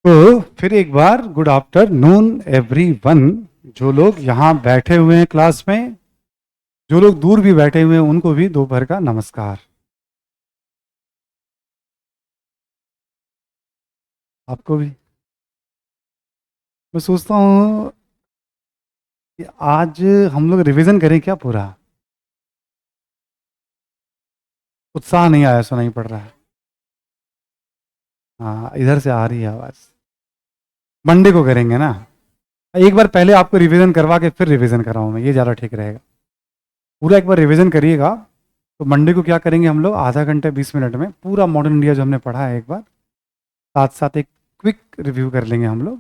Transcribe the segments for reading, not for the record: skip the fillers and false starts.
तो फिर एक बार गुड आफ्टरनून एवरीवन। जो लोग यहाँ बैठे हुए हैं क्लास में, जो लोग दूर भी बैठे हुए हैं, उनको भी दोपहर का नमस्कार। आपको भी। मैं सोचता हूँ कि आज हम लोग रिवीजन करें क्या पूरा। उत्साह नहीं आया, सुनाई पड़ रहा है। हाँ, इधर से आ रही है आवाज़। मंडे को करेंगे ना। एक बार पहले आपको रिवीजन करवा के फिर रिवीजन कराऊँ मैं, ये ज़्यादा ठीक रहेगा। पूरा एक बार रिवीजन करिएगा। तो मंडे को क्या करेंगे हम लोग, आधा घंटे 20 मिनट में पूरा मॉडर्न इंडिया जो हमने पढ़ा है एक बार साथ साथ एक क्विक रिव्यू कर लेंगे हम लोग।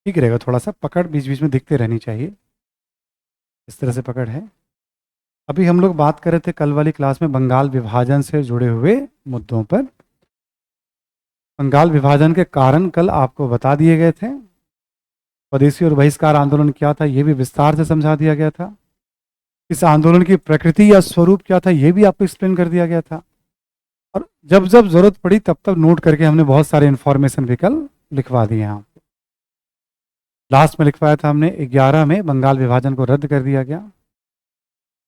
ठीक रहेगा, थोड़ा सा पकड़ बीच बीच में दिखते रहनी चाहिए। इस तरह से पकड़ है। अभी हम लोग बात कर रहे थे कल वाली क्लास में बंगाल विभाजन से जुड़े हुए मुद्दों पर। बंगाल विभाजन के कारण कल आपको बता दिए गए थे। स्वदेशी और बहिष्कार आंदोलन क्या था, ये भी विस्तार से समझा दिया गया था। इस आंदोलन की प्रकृति या स्वरूप क्या था, ये भी आपको एक्सप्लेन कर दिया गया था। और जब जब जरूरत पड़ी तब तब नोट करके हमने बहुत सारे इंफॉर्मेशन भी कल लिखवा दिए हैं। लास्ट में लिखवाया था हमने 11 में बंगाल विभाजन को रद्द कर दिया गया,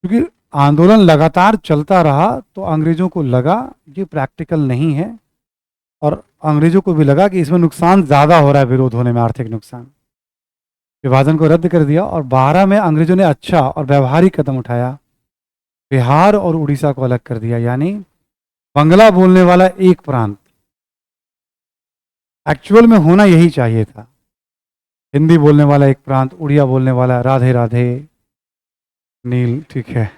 क्योंकि आंदोलन लगातार चलता रहा तो अंग्रेजों को लगा ये प्रैक्टिकल नहीं है, और अंग्रेजों को भी लगा कि इसमें नुकसान ज़्यादा हो रहा है, विरोध होने में आर्थिक नुकसान। विभाजन को रद्द कर दिया और 12 में अंग्रेजों ने अच्छा और व्यवहारिक कदम उठाया। बिहार और उड़ीसा को अलग कर दिया, यानी बंगला बोलने वाला एक प्रांत। एक्चुअल में होना यही चाहिए था, हिंदी बोलने वाला एक प्रांत, उड़िया बोलने वाला, राधे राधे नील, ठीक है,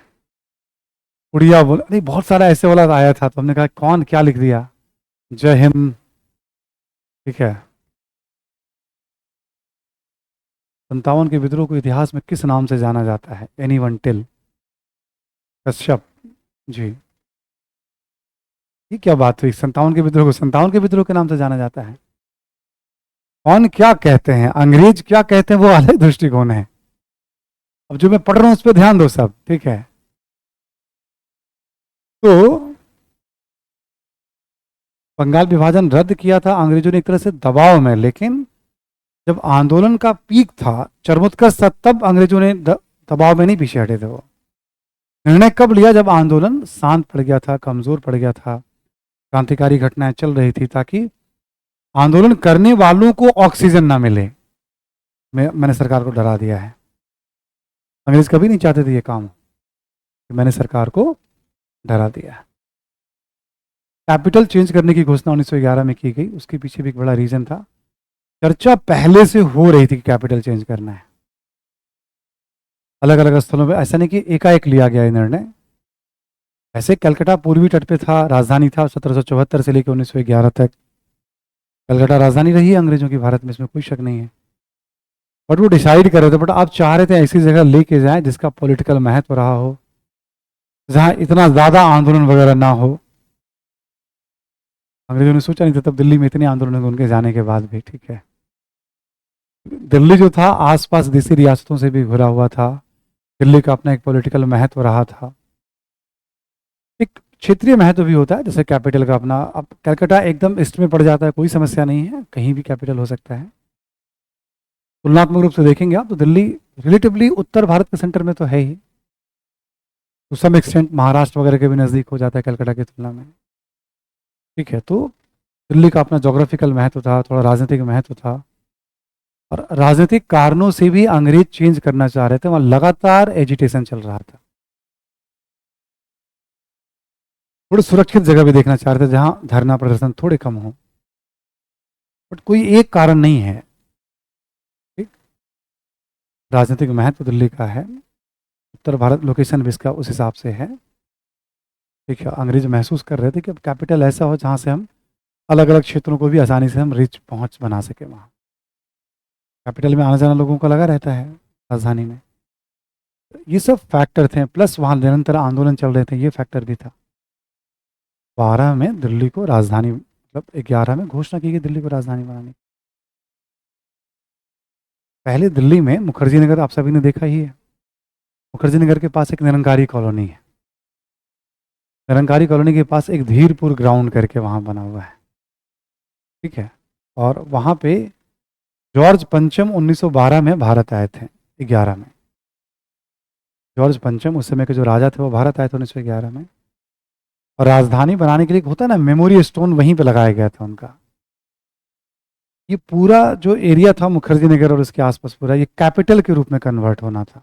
उड़िया बोल, नहीं बहुत सारा ऐसे वाला आया था, तो हमने कहा कौन क्या लिख दिया, जय हिंद, ठीक है। 57 के विद्रोह को इतिहास में किस नाम से जाना जाता है, एनीवन टिल। कश्यप जी। ये क्या बात हुई, 57 के विद्रोह को 57 के विद्रोह के नाम से जाना जाता है। कौन क्या कहते हैं, अंग्रेज क्या कहते हैं, वो अलग दृष्टिकोण है। अब जो मैं पढ़ रहा हूं उस पर ध्यान दो सब, ठीक है। तो बंगाल विभाजन रद्द किया था अंग्रेजों ने एक तरह से दबाव में, लेकिन जब आंदोलन का पीक था, चरमोत्कर्ष था, तब अंग्रेजों ने दबाव में नहीं पीछे हटे थे। वो निर्णय कब लिया, जब आंदोलन शांत पड़ गया था, कमजोर पड़ गया था, क्रांतिकारी घटनाएं चल रही थी, ताकि आंदोलन करने वालों को ऑक्सीजन ना मिले। मैंने सरकार को डरा दिया है। अंग्रेज कभी नहीं चाहते थे ये काम, कि मैंने सरकार को डरा दिया है। कैपिटल चेंज करने की घोषणा 1911 में की गई, उसके पीछे भी एक बड़ा रीजन था। चर्चा पहले से हो रही थी कि कैपिटल चेंज करना है, अलग अलग स्थलों पे, ऐसा नहीं कि एकाएक लिया गया ये निर्णय। ऐसे कलकत्ता पूर्वी तट पे था, राजधानी था 1774 से लेकर 1911 तक। कलकत्ता राजधानी रही है अंग्रेजों की भारत में, इसमें कोई शक नहीं है। बट वो डिसाइड कर रहे थे, बट आप चाह रहे थे ऐसी जगह लेके जाएं जिसका पॉलिटिकल महत्व रहा हो, जहां इतना ज़्यादा आंदोलन वगैरह ना हो। अंग्रेजों ने सोचा नहीं था तब दिल्ली में इतने आंदोलन हुए उनके जाने के बाद भी, ठीक है। दिल्ली जो था आसपास देसी रियासतों से भी घिरा हुआ था, दिल्ली का अपना एक पॉलिटिकल महत्व रहा था। एक क्षेत्रीय महत्व भी होता है, जैसे कैपिटल का अपना। अब कलकत्ता एकदम ईस्ट में पड़ जाता है, कोई समस्या नहीं है, कहीं भी कैपिटल हो सकता है। तुलनात्मक रूप से देखेंगे आप तो दिल्ली रिलेटिवली उत्तर भारत के सेंटर में तो है ही, टू सम एक्सटेंट महाराष्ट्र वगैरह के भी नज़दीक हो जाता है कलकत्ता की तुलना में, ठीक है। तो दिल्ली का अपना जोग्राफिकल महत्व था, थोड़ा राजनीतिक महत्व था, और राजनीतिक कारणों से भी अंग्रेज चेंज करना चाह रहे थे। वहाँ लगातार एजिटेशन चल रहा था। थोड़ी सुरक्षित जगह भी देखना चाह रहे थे जहाँ धरना प्रदर्शन थोड़े कम हो, बट कोई एक कारण नहीं है, ठीक। राजनीतिक महत्व दिल्ली का है, उत्तर भारत लोकेशन भी इसका उस हिसाब से है, ठीक है। अंग्रेज महसूस कर रहे थे कि अब कैपिटल ऐसा हो जहाँ से हम अलग अलग क्षेत्रों को भी आसानी से हम रिच पहुँच बना सके। वहाँ कैपिटल में आना जाना लोगों का लगा रहता है, राजधानी में। ये सब फैक्टर थे, प्लस वहाँ निरंतर आंदोलन चल रहे थे, ये फैक्टर भी था। 12 में दिल्ली को राजधानी, मतलब 11 में घोषणा की गई दिल्ली को राजधानी बनाने। पहले दिल्ली में मुखर्जी नगर आप सभी ने देखा ही है। मुखर्जी नगर के पास एक निरंकारी कॉलोनी है, निरंकारी कॉलोनी के पास एक धीरपुर ग्राउंड करके वहाँ बना हुआ है, ठीक है। और वहाँ पे जॉर्ज पंचम 1912 में भारत आए थे, 11 में। जॉर्ज पंचम उस समय के जो राजा थे वो भारत आए थे 1911 में, और राजधानी बनाने के लिए होता है ना, मेमोरी स्टोन वहीं पे लगाया गया था उनका। ये पूरा जो एरिया था मुखर्जी नगर और उसके आसपास पूरा, ये कैपिटल के रूप में कन्वर्ट होना था।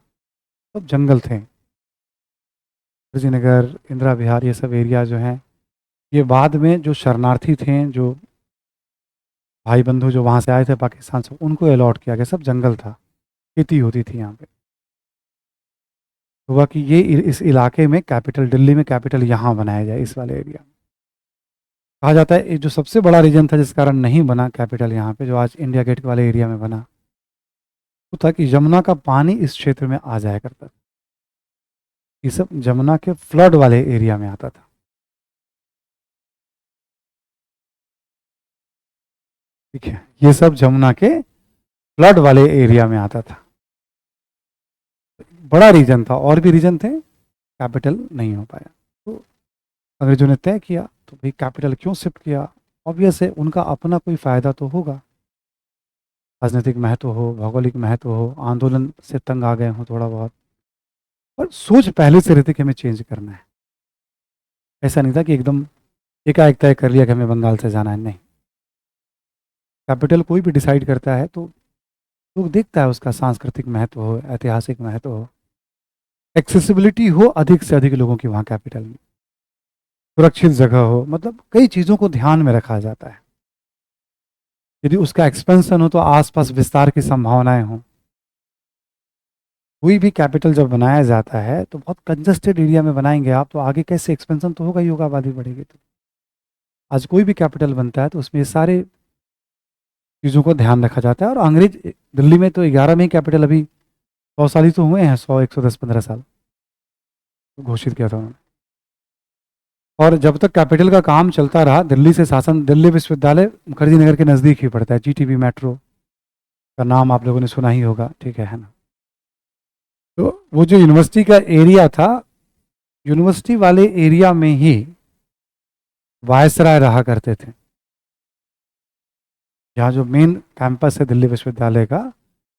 सब जंगल थे, मुखर्जी नगर, इंदिरा विहार, ये सब एरिया जो हैं, ये बाद में जो शरणार्थी थे, जो भाई बंधु जो वहाँ से आए थे पाकिस्तान से, उनको अलॉट किया गया। सब जंगल था, खेती होती थी यहाँ पे। हुआ कि ये इस इलाके में कैपिटल, दिल्ली में कैपिटल यहाँ बनाया जाए, इस वाले एरिया में। कहा जाता है ये जो सबसे बड़ा रीजन था जिस कारण नहीं बना कैपिटल यहाँ पे, जो आज इंडिया गेट वाले एरिया में बना, वो था कि यमुना का पानी इस क्षेत्र में आ जाया करता था। ये सब यमुना के फ्लड वाले एरिया में आता था। ठीक है, ये सब जमुना के फ्लड वाले एरिया में आता था। बड़ा रीजन था, और भी रीजन थे, कैपिटल नहीं हो पाया। तो अंग्रेजों ने तय किया, तो भाई कैपिटल क्यों शिफ्ट किया? ऑब्वियस है, उनका अपना कोई फ़ायदा तो होगा, राजनीतिक महत्व हो, भौगोलिक महत्व हो, आंदोलन से तंग आ गए हों थोड़ा बहुत। और सोच पहले से रहती कि हमें चेंज करना है। ऐसा नहीं था कि एकदम एकाएक तय कर लिया कि हमें बंगाल से जाना है, नहीं। कैपिटल कोई भी डिसाइड करता है तो लोग देखता है उसका सांस्कृतिक महत्व हो, ऐतिहासिक महत्व हो, एक्सेसिबिलिटी हो अधिक से अधिक लोगों की वहाँ कैपिटल में, सुरक्षित जगह हो, मतलब कई चीज़ों को ध्यान में रखा जाता है। यदि उसका एक्सपेंशन हो तो आसपास विस्तार की संभावनाएं हों। कोई भी कैपिटल जब बनाया जाता है तो बहुत कंजस्टेड एरिया में बनाएंगे आप, तो आगे कैसे एक्सपेंशन तो होगा ही होगा, आबादी बढ़ेगी तो। आज कोई भी कैपिटल बनता है तो उसमें ये सारे चीज़ों को ध्यान रखा जाता है। और अंग्रेज दिल्ली में तो 11 में ही कैपिटल, अभी 100 साल ही तो हुए हैं, 100, 110, 15 साल तो घोषित किया था उन्होंने। और जब तक कैपिटल का काम चलता रहा, दिल्ली से शासन, दिल्ली विश्वविद्यालय मुखर्जी नगर के नज़दीक ही पड़ता है, जीटीबी मेट्रो का नाम आप लोगों ने सुना ही होगा, ठीक है ना। तो वो जो यूनिवर्सिटी का एरिया था, यूनिवर्सिटी वाले एरिया में ही वायसराय रहा करते थे। यहाँ जो मेन कैंपस है दिल्ली विश्वविद्यालय का,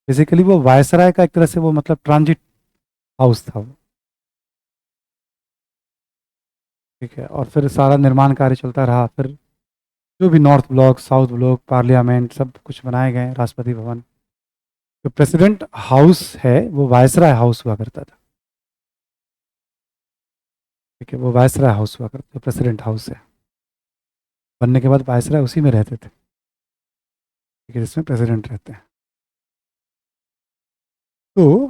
बेसिकली वो वायसराय का एक तरह से वो मतलब ट्रांजिट हाउस था वो। ठीक है, और फिर सारा निर्माण कार्य चलता रहा। फिर जो भी north block, south block, parliament, सब कुछ बनाए गए, राष्ट्रपति भवन। जो प्रेसिडेंट हाउस है वो वायसराय हाउस हुआ करता था। ठीक है, वो वायसराय हाउस हुआ करता, प्रेसिडेंट हाउस है, बनने के बाद वायसराय उसी में रहते थे। ठीक है, जिसमें प्रेसिडेंट रहते हैं। तो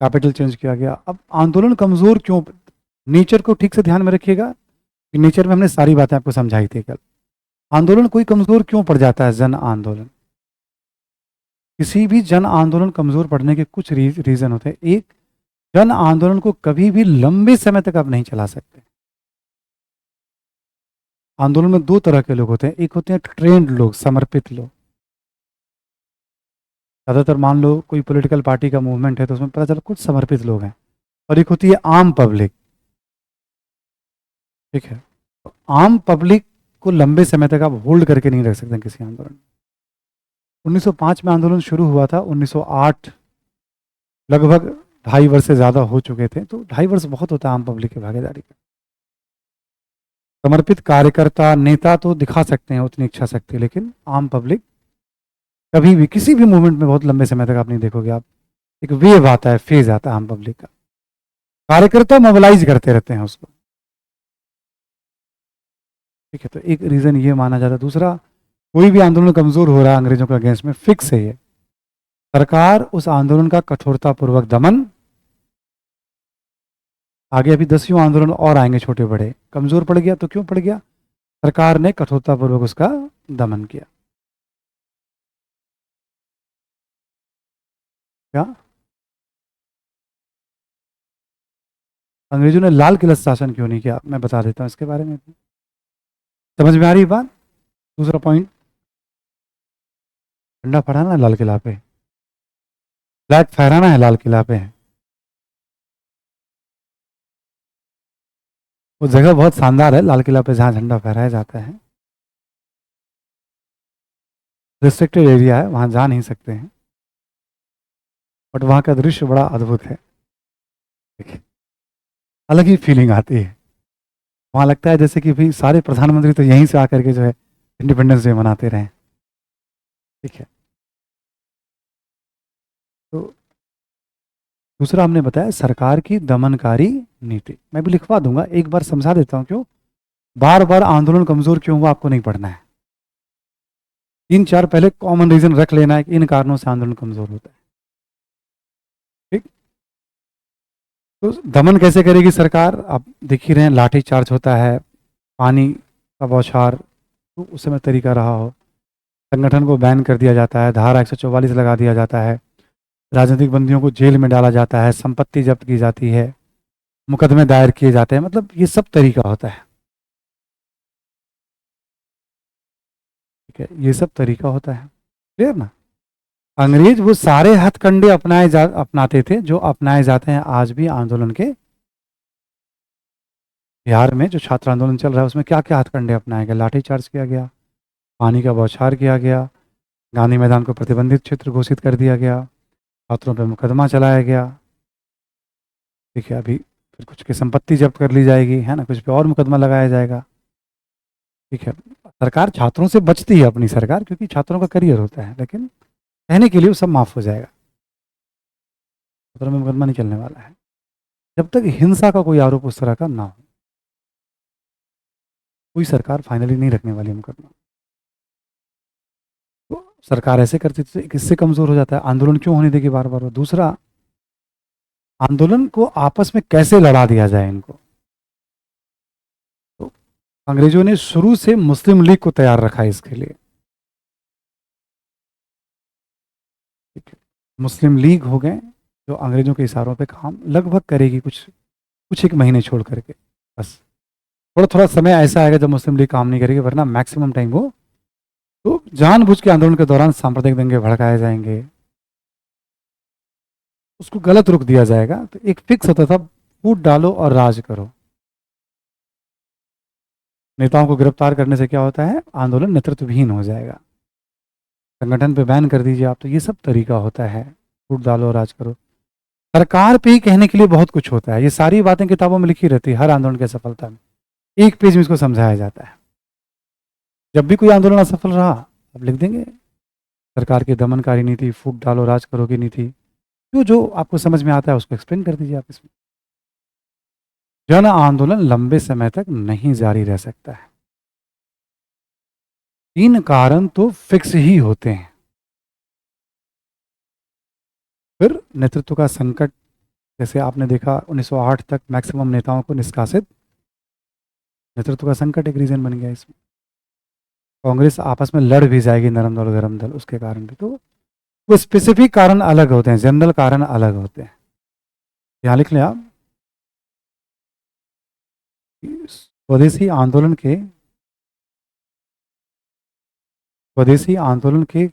कैपिटल चेंज किया गया। अब आंदोलन कमजोर क्यों? नेचर को ठीक से ध्यान में रखिएगा कि नेचर में हमने सारी बातें आपको समझाई थी कल। आंदोलन कोई कमजोर क्यों पड़ जाता है? जन आंदोलन, किसी भी जन आंदोलन कमजोर पड़ने के कुछ रीजन होते हैं। एक, जन आंदोलन को कभी भी लंबे समय तक आप नहीं चला सकते। आंदोलन में दो तरह के लोग होते हैं, एक होते हैं ट्रेंड लोग, समर्पित लोग। ज़्यादातर मान लो कोई पॉलिटिकल पार्टी का मूवमेंट है तो उसमें पता चला कुछ समर्पित लोग हैं। और एक होती है आम पब्लिक। ठीक है, तो आम पब्लिक को लंबे समय तक आप होल्ड करके नहीं रख सकते किसी आंदोलन। 1905 में आंदोलन शुरू हुआ था, 1908 लगभग 2.5 वर्ष से ज़्यादा हो चुके थे। तो 2.5 वर्ष बहुत होता है आम पब्लिक की भागीदारी का। समर्पित कार्यकर्ता, नेता तो दिखा सकते हैं उतनी इच्छा शक्ति, लेकिन आम पब्लिक कभी भी किसी भी मूवमेंट में बहुत लंबे समय तक आप नहीं देखोगे। आप एक वेव आता है, फेज आता है आम पब्लिक का, कार्यकर्ता मोबिलाइज करते रहते हैं उसको। ठीक है, तो एक रीज़न ये माना जाता है। दूसरा, कोई भी आंदोलन कमज़ोर हो रहा है अंग्रेजों के अगेंस्ट में, फिक्स है ये, सरकार उस आंदोलन का कठोरतापूर्वक दमन। आगे अभी 10वीं आंदोलन और आएंगे छोटे बड़े। कमज़ोर पड़ गया तो क्यों पड़ गया? सरकार ने कठोरतापूर्वक उसका दमन किया। क्या? अंग्रेजों ने लाल किला शासन क्यों नहीं किया, मैं बता देता हूँ इसके बारे में। समझ में आ रही बात? दूसरा पॉइंट, झंडा फहराना है लाल किला पे, फ्लैग फहराना है लाल किला पे। वो जगह बहुत शानदार है लाल किला पे जहाँ झंडा फहराया जाता है। रिस्ट्रिक्टेड एरिया है, वहाँ जा नहीं सकते हैं, बट वहाँ का दृश्य बड़ा अद्भुत है। देखिए, अलग ही फीलिंग आती है। वहाँ लगता है जैसे कि भाई सारे प्रधानमंत्री तो यहीं से आकर के जो है इंडिपेंडेंस डे मनाते रहे। ठीक है। तो दूसरा हमने बताया सरकार की दमनकारी नीति। मैं भी लिखवा दूंगा, एक बार समझा देता हूँ क्यों बार बार आंदोलन कमजोर क्यों हुआ आपको नहीं पढ़ना है। तीन चार पहले कॉमन रीजन रख लेना है कि इन कारणों से आंदोलन कमजोर होता है। ठीक। तो दमन कैसे करेगी सरकार, आप देख ही रहे हैं, लाठी चार्ज होता है, पानी का बौछार, तो उस समय तरीका रहा हो, संगठन को बैन कर दिया जाता है, धारा 144 लगा दिया जाता है, राजनीतिक बंदियों को जेल में डाला जाता है, संपत्ति जब्त की जाती है, मुकदमे दायर किए जाते हैं, मतलब ये सब तरीका होता है। ठीक है, ये सब तरीका होता है। क्लियर ना। अंग्रेज वो सारे हथकंडे अपनाते थे जो अपनाए जाते हैं आज भी आंदोलन के। बिहार में जो छात्र आंदोलन चल रहा है उसमें क्या क्या हथकंडे अपनाए गए, लाठीचार्ज किया गया, पानी का बौछार किया गया, गांधी मैदान को प्रतिबंधित क्षेत्र घोषित कर दिया गया, छात्रों पर मुकदमा चलाया गया। ठीक है, अभी फिर कुछ की संपत्ति जब्त कर ली जाएगी, है ना, कुछ पे और मुकदमा लगाया जाएगा। ठीक है, सरकार छात्रों से बचती है अपनी सरकार, क्योंकि छात्रों का करियर होता है, लेकिन कहने के लिए वो सब माफ हो जाएगा, छात्रों में मुकदमा नहीं चलने वाला है जब तक हिंसा का कोई आरोप उस तरह का ना हो। कोई सरकार फाइनली नहीं रखने वाली मुकदमा। तो सरकार ऐसे करती थी, किससे कमजोर हो जाता है, आंदोलन क्यों होने देगी बार बार। दूसरा, आंदोलन को आपस में कैसे लड़ा दिया जाए इनको। तो अंग्रेजों ने शुरू से मुस्लिम लीग को तैयार रखा है इसके लिए। ठीक है, मुस्लिम लीग हो गए जो अंग्रेजों के इशारों पे काम लगभग करेगी, कुछ कुछ एक महीने छोड़ करके बस। थोड़ा थोड़ा समय ऐसा आएगा जब मुस्लिम लीग काम नहीं करेगी, वरना मैक्सिमम टाइम वो तो जानबूझ के आंदोलन के दौरान सांप्रदायिक दंगे भड़काए जाएंगे, उसको गलत रुख दिया जाएगा। तो एक फिक्स होता था, फूट डालो और राज करो। नेताओं को गिरफ्तार करने से क्या होता है, आंदोलन नेतृत्वहीन हो जाएगा, संगठन पे बैन कर दीजिए आप, तो ये सब तरीका होता है, फूट डालो और राज करो। सरकार पे ही कहने के लिए बहुत कुछ होता है, ये सारी बातें किताबों में लिखी रहती है, हर आंदोलन की सफलता में एक पेज में इसको समझाया जाता है। जब भी कोई आंदोलन असफल रहा, अब लिख देंगे सरकार की दमनकारी नीति, फूट डालो राज करो की नीति, जो जो आपको समझ में आता है उसको एक्सप्लेन कर दीजिए आप इसमें। जन आंदोलन लंबे समय तक नहीं जारी रह सकता है, तीन कारण तो फिक्स ही होते हैं। फिर नेतृत्व का संकट, जैसे आपने देखा 1908 तक मैक्सिमम नेताओं को निष्कासित, नेतृत्व का संकट एक रीजन बन गया इसमें। कांग्रेस आपस में लड़ भी जाएगी, नरम दल गरम दल, उसके कारण भी। तो वो स्पेसिफिक कारण अलग होते हैं, जनरल कारण अलग होते हैं। यहाँ लिख लें आप, स्वदेशी आंदोलन के स्वदेशी आंदोलन के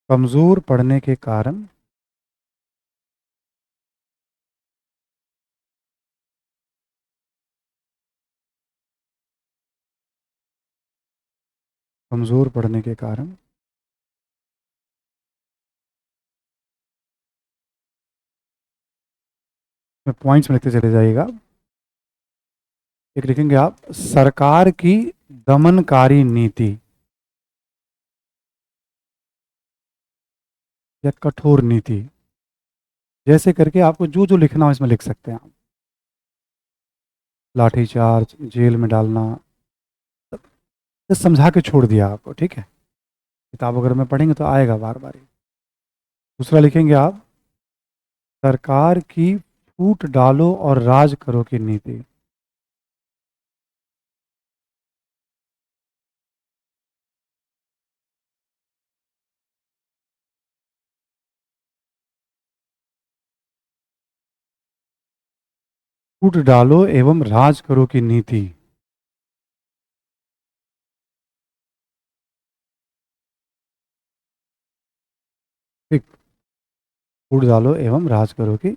कमजोर पड़ने के कारण कमजोर पड़ने के कारण में पॉइंट्स में लिखते चले जाइएगा। एक लिखेंगे आप, सरकार की दमनकारी नीति या कठोर नीति, जैसे करके आपको जो जो लिखना हो इसमें लिख सकते हैं आप। लाठीचार्ज, जेल में डालना, तो समझा के छोड़ दिया आपको। ठीक है, किताब वगैरह में पढ़ेंगे तो आएगा बार बार। दूसरा लिखेंगे आप, सरकार की फूट डालो और राज करो की नीति। फूट डालो एवं राज करो की नीति। ठीक, फूट डालो एवं राज करो की,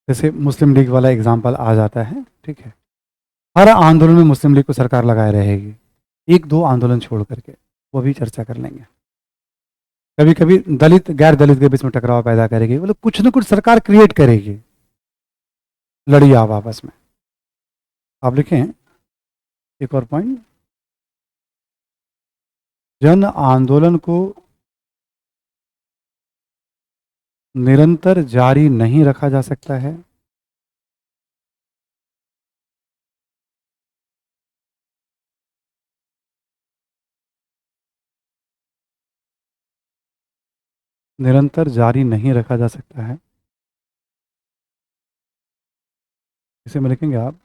जैसे मुस्लिम लीग वाला एग्जाम्पल आ जाता है। ठीक है, हर आंदोलन में मुस्लिम लीग को सरकार लगाए रहेगी, एक दो आंदोलन छोड़ करके, वो भी चर्चा कर लेंगे। कभी कभी दलित गैर दलित के बीच में टकराव पैदा करेगी, मतलब कुछ ना कुछ सरकार क्रिएट करेगी, लड़िए आप आपस में। आप लिखें एक और पॉइंट, जन आंदोलन को निरंतर जारी नहीं रखा जा सकता है। निरंतर जारी नहीं रखा जा सकता है, इसे में लिखेंगे आप,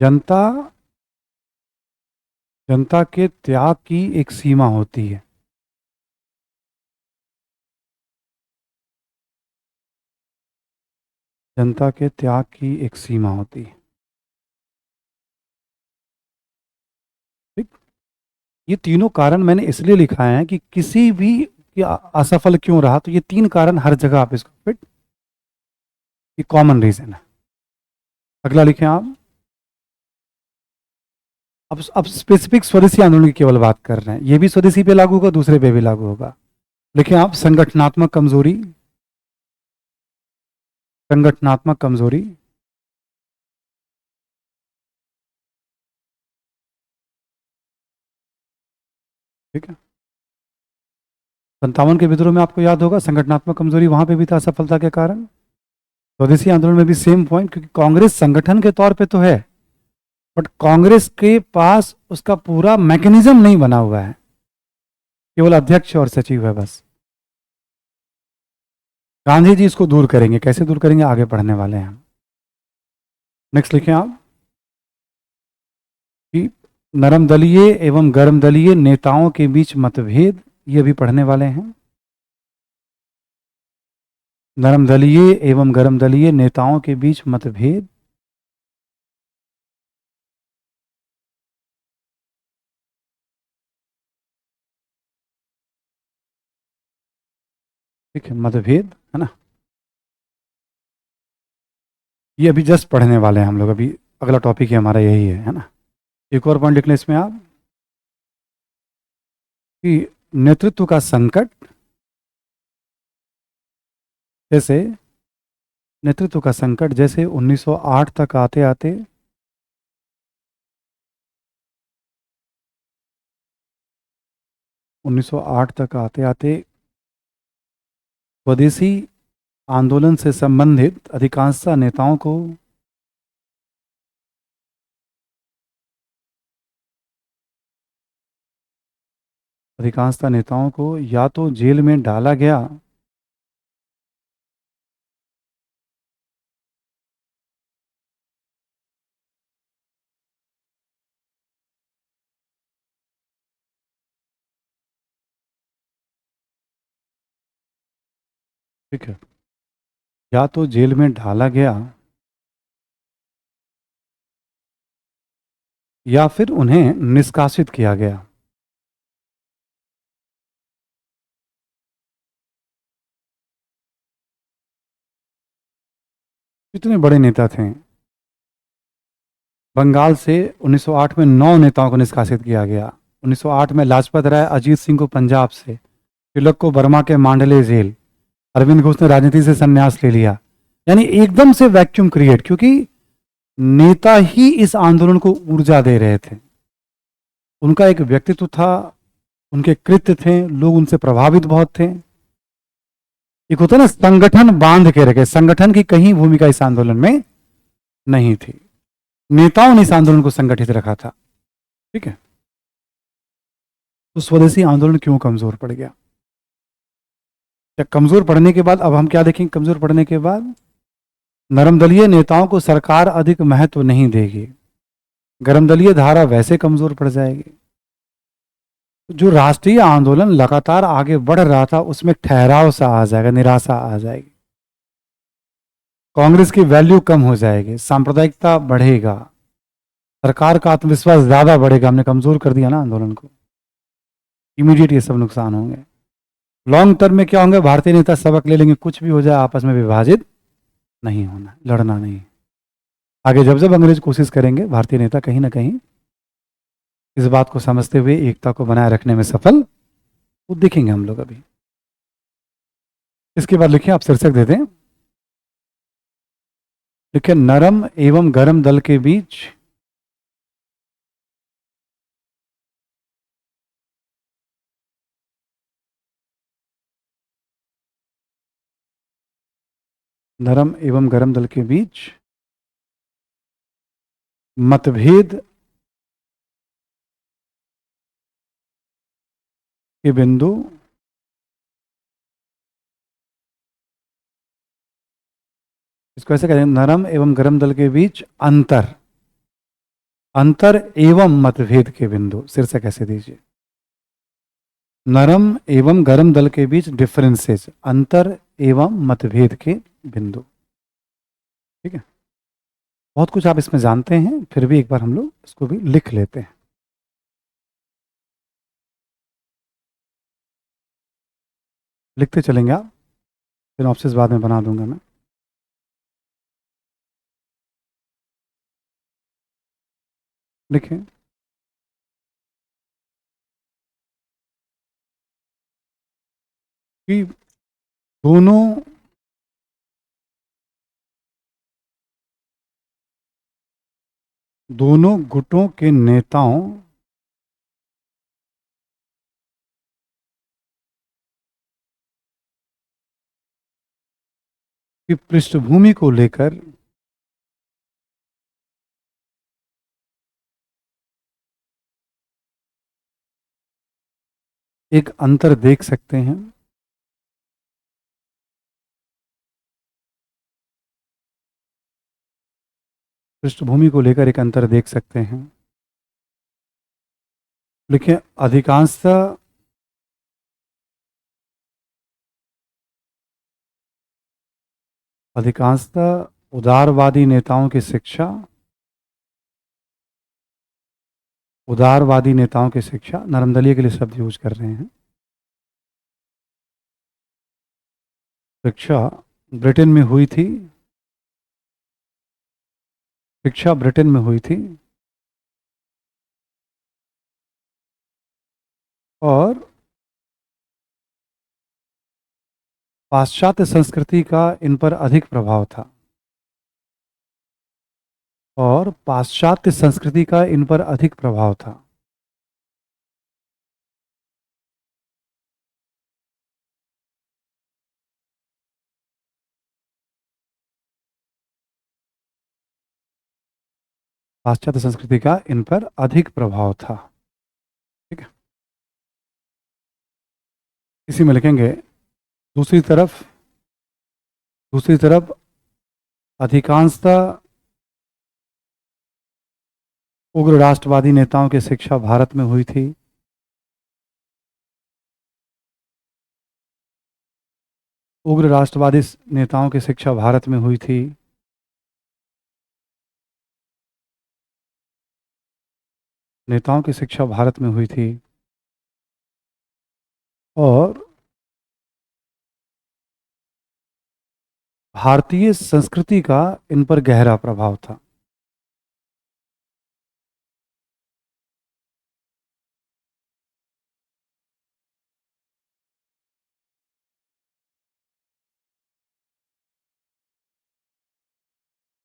जनता जनता के त्याग की एक सीमा होती है। जनता के त्याग की एक सीमा होती है। ठीक, ये तीनों कारण मैंने इसलिए लिखा है कि किसी भी असफल क्यों रहा, तो ये तीन कारण हर जगह आप इसको फिट, ये कॉमन रीजन है। अगला लिखें आप, अब स्पेसिफिक स्वदेशी आंदोलन की केवल बात कर रहे हैं, ये भी स्वदेशी पे लागू होगा, दूसरे पे भी लागू होगा। लिखें आप, संगठनात्मक कमजोरी, संगठनात्मक कमजोरी, ठीक है। 57 के विद्रोह में आपको याद होगा, संगठनात्मक कमजोरी वहां पे भी था, असफलता के कारण। स्वदेशी आंदोलन में भी सेम पॉइंट, क्योंकि कांग्रेस संगठन के तौर पे तो है, बट कांग्रेस के पास उसका पूरा मैकेनिज्म नहीं बना हुआ है, केवल अध्यक्ष और सचिव है बस। गांधी जी इसको दूर करेंगे, कैसे दूर करेंगे आगे पढ़ने वाले हैं हम। नेक्स्ट लिखें आप कि नरम दलीय एवं गर्म दलीय नेताओं के बीच मतभेद, ये भी पढ़ने वाले हैं। नरम दलीय एवं गर्म दलीय नेताओं के बीच मतभेद, ठीक है, मतभेद है ना, ये अभी जस्ट पढ़ने वाले हैं हम लोग, अभी अगला टॉपिक ही हमारा यही है ना। एक और पॉइंट लिख लें इसमें आप कि नेतृत्व का संकट, जैसे नेतृत्व का संकट जैसे 1908 तक आते आते 1908 तक आते आते स्वदेशी आंदोलन से संबंधित अधिकांशतः नेताओं को या तो जेल में डाला गया ठीक है, या तो जेल में डाला गया या फिर उन्हें निष्कासित किया गया। कितने बड़े नेता थे। बंगाल से 1908 में 9 नेताओं को निष्कासित किया गया। 1908 में लाजपत राय अजीत सिंह को पंजाब से, तिलक को बर्मा के मांडले जेल, अरविंद घोष ने राजनीति से संन्यास ले लिया। यानी एकदम से वैक्यूम क्रिएट, क्योंकि नेता ही इस आंदोलन को ऊर्जा दे रहे थे। उनका एक व्यक्तित्व था, उनके कृत्य थे, लोग उनसे प्रभावित बहुत थे। एक होता ना संगठन बांध के रखे, संगठन की कहीं भूमिका इस आंदोलन में नहीं थी, नेताओं ने इस आंदोलन को संगठित रखा था। ठीक है, तो स्वदेशी आंदोलन क्यों कमजोर पड़ गया? कमजोर पड़ने के बाद अब हम क्या देखेंगे? कमजोर पड़ने के बाद नरमदलीय नेताओं को सरकार अधिक महत्व नहीं देगी, गरमदलीय धारा वैसे कमजोर पड़ जाएगी। जो राष्ट्रीय आंदोलन लगातार आगे बढ़ रहा था उसमें ठहराव सा आ जाएगा, निराशा आ जाएगी, कांग्रेस की वैल्यू कम हो जाएगी, सांप्रदायिकता बढ़ेगा, सरकार का आत्मविश्वास ज्यादा बढ़ेगा। हमने कमजोर कर दिया ना आंदोलन को, इमीडिएट ये सब नुकसान होंगे। लॉन्ग टर्म में क्या होंगे? भारतीय नेता सबक ले लेंगे, कुछ भी हो जाए आपस में विभाजित नहीं होना, लड़ना नहीं। आगे जब जब अंग्रेज कोशिश करेंगे, भारतीय नेता कहीं ना कहीं इस बात को समझते हुए एकता को बनाए रखने में सफल वो दिखेंगे हम लोग अभी। इसके बाद लिखिए, आप शीर्षक दे दें, लिखिए नरम एवं गर्म दल के बीच नरम एवं गर्म दल के बीच मतभेद के बिंदु इसको ऐसे करें, नरम एवं गर्म दल के बीच अंतर अंतर एवं मतभेद के बिंदु, शीर्षक ऐसे दीजिए, नरम एवं गर्म दल के बीच डिफरेंसेस, अंतर एवं मतभेद के बिंदु। ठीक है, बहुत कुछ आप इसमें जानते हैं, फिर भी एक बार हम लोग इसको भी लिख लेते हैं। लिखते चलेंगे आप, सिनॉप्सिस बाद में बना दूंगा मैं। लिखें, कि दोनों दोनों गुटों के नेताओं की पृष्ठभूमि को लेकर एक अंतर देख सकते हैं। पृष्ठभूमि को लेकर एक अंतर देख सकते हैं। लिखिए, अधिकांशतः उदारवादी नेताओं की शिक्षा, उदारवादी नेताओं की शिक्षा, नरमदलीय के लिए शब्द यूज कर रहे हैं, शिक्षा ब्रिटेन में हुई थी, शिक्षा ब्रिटेन में हुई थी और पाश्चात्य संस्कृति का इन पर अधिक प्रभाव था, और पाश्चात्य संस्कृति का इन पर अधिक प्रभाव था। पाश्चात्य संस्कृति का इन पर अधिक प्रभाव था। ठीक है, इसी में लिखेंगे, दूसरी तरफ अधिकांशतः उग्र राष्ट्रवादी नेताओं की शिक्षा भारत में हुई थी, उग्र राष्ट्रवादी नेताओं की शिक्षा भारत में हुई थी, नेताओं की शिक्षा भारत में हुई थी, और भारतीय संस्कृति का इन पर गहरा प्रभाव था।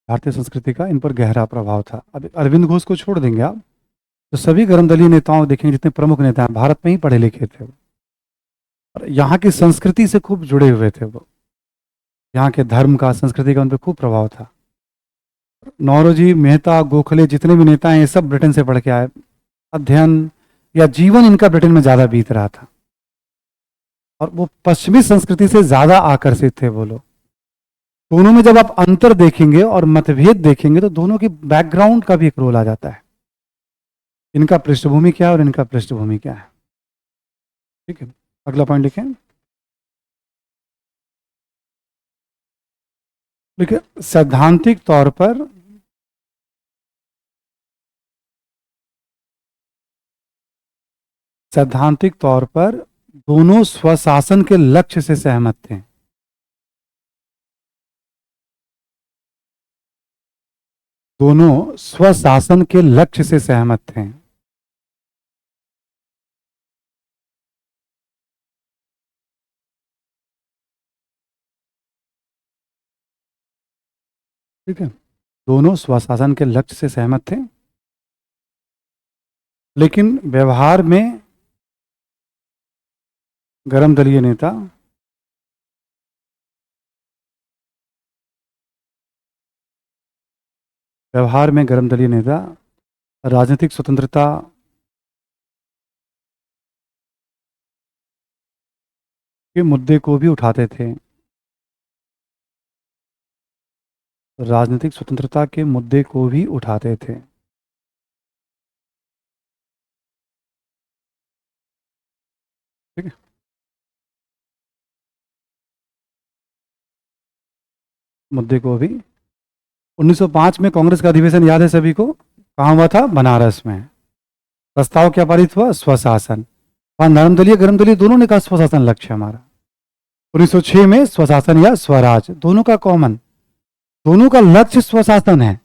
भारतीय संस्कृति का इन पर गहरा प्रभाव था। अब अरविंद घोष को छोड़ देंगे आप, तो सभी गर्मदलीय नेताओं देखेंगे, जितने प्रमुख नेता हैं भारत में ही पढ़े लिखे थे वो, और यहाँ की संस्कृति से खूब जुड़े हुए थे वो, यहाँ के धर्म का, संस्कृति का उन पर खूब प्रभाव था। नौरोजी, मेहता, गोखले, जितने भी नेता हैं ये सब ब्रिटेन से पढ़ के आए, अध्ययन या जीवन इनका ब्रिटेन में ज़्यादा बीत रहा था, और वो पश्चिमी संस्कृति से ज़्यादा आकर्षित थे वो लोग। दोनों में जब आप अंतर देखेंगे और मतभेद देखेंगे तो दोनों की बैकग्राउंड का भी एक रोल आ जाता है, इनका पृष्ठभूमि क्या है और इनका पृष्ठभूमि क्या है। ठीक है, अगला पॉइंट लिखें, देखिए सैद्धांतिक तौर पर दोनों स्वशासन के लक्ष्य से सहमत थे। दोनों स्वशासन के लक्ष्य से सहमत थे। ठीक है, दोनों स्वशासन के लक्ष्य से सहमत थे, लेकिन व्यवहार में गर्म दलीय नेता राजनीतिक स्वतंत्रता के मुद्दे को भी उठाते थे। राजनीतिक स्वतंत्रता के मुद्दे को भी उठाते थे। ठीक है, मुद्दे को भी। 1905 में कांग्रेस का अधिवेशन याद है सभी को, कहाँ हुआ था? बनारस में। प्रस्ताव क्या पारित हुआ? स्वशासन। वहां नरम दलीय गर्म दलीय दोनों ने कहा स्वशासन लक्ष्य हमारा। 1906 में स्वशासन या स्वराज, दोनों का कॉमन, दोनों का लक्ष्य स्वशासन है,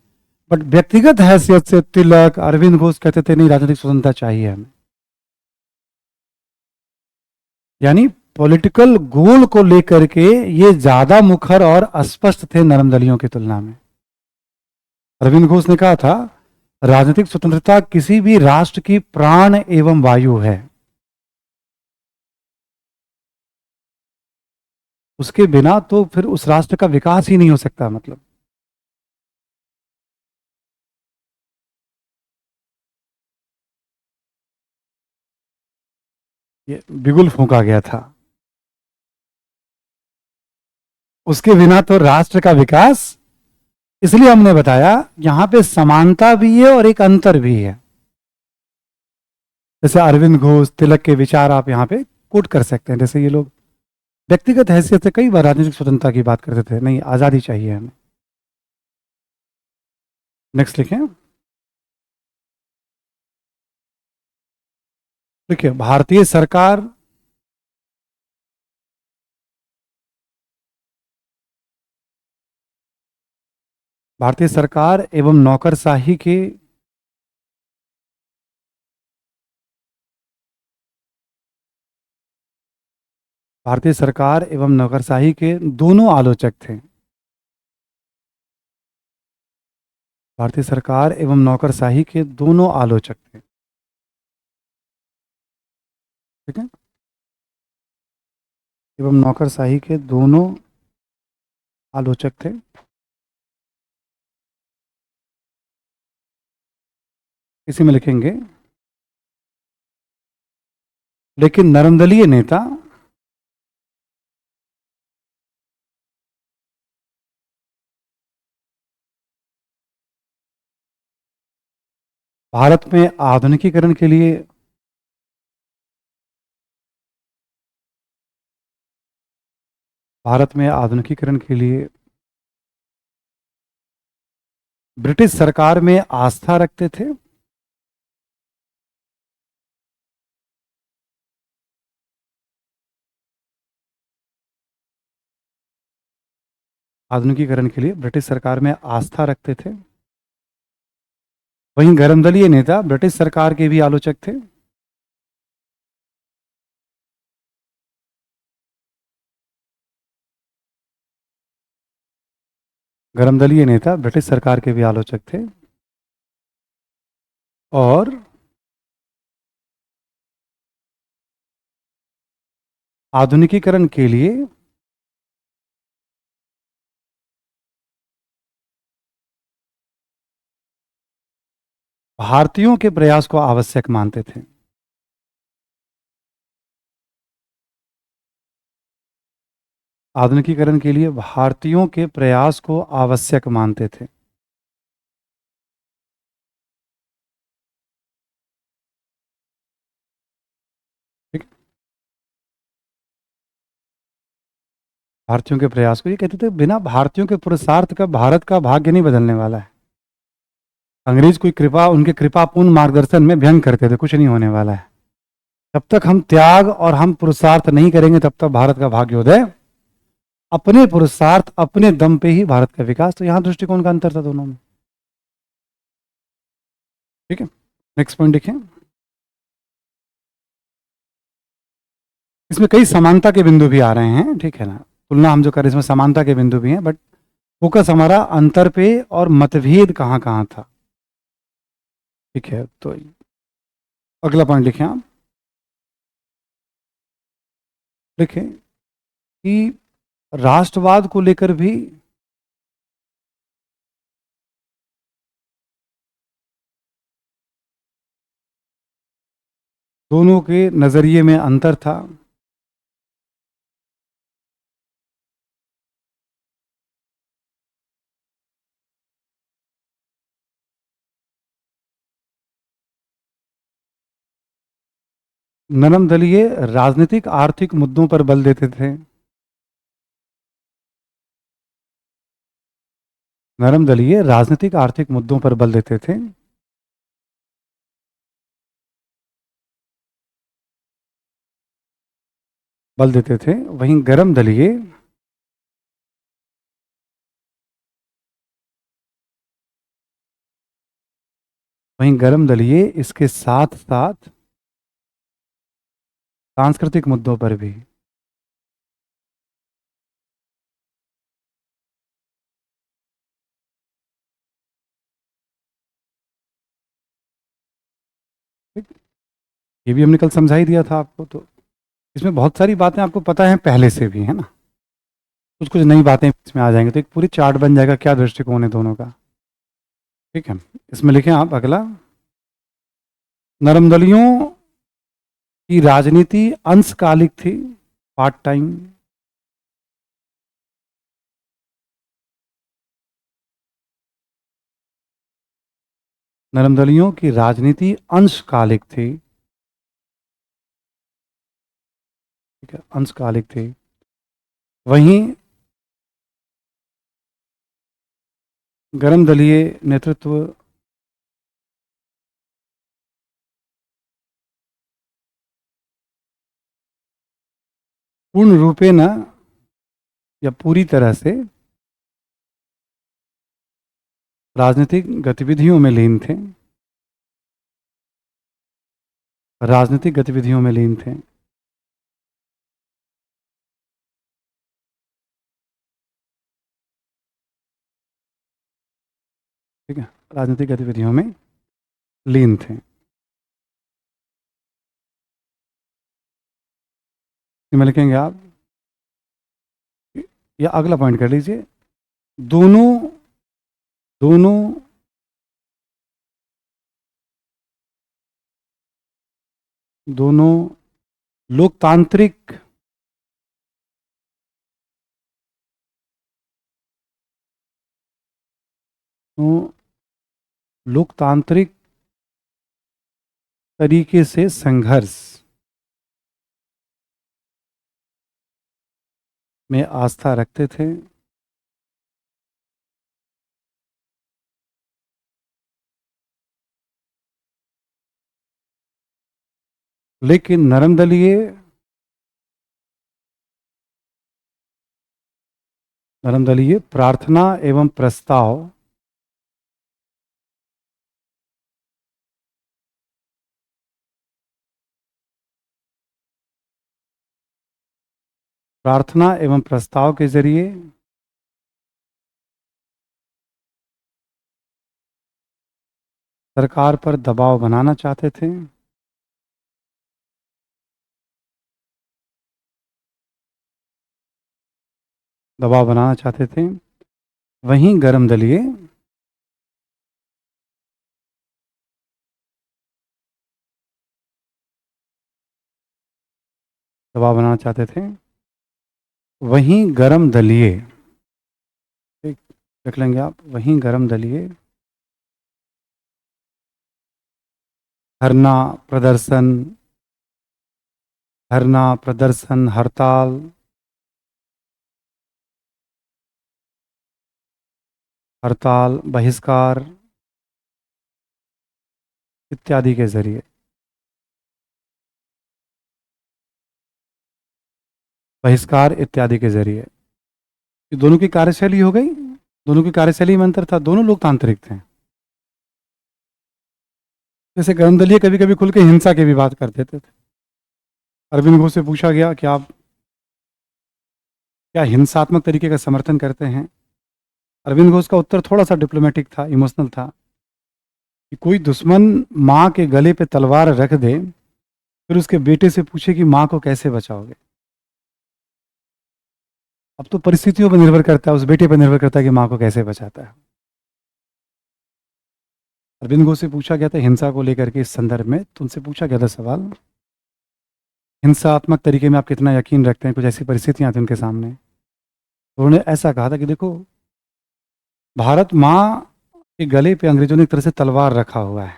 बट व्यक्तिगत हैसियत से तिलक, अरविंद घोष कहते थे नहीं, राजनीतिक स्वतंत्रता चाहिए हमें। यानी पॉलिटिकल गोल को लेकर के ये ज्यादा मुखर और अस्पष्ट थे नरम दलियों की तुलना में। अरविंद घोष ने कहा था राजनीतिक स्वतंत्रता किसी भी राष्ट्र की प्राण एवं वायु है, उसके बिना तो फिर उस राष्ट्र का विकास ही नहीं हो सकता। मतलब ये बिगुल फूंका गया था, उसके बिना तो राष्ट्र का विकास। इसलिए हमने बताया यहां पे समानता भी है और एक अंतर भी है। जैसे अरविंद घोष, तिलक के विचार आप यहां पे कोट कर सकते हैं। जैसे ये लोग व्यक्तिगत हैसियत से कई बार राजनीतिक स्वतंत्रता की बात करते थे, नहीं आजादी चाहिए हमें। नेक्स्ट लिखें। देखिए, भारतीय सरकार एवं नौकरशाही के दोनों आलोचक थे। भारतीय सरकार एवं नौकरशाही के दोनों आलोचक थे। ठीक है, एवं नौकरशाही के दोनों आलोचक थे। इसी में लिखेंगे, लेकिन नरमदलीय नेता भारत में आधुनिकीकरण के लिए ब्रिटिश सरकार में आस्था रखते थे। आधुनिकीकरण के लिए ब्रिटिश सरकार में आस्था रखते थे। वहीं गर्मदलीय नेता ब्रिटिश सरकार के भी आलोचक थे। गर्मदलीय नेता ब्रिटिश सरकार के भी आलोचक थे और आधुनिकीकरण के लिए भारतीयों के प्रयास को आवश्यक मानते थे। आधुनिकीकरण के लिए भारतीयों के प्रयास को आवश्यक मानते थे। ठीक, भारतीयों के प्रयास को, ये कहते थे बिना भारतीयों के पुरुषार्थ का भारत का भाग्य नहीं बदलने वाला है। अंग्रेज कोई कृपा, उनके कृपापूर्ण मार्गदर्शन में व्यंग करते थे, कुछ नहीं होने वाला है। जब तक हम त्याग और हम पुरुषार्थ नहीं करेंगे तब तक भारत का भाग्योदय, अपने पुरुषार्थ अपने दम पे ही भारत का विकास। तो यहां दृष्टिकोण का अंतर था दोनों में। ठीक है, नेक्स्ट पॉइंट देखें। इसमें कई समानता के बिंदु भी आ रहे हैं, ठीक है ना, तुलना हम जो कर रहे हैं इसमें समानता के बिंदु भी हैं, बट फोकस हमारा अंतर पे और मतभेद कहाँ कहाँ था। ठीक है, तो अगला पॉइंट लिखें आप। लिखें कि राष्ट्रवाद को लेकर भी दोनों के नजरिए में अंतर था। नरम दलीय राजनीतिक आर्थिक मुद्दों पर बल देते थे। नरम दलीय राजनीतिक आर्थिक मुद्दों पर बल देते थे। बल देते थे। वहीं गरम दलीय इसके साथ साथ सांस्कृतिक मुद्दों पर भी। ठीक? ये भी हमने कल समझा ही दिया था आपको, तो इसमें बहुत सारी बातें आपको पता है पहले से भी, है ना। कुछ कुछ नई बातें इसमें आ जाएंगी, तो एक पूरी चार्ट बन जाएगा क्या दृष्टिकोण है दोनों का। ठीक है, इसमें लिखें आप अगला। नरम दलियों की राजनीति अंशकालिक थी, पार्ट टाइम। नरम दलियों की राजनीति अंशकालिक थी। ठीक है, अंशकालिक थी। वहीं गरम दलीय नेतृत्व पूर्ण रूपेण या पूरी तरह से राजनीतिक गतिविधियों में लीन थे। राजनीतिक गतिविधियों में लीन थे। ठीक है, राजनीतिक गतिविधियों में लीन थे। इसमें लिखेंगे आप, या अगला पॉइंट कर लीजिए। दोनों दोनों दोनों लोकतांत्रिक लोकतांत्रिक तरीके से संघर्ष में आस्था रखते थे। लेकिन नरम दलीय प्रार्थना एवं प्रस्ताव के जरिए सरकार पर दबाव बनाना चाहते थे। दबाव बनाना चाहते थे। वहीं गरम दलीय दबाव बनाना चाहते थे। वहीं गरम दलीय, ठीक, देख लेंगे आप, वहीं गरम दलीय धरना प्रदर्शन हड़ताल बहिष्कार इत्यादि के जरिए ये दोनों की कार्यशैली हो गई। दोनों की कार्यशैली में अंतर था, दोनों लोकतांत्रिक थे। जैसे गर्मदलीय कभी कभी खुल के हिंसा की भी बात कर देते थे। अरविंद घोष से पूछा गया कि आप क्या हिंसात्मक तरीके का समर्थन करते हैं? अरविंद घोष का उत्तर थोड़ा सा डिप्लोमेटिक था, इमोशनल था, कि कोई दुश्मन माँ के गले पे तलवार रख दे, फिर उसके बेटे से पूछे कि माँ को कैसे बचाओगे। अब तो परिस्थितियों पर निर्भर करता है, उस बेटे पर निर्भर करता है कि माँ को कैसे बचाता है। अरविंद घोष से पूछा गया था हिंसा को लेकर के, इस संदर्भ में तो उनसे पूछा गया था सवाल, हिंसात्मक तरीके में आप कितना यकीन रखते हैं? कुछ ऐसी परिस्थितियां थी उनके सामने, तो उन्होंने ऐसा कहा था कि देखो, भारत माँ के गले पे अंग्रेजों ने एक तरह से तलवार रखा हुआ है,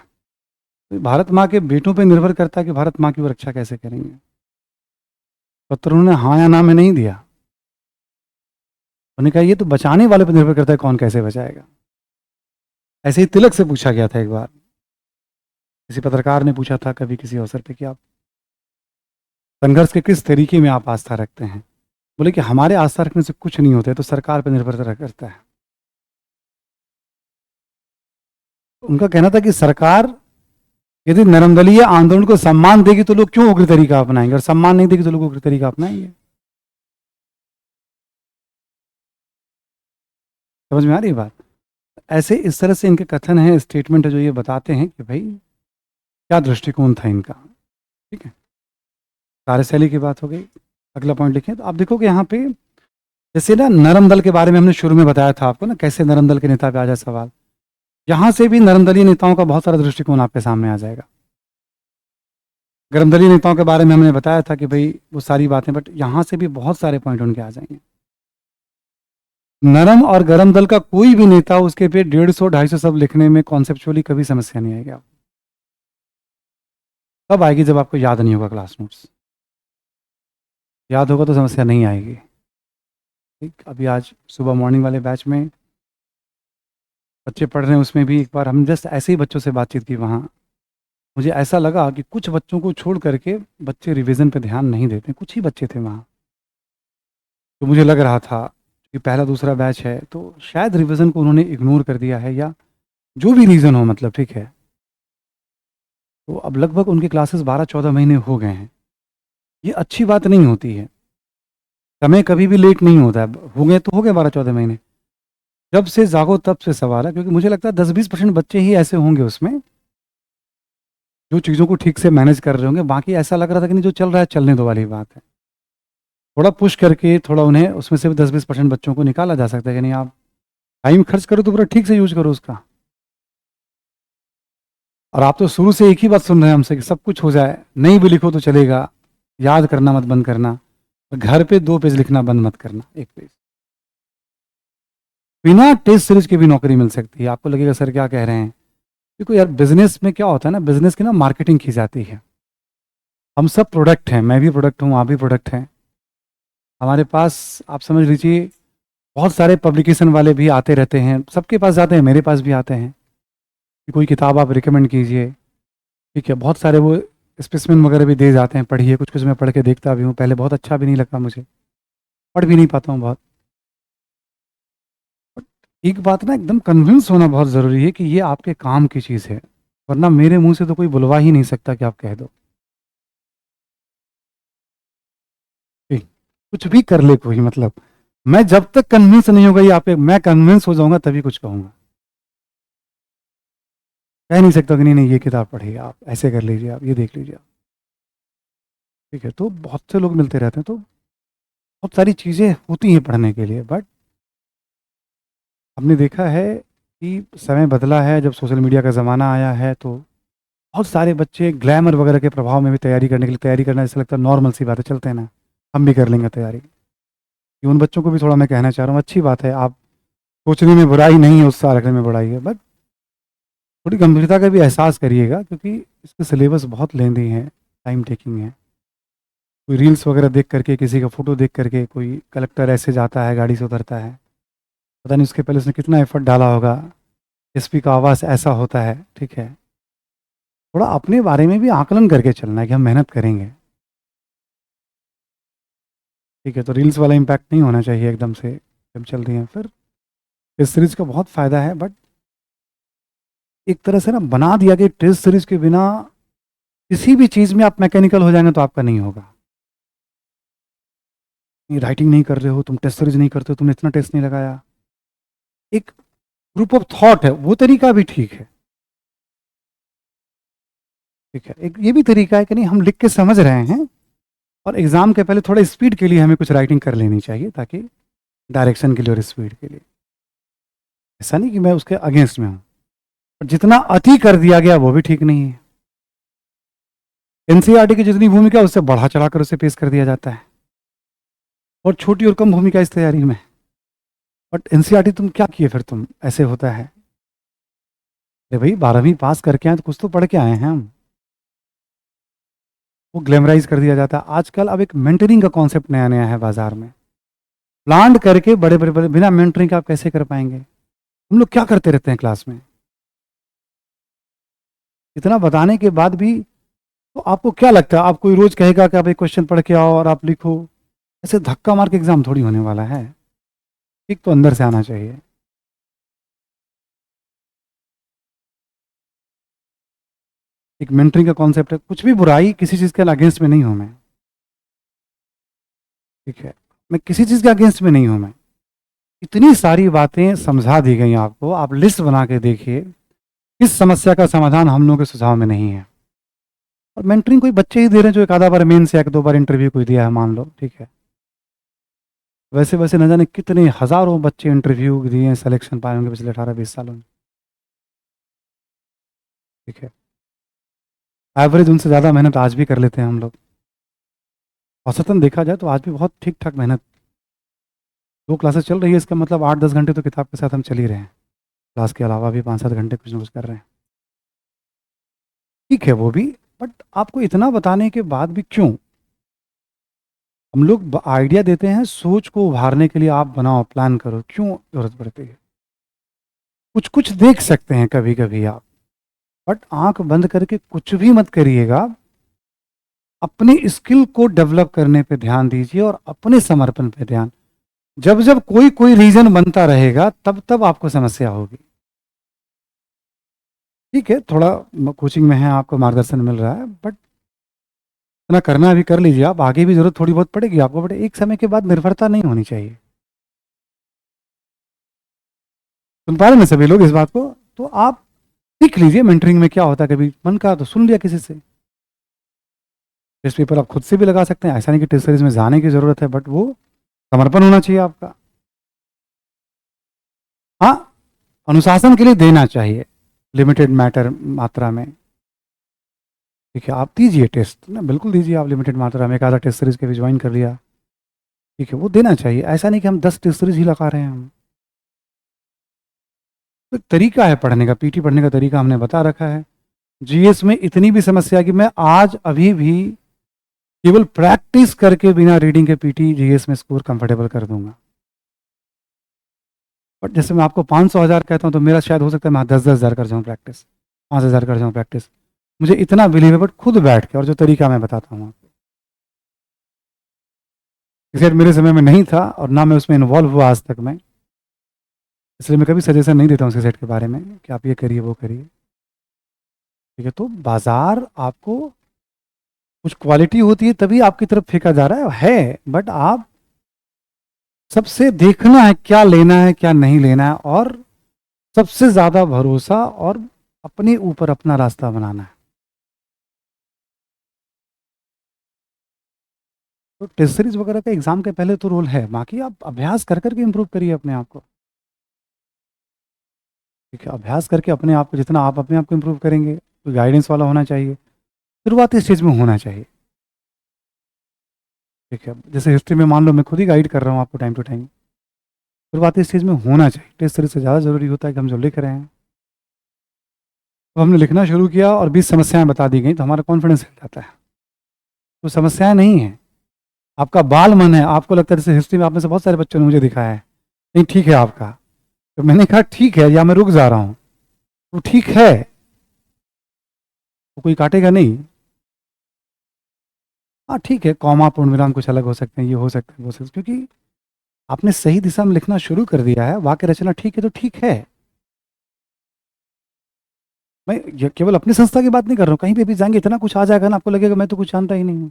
तो भारत माँ के बेटों पे निर्भर करता है कि भारत माँ की वो रक्षा कैसे करेंगे। पत्र उन्होंने हाँ या ना में नहीं दिया, उन्होंने कहा ये तो बचाने वाले पर निर्भर करता है कौन कैसे बचाएगा। ऐसे ही तिलक से पूछा गया था एक बार, किसी पत्रकार ने पूछा था कभी किसी अवसर पे कि आप संघर्ष के किस तरीके में आप आस्था रखते हैं? बोले कि हमारे आस्था रखने से कुछ नहीं होता है, तो सरकार पर निर्भर करता है। उनका कहना था कि सरकार यदि नरमदलीय आंदोलन को सम्मान देगी तो लोग क्यों उग्र तरीका अपनाएंगे, और सम्मान नहीं देगी तो लोग उग्र तरीका अपनाएंगे। समझ में आ रही बात? ऐसे इस तरह से इनके कथन है, स्टेटमेंट है, जो ये बताते हैं कि भाई क्या दृष्टिकोण था इनका। ठीक है, कार्यशैली की बात हो गई। अगला पॉइंट लिखें तो आप देखोगे यहाँ पे, जैसे ना नरम दल के बारे में हमने शुरू में बताया था आपको ना, कैसे नरम दल के नेता पे आ जाए सवाल, यहाँ से भी नरम दलीय नेताओं का बहुत सारा दृष्टिकोण आपके सामने आ जाएगा। गरम दलीय नेताओं के बारे में हमने बताया था कि भाई वो सारी बातें, बट यहाँ से भी बहुत सारे पॉइंट उनके आ जाएंगे। नरम और गरम दल का कोई भी नेता, उसके पे 150-250 सब लिखने में कॉन्सेप्चुअली कभी समस्या नहीं आएगी। कब आएगी? जब आपको याद नहीं होगा क्लास नोट्स। याद होगा तो समस्या नहीं आएगी। ठीक, अभी आज सुबह मॉर्निंग वाले बैच में बच्चे पढ़ रहे हैं, उसमें भी एक बार हम जस्ट ऐसे ही बच्चों से बातचीत की वहाँ, मुझे ऐसा लगा कि कुछ बच्चों को छोड़ करके बच्चे रिवीजन पे ध्यान नहीं देते, कुछ ही बच्चे थे वहाँ। तो मुझे लग रहा था कि पहला दूसरा बैच है तो शायद रिवीजन को उन्होंने इग्नोर कर दिया है, या जो भी रीज़न हो, मतलब ठीक है। तो अब लगभग उनके क्लासेस 12-14 महीने हो गए हैं। ये अच्छी बात नहीं होती है, समय कभी भी लेट नहीं होता है। हो गए तो हो गए 12-14 महीने, जब से जागो तब से सवाल है। क्योंकि मुझे लगता है 10-20% बच्चे ही ऐसे होंगे उसमें जो चीज़ों को ठीक से मैनेज कर रहे होंगे, बाकी ऐसा लग रहा था कि नहीं जो चल रहा है चलने दो वाली बात है। थोड़ा पुश करके थोड़ा उन्हें उसमें से भी 10-20% बच्चों को निकाला जा सकता है कि नहीं आप टाइम खर्च करो तो पूरा ठीक से यूज करो उसका। और आप तो शुरू से एक ही बात सुन रहे हैं हमसे कि सब कुछ हो जाए, नहीं भी लिखो तो चलेगा, याद करना मत बंद करना, और घर पे 2 पेज लिखना बंद मत करना, 1 पेज। बिना टेस्ट सीरीज की भी नौकरी मिल सकती है। आपको लगेगा सर क्या कह रहे हैं, देखो यार बिजनेस में क्या होता है ना, बिजनेस की ना मार्केटिंग की जाती है। हम सब प्रोडक्ट हैं, मैं भी प्रोडक्ट हूँ, आप भी प्रोडक्ट हैं। हमारे पास आप समझ लीजिए बहुत सारे पब्लिकेशन वाले भी आते रहते हैं, सबके पास जाते हैं, मेरे पास भी आते हैं कि कोई किताब आप रिकमेंड कीजिए। ठीक है, बहुत सारे वो स्पेसिमेन वगैरह भी दे जाते हैं, पढ़िए। कुछ कुछ मैं पढ़ के देखता भी हूँ, पहले बहुत अच्छा भी नहीं लगता मुझे, पढ़ भी नहीं पाता हूँ बहुत। एक बात ना एकदम कन्विंस होना बहुत ज़रूरी है कि ये आपके काम की चीज़ है, वरना मेरे मुंह से तो कोई बुलवा ही नहीं सकता कि आप कह दो। ठीक, कुछ भी कर ले कोई, मतलब मैं जब तक कन्विंस नहीं होगा ये आप, मैं कन्विंस हो जाऊंगा तभी कुछ कहूँगा। कह नहीं सकता कि नहीं नहीं ये किताब पढ़िए आप, ऐसे कर लीजिए आप, ये देख लीजिए आप। ठीक है, तो बहुत से लोग मिलते रहते हैं, तो बहुत सारी चीज़ें होती हैं पढ़ने के लिए, बट हमने देखा है कि समय बदला है, जब सोशल मीडिया का ज़माना आया है तो बहुत सारे बच्चे ग्लैमर वगैरह के प्रभाव में भी तैयारी करने के लिए, तैयारी करना ऐसा लगता है नॉर्मल सी बात है, चलते हैं ना हम भी कर लेंगे तैयारी। कि उन बच्चों को भी थोड़ा मैं कहना चाह रहा हूँ, अच्छी बात है, आप सोचने में बुराई नहीं है, उत्साह रखने में बुराई है, बट थोड़ी गंभीरता का भी एहसास करिएगा, क्योंकि इसके सिलेबस बहुत लेंदी है, टाइम टेकिंग है। कोई रील्स वगैरह देख करके, किसी का फोटो देख करके कोई कलेक्टर ऐसे जाता है, गाड़ी से उतरता है, पता नहीं उसके पहले उसने कितना एफर्ट डाला होगा, एसपी का आवाज़ ऐसा होता है। ठीक है, थोड़ा अपने बारे में भी आकलन करके चलना है कि हम मेहनत करेंगे। ठीक है, तो रील्स वाला इम्पैक्ट नहीं होना चाहिए एकदम से जब चल रही हैं। फिर इस सीरीज़ का बहुत फ़ायदा है, बट एक तरह से ना बना दिया कि टेस्ट सीरीज के बिना किसी भी चीज़ में आप मैकेनिकल हो जाएंगे तो आपका नहीं होगा। राइटिंग नहीं कर रहे हो, तुम टेस्ट सीरीज नहीं करते हो, तुमने इतना टेस्ट नहीं लगाया। एक ग्रुप ऑफ थॉट है, वो तरीका भी ठीक है। ठीक है, एक ये भी तरीका है कि नहीं हम लिख के समझ रहे हैं और एग्जाम के पहले थोड़ा स्पीड के लिए हमें कुछ राइटिंग कर लेनी चाहिए, ताकि डायरेक्शन के लिए और स्पीड के लिए। ऐसा नहीं कि मैं उसके अगेंस्ट में हूँ, पर जितना अति कर दिया गया वो भी ठीक नहीं है। एनसीईआरटी की जितनी भूमिका उससे बढ़ा चढ़ाकर उसे पेश कर दिया जाता है, और छोटी और कम भूमिका इस तैयारी में। बट एनसीईआरटी तुम क्या किए फिर, तुम ऐसे होता है। अरे भाई 12वीं पास करके आए तो कुछ तो पढ़ के आए हैं हम। वो ग्लैमराइज कर दिया जाता है। आजकल अब एक मेंटरिंग का कॉन्सेप्ट नया नया है बाजार में। प्लांट करके बड़े बड़े बिना मेंटरिंग के आप कैसे कर पाएंगे। हम लोग क्या करते रहते हैं क्लास में, इतना बताने के बाद भी। तो आपको क्या लगता है, आप कोई रोज कहेगा कि आप एक क्वेश्चन पढ़ के आओ और आप लिखो। ऐसे धक्का मार के एग्जाम थोड़ी होने वाला है। एक तो अंदर से आना चाहिए। एक मेंटरिंग का कॉन्सेप्ट है, कुछ भी बुराई किसी चीज़ के अगेंस्ट में नहीं हूं मैं। ठीक है, मैं किसी चीज़ के अगेंस्ट में नहीं हूं मैं। इतनी सारी बातें समझा दी गई आपको, आप लिस्ट बना के देखिए। इस समस्या का समाधान हम लोगों के सुझाव में नहीं है। और मेंटरिंग कोई बच्चे ही दे रहे हैं जो एक आधा बार मेन से एक दो बार इंटरव्यू कोई दिया है, मान लो, ठीक है। वैसे वैसे न जाने कितने हजारों बच्चे इंटरव्यू दिए, सिलेक्शन पाए होंगे पिछले 18-20 सालों में। ठीक है, एवरेज उनसे ज़्यादा मेहनत आज भी कर लेते हैं हम लोग। औसतन देखा जाए तो आज भी बहुत ठीक ठाक मेहनत। 2 क्लासेस चल रही है, इसका मतलब 8-10 घंटे तो किताब के साथ हम चल ही रहे हैं। क्लास के अलावा भी 5-7 घंटे कुछ ना कुछ कर रहे हैं। ठीक है वो भी, बट आपको इतना बताने के बाद भी क्यों। हम लोग आइडिया देते हैं सोच को उभारने के लिए, आप बनाओ, प्लान करो, क्यों जरूरत पड़ती है। कुछ कुछ देख सकते हैं कभी कभी आप, बट आंख बंद करके कुछ भी मत करिएगा। अपने स्किल को डेवलप करने पे ध्यान दीजिए और अपने समर्पण पे ध्यान। जब जब कोई कोई रीजन बनता रहेगा तब तब आपको समस्या होगी। ठीक है, थोड़ा कोचिंग में है, आपको मार्गदर्शन मिल रहा है, बट इतना करना अभी कर लीजिए। आप आगे भी जरूरत थोड़ी बहुत पड़ेगी आपको, बट एक समय के बाद निर्भरता नहीं होनी चाहिए। सुन पा रहे हैं ना सभी लोग इस बात को। तो आप सीख लीजिए मेंटरिंग में क्या होता है। कभी मन का तो सुन लिया किसी से, टेस्ट पेपर आप खुद से भी लगा सकते हैं। ऐसा नहीं कि टेस्ट सीरीज में जाने की जरूरत है, बट वो समर्पण होना चाहिए आपका। हाँ, अनुशासन के लिए देना चाहिए, लिमिटेड मैटर मात्रा में। ठीक है, आप दीजिए टेस्ट ना, बिल्कुल दीजिए आप लिमिटेड मात्रा में। एक आधा टेस्ट सीरीज के भी ज्वाइन कर लिया, ठीक है, वो देना चाहिए। ऐसा नहीं कि हम 10 टेस्ट सीरीज ही लगा रहे हैं हम। तो एक तरीका है पढ़ने का, पीटी पढ़ने का तरीका हमने बता रखा है। जीएस में इतनी भी समस्या कि मैं आज अभी भी केवल प्रैक्टिस करके बिना रीडिंग के पीटी जीएस में स्कोर कंफर्टेबल कर दूंगा। बट जैसे मैं आपको 500,000 कहता हूँ तो मेरा शायद हो सकता है मैं 10-10 हज़ार कर जाऊँ प्रैक्टिस, 5,000 कर जाऊँ प्रैक्टिस। मुझे इतना बिलीव है, बट खुद बैठ के, और जो तरीका मैं बताता हूँ आपको। क्रिकेट मेरे समय में नहीं था और ना मैं उसमें इन्वॉल्व हुआ आज तक मैं, इसलिए मैं कभी सजेशन नहीं देता हूँ क्रिकेट के बारे में कि आप ये करिए वो करिए। ठीक है, तो बाजार आपको कुछ क्वालिटी होती है तभी आपकी तरफ फेंका जा रहा है, बट आप सबसे देखना है क्या लेना है क्या नहीं लेना है, और सबसे ज्यादा भरोसा और अपने ऊपर अपना रास्ता बनाना है। तो टेस्ट सीरीज वगैरह का एग्जाम के पहले तो रोल है, बाकी आप अभ्यास कर करके इम्प्रूव करिए अपने आप को। ठीक है, अभ्यास करके अपने आप को, जितना आप अपने आप को इम्प्रूव करेंगे, तो गाइडेंस वाला होना चाहिए, शुरुआती स्टेज में होना चाहिए। ठीक है, जैसे हिस्ट्री में मान लो मैं खुद ही गाइड कर रहा हूँ आपको टाइम टू टाइम, शुरुआती स्टेज में होना चाहिए। टेस्ट सीरीज से ज़्यादा जरूरी होता है कि हम जो लिख रहे हैं, तो हमने लिखना शुरू किया और 20 समस्याएं बता दी गई तो हमारा कॉन्फिडेंस हिल जाता है। तो समस्याएं नहीं है, आपका बाल मन है। आपको लगता है, जैसे हिस्ट्री में आप में से बहुत सारे बच्चों ने मुझे दिखाया है, नहीं ठीक है आपका, तो मैंने कहा ठीक है, या मैं रुक जा रहा हूँ, तो ठीक है, तो कोई काटेगा नहीं। हाँ ठीक है, कॉमा पूर्ण विराम कुछ अलग हो सकते हैं, ये हो सकता है वो सकता है, क्योंकि आपने सही दिशा में लिखना शुरू कर दिया है। वाक्य रचना ठीक है तो ठीक है। मैं ये केवल अपनी संस्था की बात नहीं कर रहा हूँ, कहीं पे भी जाएंगे इतना कुछ आ जाएगा ना, आपको लगेगा मैं तो कुछ जानता ही नहीं हूँ।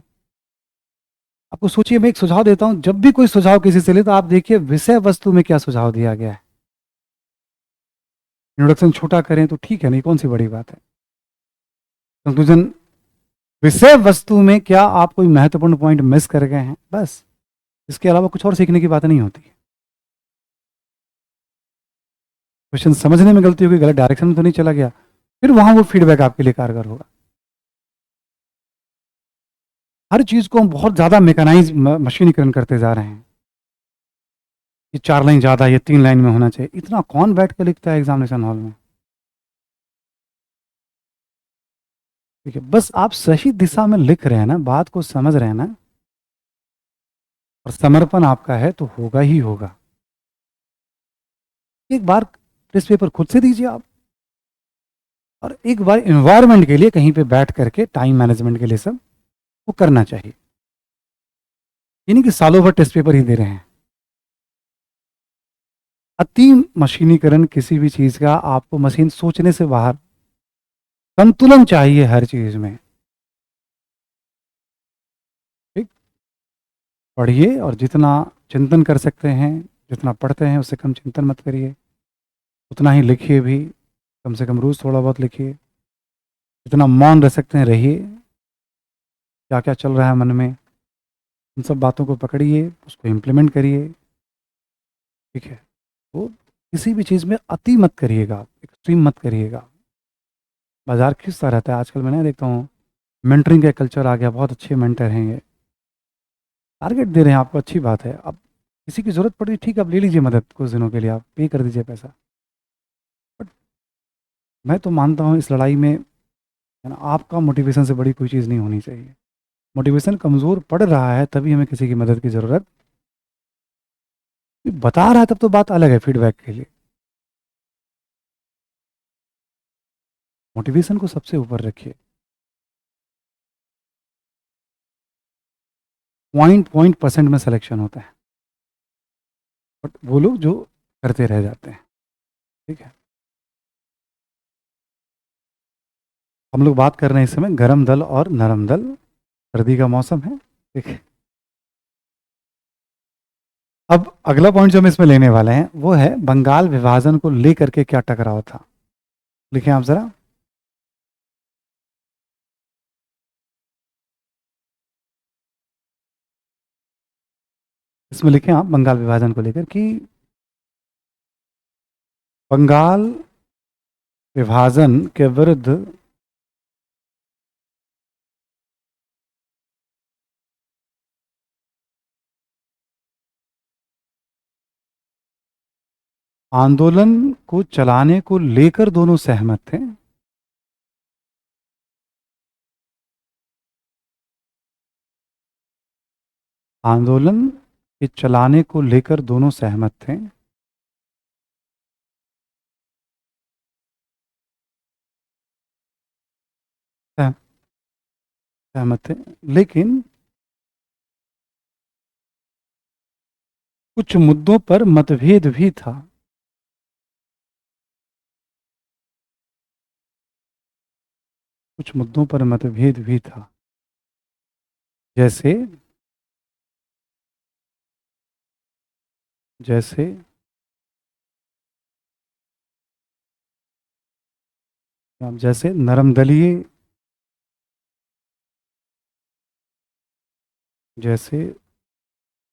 आपको सोचिए, मैं एक सुझाव देता हूँ, जब भी कोई सुझाव किसी से ले तो आप देखिए विषय वस्तु में क्या सुझाव दिया गया है। इंट्रोडक्शन छोटा करें तो ठीक है, नहीं कौन सी बड़ी बात है। कंक्लूजन, विषय वस्तु में क्या आप कोई महत्वपूर्ण पॉइंट मिस कर गए हैं, बस इसके अलावा कुछ और सीखने की बात नहीं होती। क्वेश्चन समझने में गलती होगी, गलत डायरेक्शन में तो नहीं चला गया, फिर वहां वो फीडबैक आपके लिए कारगर होगा। हर चीज को हम बहुत ज्यादा मैकेनाइज मशीनीकरण करते जा रहे हैं। ये 4 लाइन ज्यादा, ये 3 लाइन में होना चाहिए, इतना कौन बैठ कर लिखता है एग्जामिनेशन हॉल में। ठीक है, बस आप सही दिशा में लिख रहे हैं ना, बात को समझ रहे हैं ना, और समर्पण आपका है तो होगा ही होगा। एक बार टेस्ट पेपर खुद से दीजिए आप, और एक बार एनवायरनमेंट के लिए कहीं पे बैठ करके टाइम मैनेजमेंट के लिए सब वो करना चाहिए। ये नहीं कि सालों भर टेस्ट पेपर ही दे रहे हैं। अति मशीनीकरण किसी भी चीज का, आपको मशीन सोचने से बाहर, संतुलन चाहिए हर चीज में। ठीक, पढ़िए और जितना चिंतन कर सकते हैं, जितना पढ़ते हैं उससे कम चिंतन मत करिए, उतना ही लिखिए भी, कम से कम रोज थोड़ा बहुत लिखिए, जितना मौन रह सकते हैं रहिए, क्या क्या चल रहा है मन में उन सब बातों को पकड़िए, उसको इम्प्लीमेंट करिए। ठीक है, तो किसी भी चीज़ में अति मत करिएगा, एक्सट्रीम मत करिएगा। बाजार खिंचता रहता है आजकल, मैंने देखता हूँ मेंटरिंग का कल्चर आ गया, बहुत अच्छे मेंटर हैं ये, टारगेट दे रहे हैं आपको, अच्छी बात है। अब किसी की ज़रूरत पड़ी, ठीक है, आप ले लीजिए मदद, कुछ दिनों के लिए आप पे कर दीजिए पैसा। बट मैं तो मानता हूँ इस लड़ाई में, है ना, आपका मोटिवेशन से बड़ी कोई चीज़ नहीं होनी चाहिए। मोटिवेशन कमज़ोर पड़ रहा है तभी हमें किसी की मदद की ज़रूरत, बता रहा है तब तो बात अलग है, फीडबैक के लिए। मोटिवेशन को सबसे ऊपर रखिए। पॉइंट पॉइंट परसेंट में सिलेक्शन होता है, बट वो लोग जो करते रह जाते हैं। ठीक है, हम लोग बात कर रहे हैं इस समय गरम दल और नरम दल, सर्दी का मौसम है। ठीक है, अब अगला पॉइंट जो हम इसमें लेने वाले हैं वो है बंगाल विभाजन को लेकर के क्या टकराव था। लिखें आप जरा। इसमें लिखें आप बंगाल विभाजन को लेकर कि बंगाल विभाजन के विरुद्ध आंदोलन को चलाने को लेकर दोनों सहमत थे। आंदोलन के चलाने को लेकर दोनों सहमत थे। सह- सहमत थे, लेकिन कुछ मुद्दों पर मतभेद भी था। कुछ मुद्दों पर मतभेद भी था, जैसे जैसे जैसे नरमदलीय, जैसे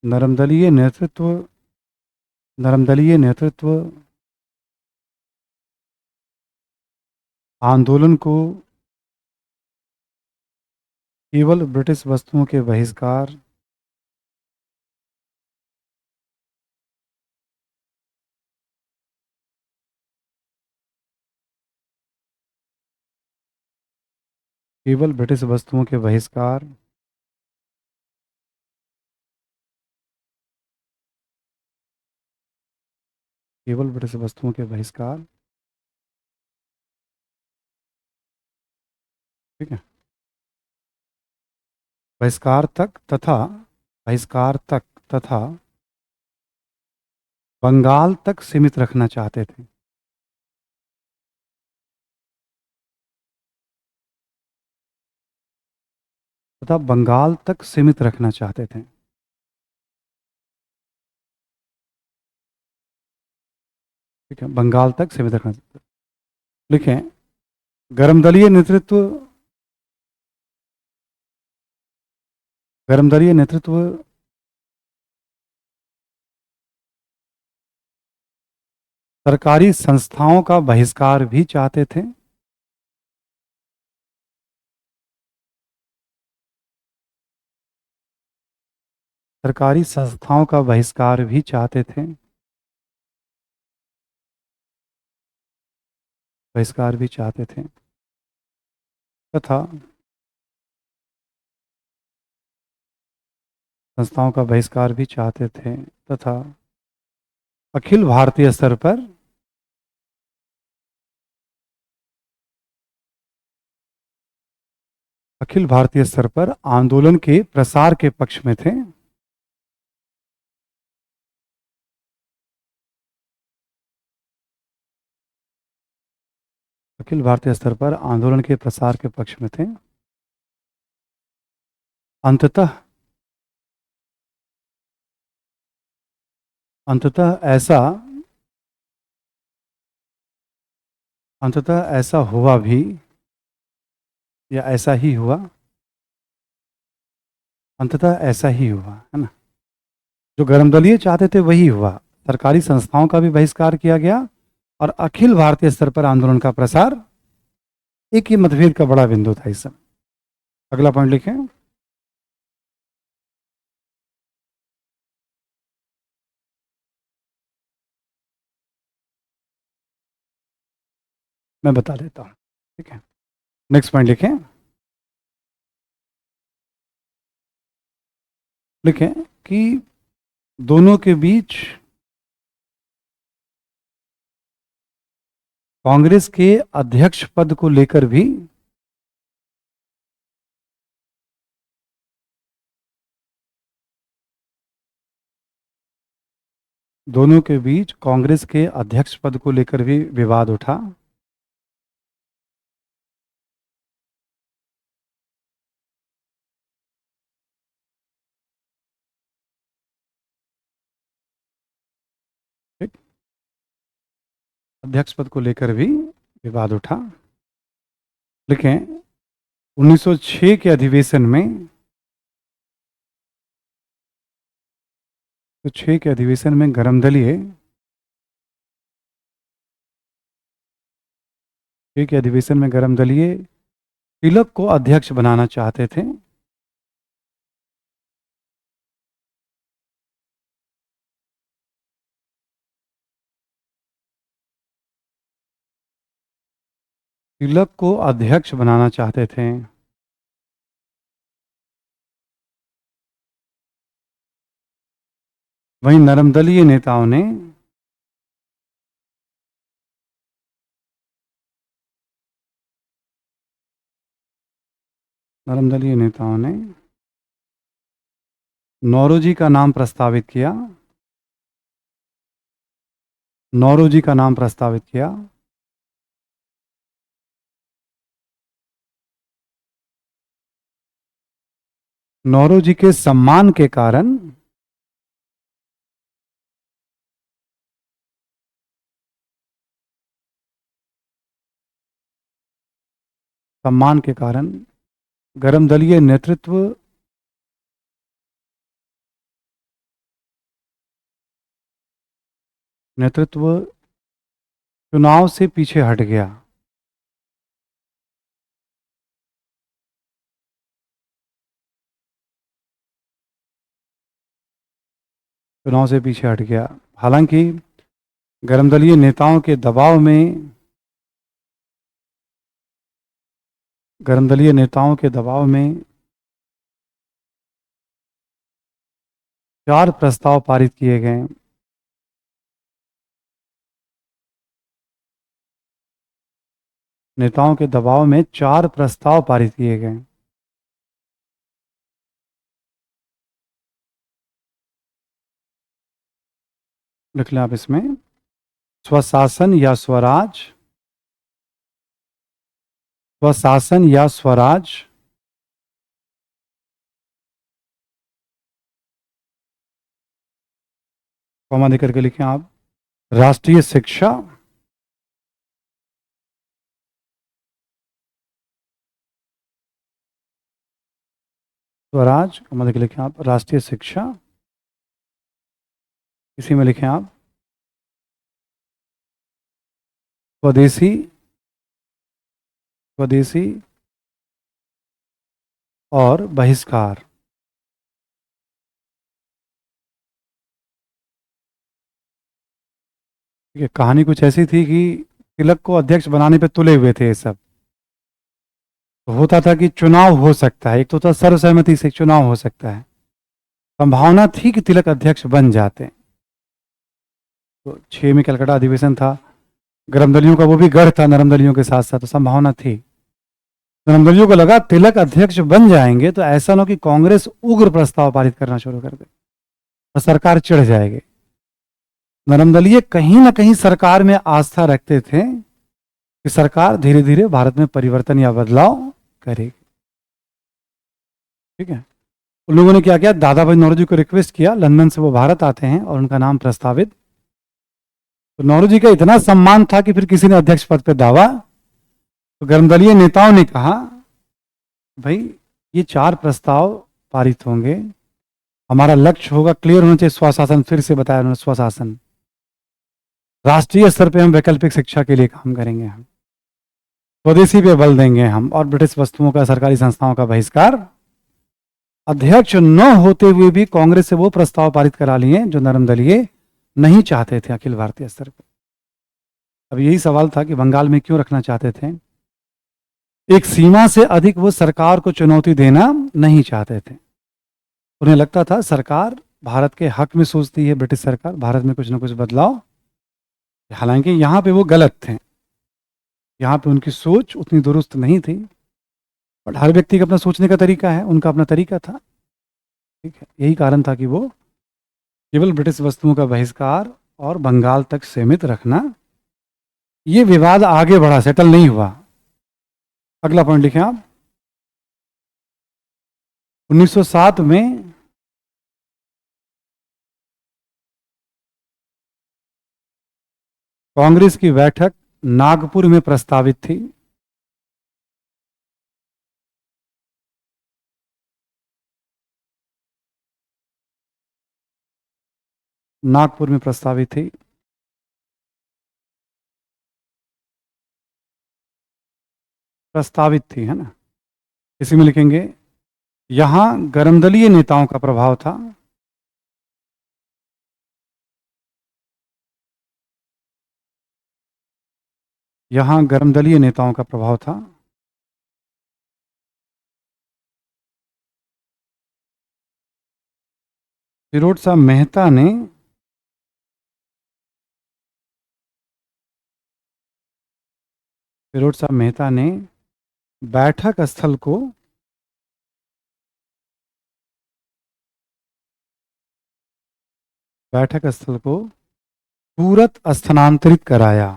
नरमदलीय नेतृत्व, नरमदलीय नेतृत्व आंदोलन को केवल ब्रिटिश वस्तुओं के बहिष्कार, केवल ब्रिटिश वस्तुओं के बहिष्कार, केवल ब्रिटिश वस्तुओं के बहिष्कार, ठीक है, बहिष्कार तक तथा बहिष्कार तक तथा बंगाल तक सीमित रखना चाहते थे। तथा बंगाल तक सीमित रखना चाहते थे। ठीक है, बंगाल तक सीमित रखना चाहते थे। लिखें, गर्मदलीय नेतृत्व, गर्मदलीय नेतृत्व सरकारी संस्थाओं का बहिष्कार भी चाहते थे। सरकारी संस्थाओं का बहिष्कार भी चाहते थे। बहिष्कार भी चाहते थे तथा संस्थाओं का बहिष्कार भी चाहते थे तथा अखिल भारतीय स्तर पर अखिल भारतीय स्तर पर आंदोलन के प्रसार के पक्ष में थे। अखिल भारतीय स्तर पर आंदोलन के प्रसार के पक्ष में थे। अंततः अंततः ऐसा अंततः ऐसा हुआ भी, या ऐसा ही हुआ। अंततः ऐसा ही हुआ, है ना। जो गर्मदलीय चाहते थे वही हुआ। सरकारी संस्थाओं का भी बहिष्कार किया गया और अखिल भारतीय स्तर पर आंदोलन का प्रसार। एक ही मतभेद का बड़ा बिंदु था इस समय। अगला पॉइंट लिखें। मैं बता देता हूं, ठीक है। नेक्स्ट पॉइंट लिखें। लिखें कि दोनों के बीच कांग्रेस के अध्यक्ष पद को लेकर भी दोनों के बीच कांग्रेस के अध्यक्ष पद को लेकर भी विवाद उठा। ठीक, अध्यक्ष पद को लेकर भी विवाद उठा। लिखें, 1906 के अधिवेशन में, तो 6 के अधिवेशन में गर्मदलीय, 6 के अधिवेशन में गर्मदलीय तिलक को अध्यक्ष बनाना चाहते थे। तिलक को अध्यक्ष बनाना चाहते थे। वहीं नरमदलीय नेताओं ने नरमदलीय नेताओं ने नौरोजी का नाम प्रस्तावित किया। नौरोजी का नाम प्रस्तावित किया। नौरोजी के सम्मान के कारण गर्मदलीय नेतृत्व चुनाव से पीछे हट गया। चुनाव से पीछे हट गया। हालांकि गर्मदलीय नेताओं के दबाव में गर्मदलीय नेताओं के दबाव में 4 प्रस्ताव पारित किए गए। नेताओं के दबाव में 4 प्रस्ताव पारित किए गए। लिख लें आप इसमें, स्वशासन या स्वराज, स्वशासन या स्वराज, कॉमा देकर के लिखें आप, राष्ट्रीय शिक्षा स्वराज, कॉमा देकर लिखें आप, राष्ट्रीय शिक्षा, इसी में लिखें आप स्वदेशी, स्वदेशी और बहिष्कार। ठीक है, कहानी कुछ ऐसी थी कि तिलक को अध्यक्ष बनाने पे तुले हुए थे ये सब। तो होता था कि चुनाव हो सकता है, एक तो था सर्वसहमति से चुनाव हो सकता है, संभावना थी कि तिलक अध्यक्ष बन जाते। तो 6 में कलकत्ता अधिवेशन था, गर्म दलियों का वो भी गढ़ था नरम दलियों के साथ साथ, तो संभावना थी। नरम दलियों को लगा तिलक अध्यक्ष बन जाएंगे तो ऐसा ना हो कि कांग्रेस उग्र प्रस्ताव पारित करना शुरू कर दे और सरकार चिढ़ जाएगी। नरम दलीय कहीं ना कहीं सरकार में आस्था रखते थे कि सरकार धीरे धीरे भारत में परिवर्तन या बदलाव करेगी। ठीक है, उन लोगों ने क्या किया, दादा भाई नौरोजी को रिक्वेस्ट किया, लंदन से वो भारत आते हैं और उनका नाम प्रस्तावित। तो नौरोजी का इतना सम्मान था कि फिर किसी ने अध्यक्ष पद पर दावा। तो गर्मदलीय नेताओं ने कहा भाई ये 4 प्रस्ताव पारित होंगे, हमारा लक्ष्य होगा क्लियर होना चाहिए स्वशासन, फिर से बताया उन्होंने स्वशासन, राष्ट्रीय स्तर पे हम वैकल्पिक शिक्षा के लिए काम करेंगे, हम स्वदेशी पे बल देंगे हम, और ब्रिटिश वस्तुओं का सरकारी संस्थाओं का बहिष्कार। अध्यक्ष न होते हुए भी कांग्रेस से वो प्रस्ताव पारित करा लिए जो नरम दलीय नहीं चाहते थे अखिल भारतीय स्तर पर। अब यही सवाल था कि बंगाल में क्यों रखना चाहते थे, एक सीमा से अधिक वो सरकार को चुनौती देना नहीं चाहते थे। उन्हें लगता था सरकार भारत के हक में सोचती है, ब्रिटिश सरकार भारत में कुछ ना कुछ बदलाव। हालांकि यहाँ पे वो गलत थे, यहाँ पे उनकी सोच उतनी दुरुस्त नहीं थी, बट हर व्यक्ति का अपना सोचने का तरीका है, उनका अपना तरीका था। ठीक है, यही कारण था कि वो केवल ब्रिटिश वस्तुओं का बहिष्कार और बंगाल तक सीमित रखना। ये विवाद आगे बढ़ा, सेटल नहीं हुआ। अगला पॉइंट लिखें आप, 1907 में कांग्रेस की बैठक नागपुर में प्रस्तावित थी। नागपुर में प्रस्तावित थी, प्रस्तावित थी, है ना। इसी में लिखेंगे यहां गर्मदलीय नेताओं का प्रभाव था, यहां गर्मदलीय नेताओं का प्रभाव था। फिरोज शाह मेहता ने फिरोज शाह मेहता ने बैठक स्थल को सूरत स्थानांतरित कराया,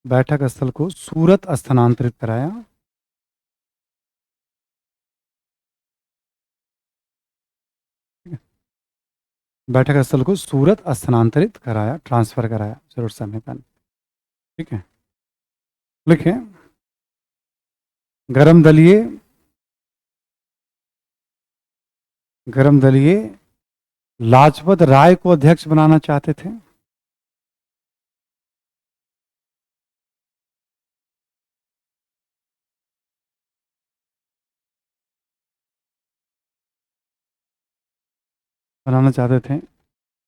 बैठक स्थल को सूरत स्थानांतरित कराया। बैठक स्थल को सूरत स्थानांतरित कराया, ट्रांसफर कराया फिरोज शाह मेहता ने। ठीक है, लिखें गरम दलिए लाजपत राय को अध्यक्ष बनाना चाहते थे। बनाना चाहते थे,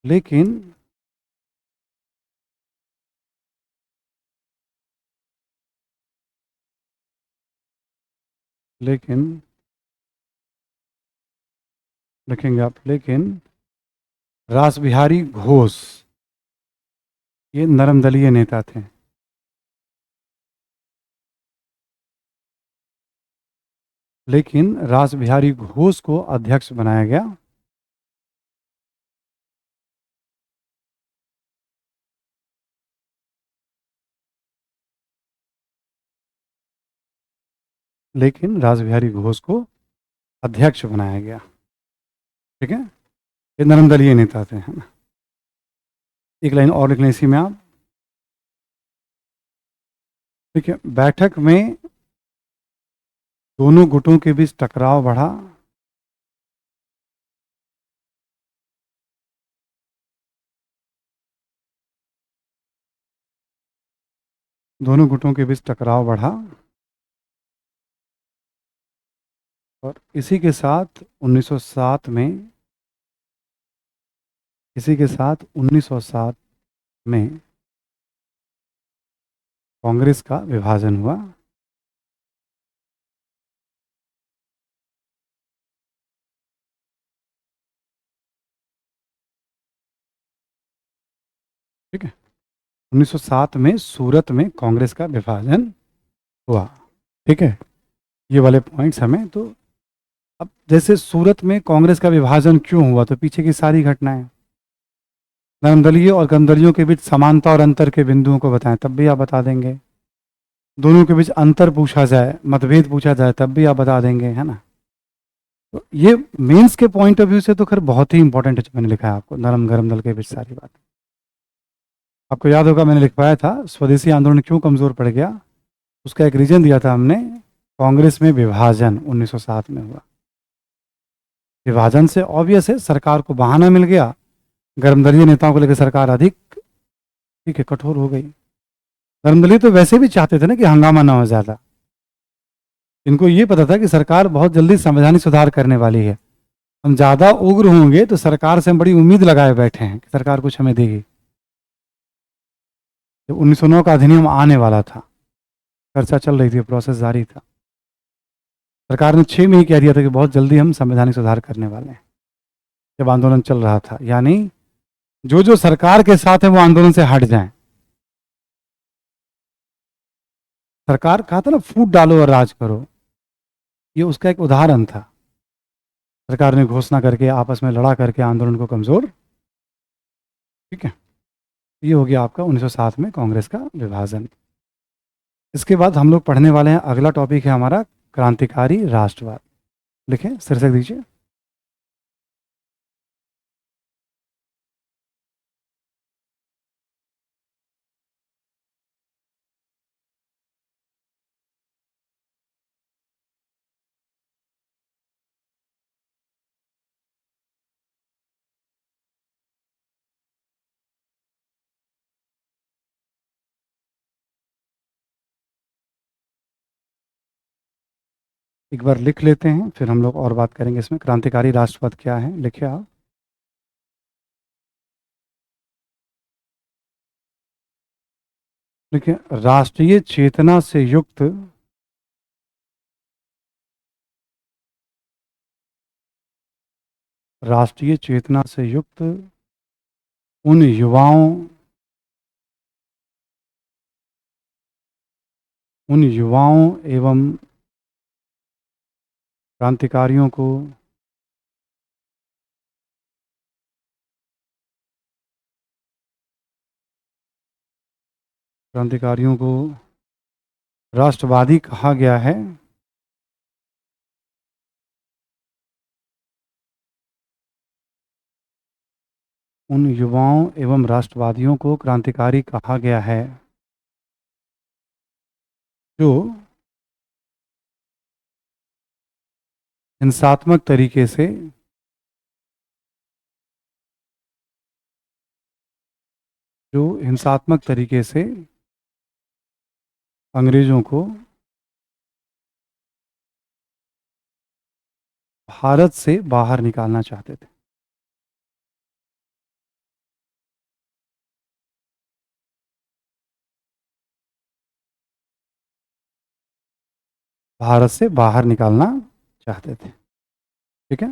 लेकिन लेकिन लिखेंगे आप, लेकिन रास बिहारी घोष ये नरम दलीय नेता थे। लेकिन रास बिहारी घोष को अध्यक्ष बनाया गया। लेकिन रास बिहारी घोष को अध्यक्ष बनाया गया। ठीक है, ये नरमदलीय नेता थे, है ना। एक लाइन और लिख लें इसी में आप। ठीक है, बैठक में दोनों गुटों के बीच टकराव बढ़ा। दोनों गुटों के बीच टकराव बढ़ा और इसी के साथ 1907 में, इसी के साथ 1907 में कांग्रेस का विभाजन हुआ। ठीक है, 1907 में सूरत में कांग्रेस का विभाजन हुआ। ठीक है, ये वाले पॉइंट्स हमें तो, अब जैसे सूरत में कांग्रेस का विभाजन क्यों हुआ, तो पीछे की सारी घटनाएं, नरमदलीय और गमदलियों के बीच समानता और अंतर के बिंदुओं को बताएं, तब भी आप बता देंगे। दोनों के बीच अंतर पूछा जाए, मतभेद पूछा जाए, तब भी आप बता देंगे, है ना। तो ये मेंस के पॉइंट ऑफ व्यू से तो खैर बहुत ही इंपॉर्टेंट है जो मैंने लिखा है आपको, नरम गरम दल के बीच सारी बात। आपको याद होगा मैंने लिखवाया था स्वदेशी आंदोलन क्यों कमजोर पड़ गया, उसका एक रीजन दिया था हमने, कांग्रेस में विभाजन 1907 में हुआ। विभाजन से ऑब्वियस है सरकार को बहाना मिल गया, गर्मदलीय नेताओं को लेकर सरकार अधिक, ठीक है, कठोर हो गई। गर्मदलीय तो वैसे भी चाहते थे ना कि हंगामा ना हो ज्यादा, इनको ये पता था कि सरकार बहुत जल्दी संवैधानिक सुधार करने वाली है, हम ज्यादा उग्र होंगे तो सरकार से हम बड़ी उम्मीद लगाए बैठे हैं कि सरकार कुछ हमें देगी। जब 1909 का अधिनियम आने वाला था, चर्चा चल रही थी, प्रोसेस जारी था, सरकार ने 6 में ही कह दिया था कि बहुत जल्दी हम संवैधानिक सुधार करने वाले हैं, जब आंदोलन चल रहा था। यानी जो जो सरकार के साथ है वो आंदोलन से हट जाएं। सरकार कहा था ना फूट डालो और राज करो, ये उसका एक उदाहरण था। सरकार ने घोषणा करके आपस में लड़ा करके आंदोलन को कमजोर, ठीक है। ये हो गया आपका 1907 में कांग्रेस का विभाजन। इसके बाद हम लोग पढ़ने वाले हैं, अगला टॉपिक है हमारा क्रांतिकारी राष्ट्रवाद। लिखें, शीर्षक दीजिए। एक बार लिख लेते हैं फिर हम लोग और बात करेंगे इसमें। क्रांतिकारी राष्ट्रवाद क्या है, लिखिए आप। देखिए, राष्ट्रीय चेतना से युक्त, राष्ट्रीय चेतना से युक्त उन युवाओं, उन युवाओं एवं क्रांतिकारियों को क्रांतिकारियों को राष्ट्रवादी कहा गया है। उन युवाओं एवं राष्ट्रवादियों को क्रांतिकारी कहा गया है जो हिंसात्मक तरीके से, जो हिंसात्मक तरीके से अंग्रेजों को भारत से बाहर निकालना चाहते थे। भारत से बाहर निकालना चाहते थे, ठीक है।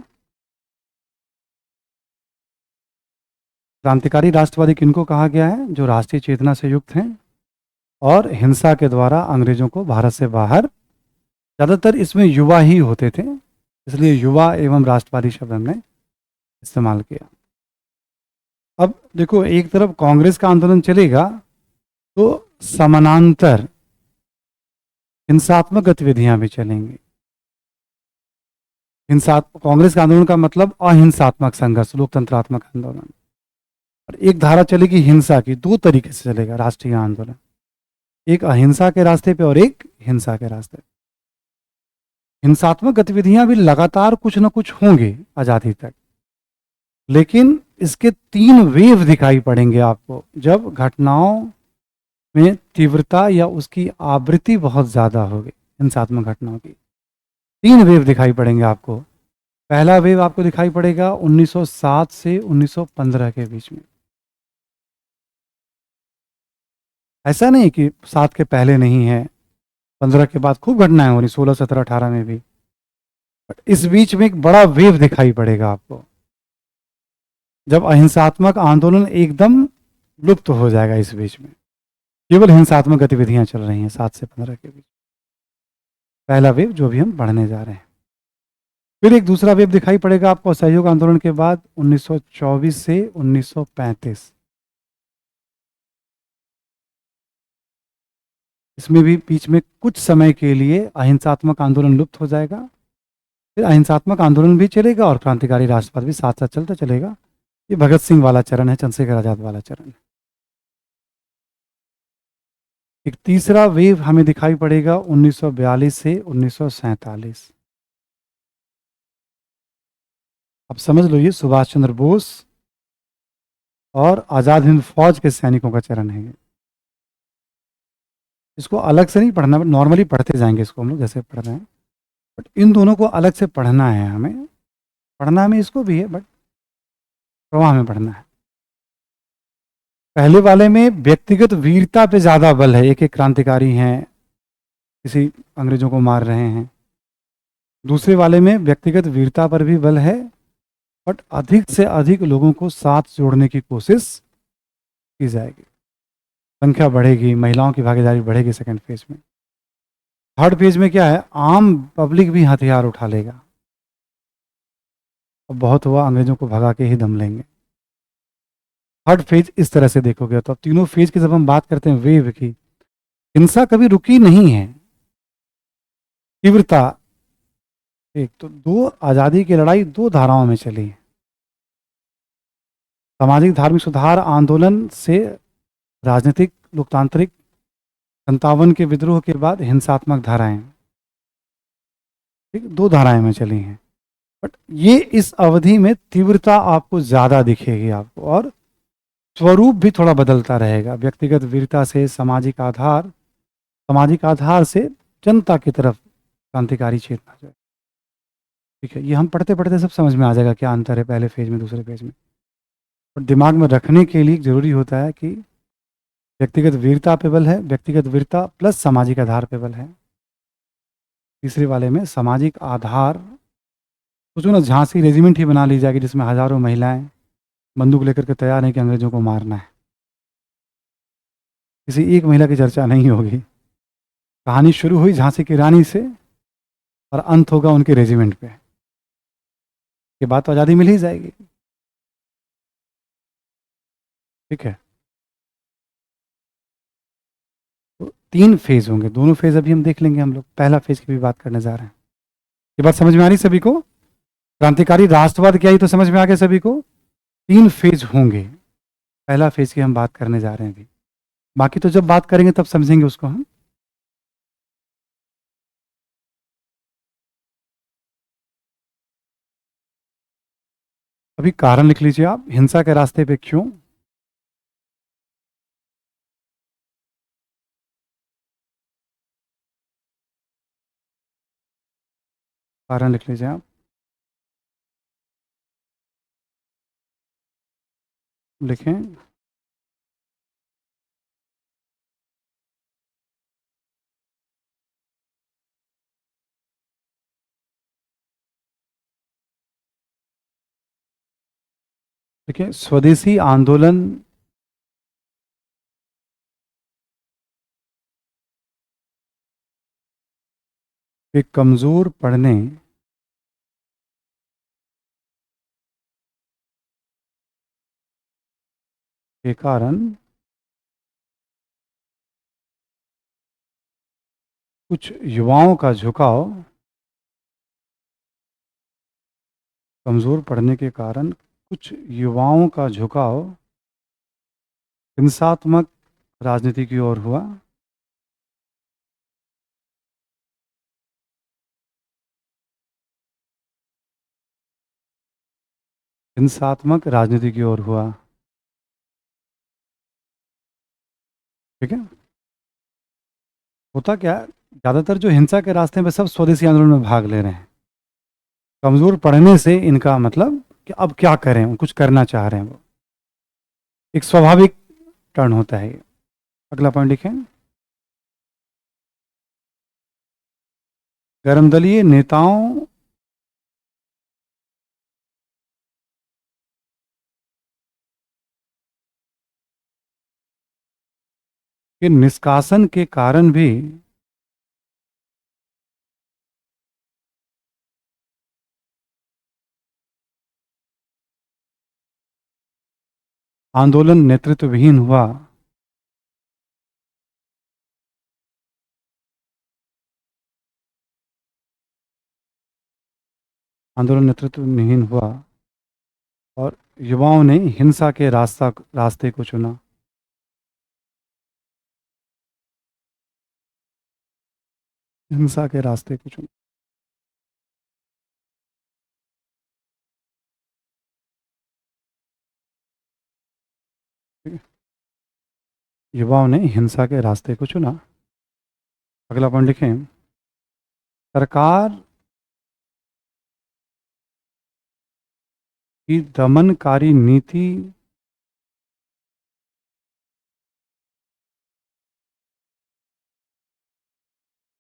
क्रांतिकारी राष्ट्रवादी किनको कहा गया है, जो राष्ट्रीय चेतना से युक्त हैं और हिंसा के द्वारा अंग्रेजों को भारत से बाहर, ज़्यादातर इसमें युवा ही होते थे, इसलिए युवा एवं राष्ट्रवादी शब्द हमने इस्तेमाल किया। अब देखो, एक तरफ कांग्रेस का आंदोलन चलेगा तो समानांतर हिंसात्मक गतिविधियां भी चलेंगी। कांग्रेस के आंदोलन का मतलब अहिंसात्मक संघर्ष, लोकतंत्रात्मक आंदोलन। और एक धारा चलेगी हिंसा की, दो तरीके से चलेगा राष्ट्रीय आंदोलन, एक अहिंसा के रास्ते पे और एक हिंसा के रास्ते पे। हिंसात्मक गतिविधियां भी लगातार कुछ ना कुछ होंगे आजादी तक, लेकिन इसके तीन वेव दिखाई पड़ेंगे आपको जब घटनाओं में तीव्रता या उसकी आवृत्ति बहुत ज्यादा होगी। हिंसात्मक घटनाओं की तीन वेव दिखाई पड़ेंगे आपको। पहला वेव आपको दिखाई पड़ेगा 1907 से 1915 के बीच में। ऐसा नहीं कि 7 के पहले नहीं है, 15 के बाद खूब घटनाएं हो रही, 16, 17, 18 में भी। बट इस बीच में एक बड़ा वेव दिखाई पड़ेगा आपको जब अहिंसात्मक आंदोलन एकदम लुप्त हो जाएगा। इस बीच में केवल हिंसात्मक गतिविधियां चल रही हैं 7 से 15 के बीच। पहला वेव जो भी हम बढ़ने जा रहे हैं। फिर एक दूसरा वेव दिखाई पड़ेगा आपको असहयोग आंदोलन के बाद 1924 से 1935। इसमें भी बीच में कुछ समय के लिए अहिंसात्मक आंदोलन लुप्त हो जाएगा, फिर अहिंसात्मक आंदोलन भी चलेगा और क्रांतिकारी राष्ट्रवाद भी साथ साथ चलता चलेगा। ये भगत सिंह वाला चरण है, चंद्रशेखर आजाद वाला चरण है। एक तीसरा वेव हमें दिखाई पड़ेगा 1942 से 1947। अब समझ लो ये सुभाष चंद्र बोस और आजाद हिंद फौज के सैनिकों का चरण है। इसको अलग से नहीं पढ़ना, नॉर्मली पढ़ते जाएंगे इसको हम लोग जैसे पढ़ रहे हैं, बट इन दोनों को अलग से पढ़ना है हमें। पढ़ना हमें इसको भी है, बट प्रवाह में पढ़ना है। पहले वाले में व्यक्तिगत वीरता पे ज्यादा बल है, एक एक क्रांतिकारी हैं, किसी अंग्रेजों को मार रहे हैं। दूसरे वाले में व्यक्तिगत वीरता पर भी बल है, बट अधिक से अधिक लोगों को साथ जोड़ने की कोशिश की जाएगी, संख्या बढ़ेगी, महिलाओं की भागीदारी बढ़ेगी सेकंड फेज में। थर्ड फेज में क्या है, आम पब्लिक भी हथियार उठा लेगा। अब बहुत हुआ, अंग्रेजों को भगा के ही दम लेंगे। थर्ड फेज इस तरह से देखोगे तो अब तीनों फेज की जब हम बात करते हैं वेव की, हिंसा कभी रुकी नहीं है। तीव्रता एक तो, दो आज़ादी की लड़ाई दो धाराओं में चली है। सामाजिक धार्मिक सुधार आंदोलन से राजनीतिक लोकतांत्रिक 57 के विद्रोह के बाद हिंसात्मक धाराएं, ठीक, दो धाराएं में चली हैं। बट ये इस अवधि में तीव्रता आपको ज्यादा दिखेगी आपको, और स्वरूप भी थोड़ा बदलता रहेगा, व्यक्तिगत वीरता से सामाजिक आधार, सामाजिक आधार से जनता की तरफ क्रांतिकारी चेतना जो है। ठीक है, ये हम पढ़ते पढ़ते सब समझ में आ जाएगा क्या अंतर है पहले फेज में दूसरे फेज में। और दिमाग में रखने के लिए जरूरी होता है कि व्यक्तिगत वीरता पे बल है, व्यक्तिगत वीरता प्लस सामाजिक आधार पे बल है। तीसरे वाले में सामाजिक आधार, सोचो ना, झांसी रेजिमेंट ही बना ली जाएगी जिसमें हजारों महिलाएं बंदूक लेकर के तैयार हैं कि अंग्रेजों को मारना है। किसी एक महिला की चर्चा नहीं होगी। कहानी शुरू हुई झांसी की रानी से और अंत होगा उनके रेजिमेंट पे। ये बात तो आज़ादी मिल ही जाएगी। ठीक है, तो तीन फेज होंगे, दोनों फेज अभी हम देख लेंगे। हम लोग पहला फेज की भी बात करने जा रहे हैं। ये बात समझ में आ रही सभी को? क्रांतिकारी राष्ट्रवाद क्या, ही तो समझ में आ गया सभी को। तीन फेज होंगे, पहला फेज की हम बात करने जा रहे हैं अभी, बाकी तो जब बात करेंगे तब समझेंगे उसको हम। अभी कारण लिख लीजिए आप, हिंसा के रास्ते पे क्यों। कारण लिख लीजिए आप, लिखें। देखिए, स्वदेशी आंदोलन के कमजोर पड़ने के कारण कुछ युवाओं का झुकाव कमज़ोर पड़ने के कारण कुछ युवाओं का झुकाव हिंसात्मक राजनीति की ओर हुआ। हिंसात्मक राजनीति की ओर हुआ। ठीक है। होता क्या है, ज़्यादातर जो हिंसा के रास्ते में सब स्वदेशी आंदोलन में भाग ले रहे हैं। कमज़ोर पड़ने से इनका मतलब कि अब क्या करें, वो कुछ करना चाह रहे हैं, वो एक स्वाभाविक टर्न होता है ये। अगला पॉइंट लिखें। गर्मदलीय नेताओं के निष्कासन के कारण भी आंदोलन नेतृत्वहीन हुआ। आंदोलन नेतृत्वहीन हुआ और युवाओं ने हिंसा के रास्ते को चुना। हिंसा के रास्ते को चुना। ठीक है? युवाओं ने हिंसा के रास्ते को चुना। अगला पॉइंट लिखें। सरकार की दमनकारी नीति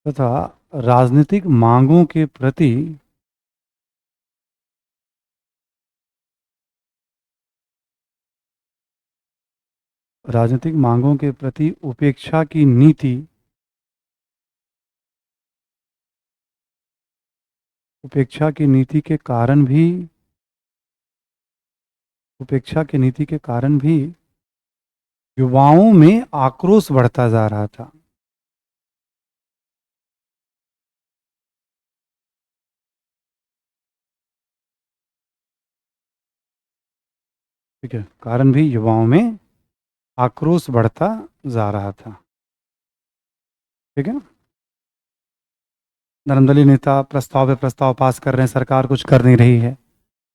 तथा राजनीतिक मांगों के प्रति उपेक्षा की नीति के कारण भी युवाओं में आक्रोश बढ़ता जा रहा था। ठीक है, कारण भी युवाओं में आक्रोश बढ़ता जा रहा था। ठीक है। नरमदली नेता प्रस्ताव पे प्रस्ताव पास कर रहे हैं, सरकार कुछ कर नहीं रही है।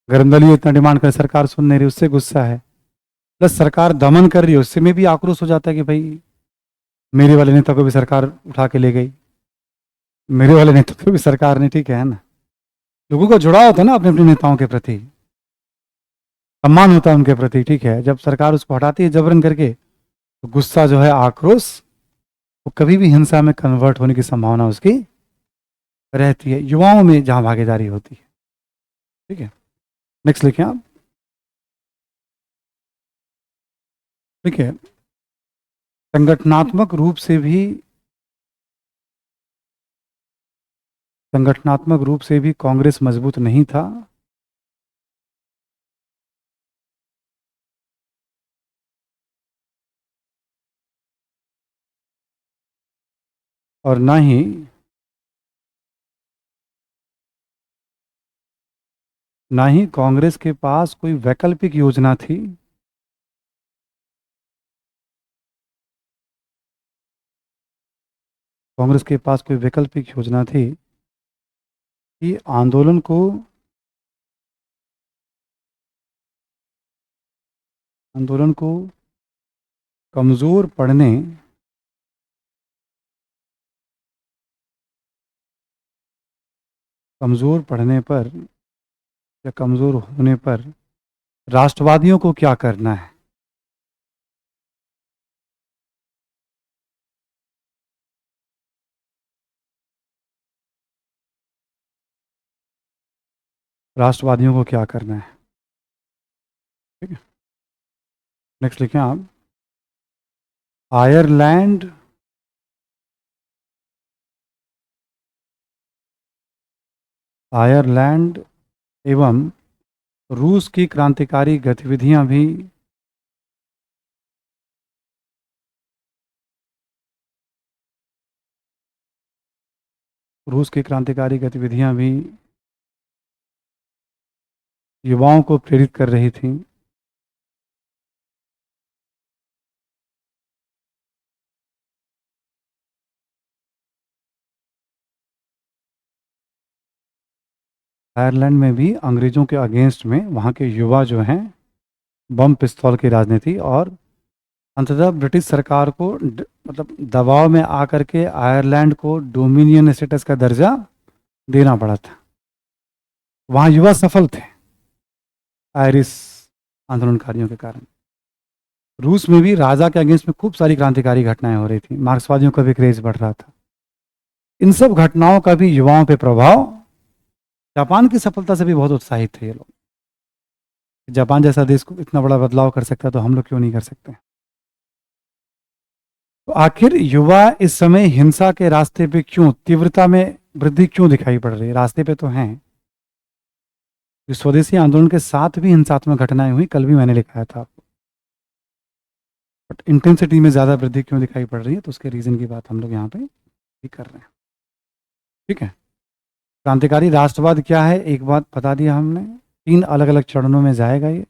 गर्मदली इतना डिमांड कर, सरकार सुन नहीं रही, उससे गुस्सा है। प्लस सरकार दमन कर रही है, उससे में भी आक्रोश हो जाता है कि भाई मेरे वाले नेता को भी सरकार उठा के ले गई, मेरे वाले नेता को भी सरकार ने, ठीक है ना। लोगों का जुड़ाव होता है ना अपने अपने नेताओं के प्रति, सम्मान होता है उनके प्रति। ठीक है, जब सरकार उसको हटाती है जबरन करके, तो गुस्सा जो है, आक्रोश, वो कभी भी हिंसा में कन्वर्ट होने की संभावना उसकी रहती है, युवाओं में जहां भागीदारी होती है। ठीक है, नेक्स्ट लिखें आप। ठीक है। संगठनात्मक रूप से भी कांग्रेस मजबूत नहीं था। और ना ही कांग्रेस के पास कोई वैकल्पिक योजना थी। कांग्रेस के पास कोई वैकल्पिक योजना थी कि आंदोलन को कमजोर पड़ने कमजोर पड़ने पर या कमजोर होने पर राष्ट्रवादियों को क्या करना है। राष्ट्रवादियों को क्या करना है। ठीक है, नेक्स्ट लिखें आप। आयरलैंड आयरलैंड एवं रूस की क्रांतिकारी गतिविधियां भी रूस की क्रांतिकारी गतिविधियां भी युवाओं को प्रेरित कर रही थी। आयरलैंड में भी अंग्रेजों के अगेंस्ट में वहाँ के युवा जो हैं बम पिस्तौल की राजनीति, और अंततः ब्रिटिश सरकार को मतलब दबाव में आकर के आयरलैंड को डोमिनियन स्टेटस का दर्जा देना पड़ा था। वहाँ युवा सफल थे आयरिश आंदोलनकारियों के कारण। रूस में भी राजा के अगेंस्ट में खूब सारी क्रांतिकारी घटनाएं हो रही थी, मार्क्सवादियों का भी क्रेज बढ़ रहा था। इन सब घटनाओं का भी युवाओं पे प्रभाव, जापान की सफलता से भी बहुत उत्साहित थे ये लोग। जापान जैसा देश को इतना बड़ा बदलाव कर सकता है तो हम लोग क्यों नहीं कर सकते। तो आखिर युवा इस समय हिंसा के रास्ते पे क्यों, तीव्रता में वृद्धि क्यों दिखाई पड़ रही है? रास्ते पे तो हैं, इस स्वदेशी आंदोलन के साथ भी हिंसात्मक घटनाएं हुई, कल भी मैंने लिखाया था आपको। बट इंटेंसिटी में ज़्यादा वृद्धि क्यों दिखाई पड़ रही है, तो उसके रीज़न की बात हम लोग यहाँ पे भी कर रहे हैं। ठीक है, क्रांतिकारी राष्ट्रवाद क्या है, एक बात बता दिया हमने। 3 अलग अलग चरणों में जाएगा ये।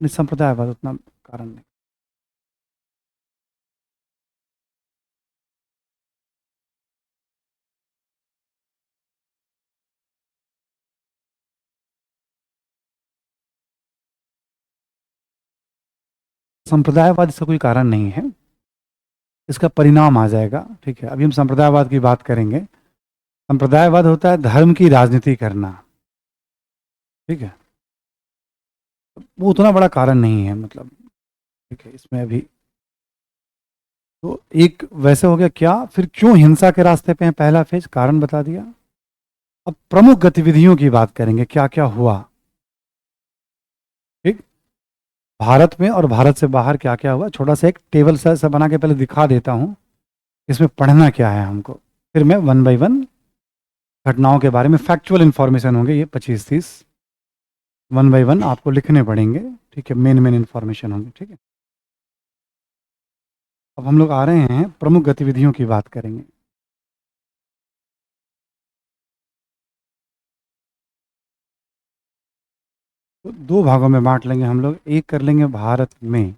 संप्रदायवाद उतना कारण नहीं। संप्रदायवाद इसका कोई कारण नहीं है, इसका परिणाम आ जाएगा। ठीक है, अभी हम संप्रदायवाद की बात करेंगे। संप्रदायवाद होता है धर्म की राजनीति करना। ठीक है, वो उतना बड़ा कारण नहीं है, मतलब ठीक है इसमें अभी। तो एक वैसे हो गया क्या, फिर क्यों हिंसा के रास्ते पे हैं, पहला फेज कारण बता दिया। अब प्रमुख गतिविधियों की बात करेंगे, क्या क्या हुआ। ठीक, भारत में और भारत से बाहर क्या क्या हुआ, छोटा सा एक टेबल सा बना के पहले दिखा देता हूं, इसमें पढ़ना क्या है हमको, फिर मैं वन बाय वन घटनाओं के बारे में फैक्चुअल इंफॉर्मेशन होंगे ये 25-30, वन बाय वन आपको लिखने पड़ेंगे। ठीक है, मेन मेन इंफॉर्मेशन होंगे। ठीक है, अब हम लोग आ रहे हैं प्रमुख गतिविधियों की बात करेंगे। तो 2 भागों में बांट लेंगे हम लोग, एक कर लेंगे भारत में,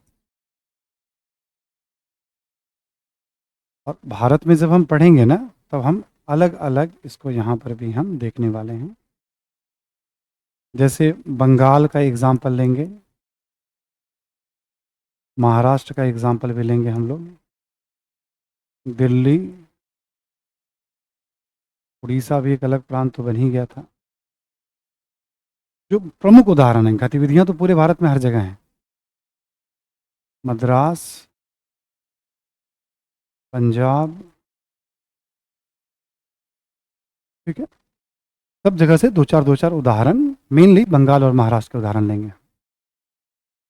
और भारत में जब हम पढ़ेंगे ना तब हम अलग अलग इसको यहाँ पर भी हम देखने वाले हैं। जैसे बंगाल का एग्जाम्पल लेंगे, महाराष्ट्र का एग्जाम्पल भी लेंगे हम लोग, दिल्ली, उड़ीसा भी एक अलग प्रांत तो बन ही गया था। जो प्रमुख उदाहरण हैं, गतिविधियां तो पूरे भारत में हर जगह हैं। मद्रास, पंजाब, ठीक है, सब जगह से दो चार उदाहरण, मेनली बंगाल और महाराष्ट्र के उदाहरण लेंगे।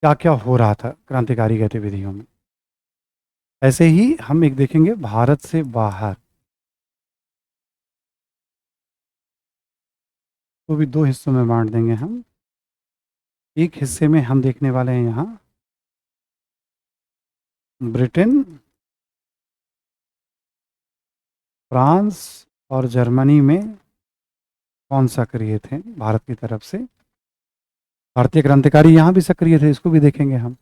क्या क्या हो रहा था क्रांतिकारी गतिविधियों में। ऐसे ही हम एक देखेंगे भारत से बाहर, तो भी 2 हिस्सों में बांट देंगे हम। एक हिस्से में हम देखने वाले हैं यहाँ ब्रिटेन, फ्रांस और जर्मनी में कौन सक्रिय थे भारत की तरफ से। भारतीय क्रांतिकारी यहाँ भी सक्रिय थे, इसको भी देखेंगे हम।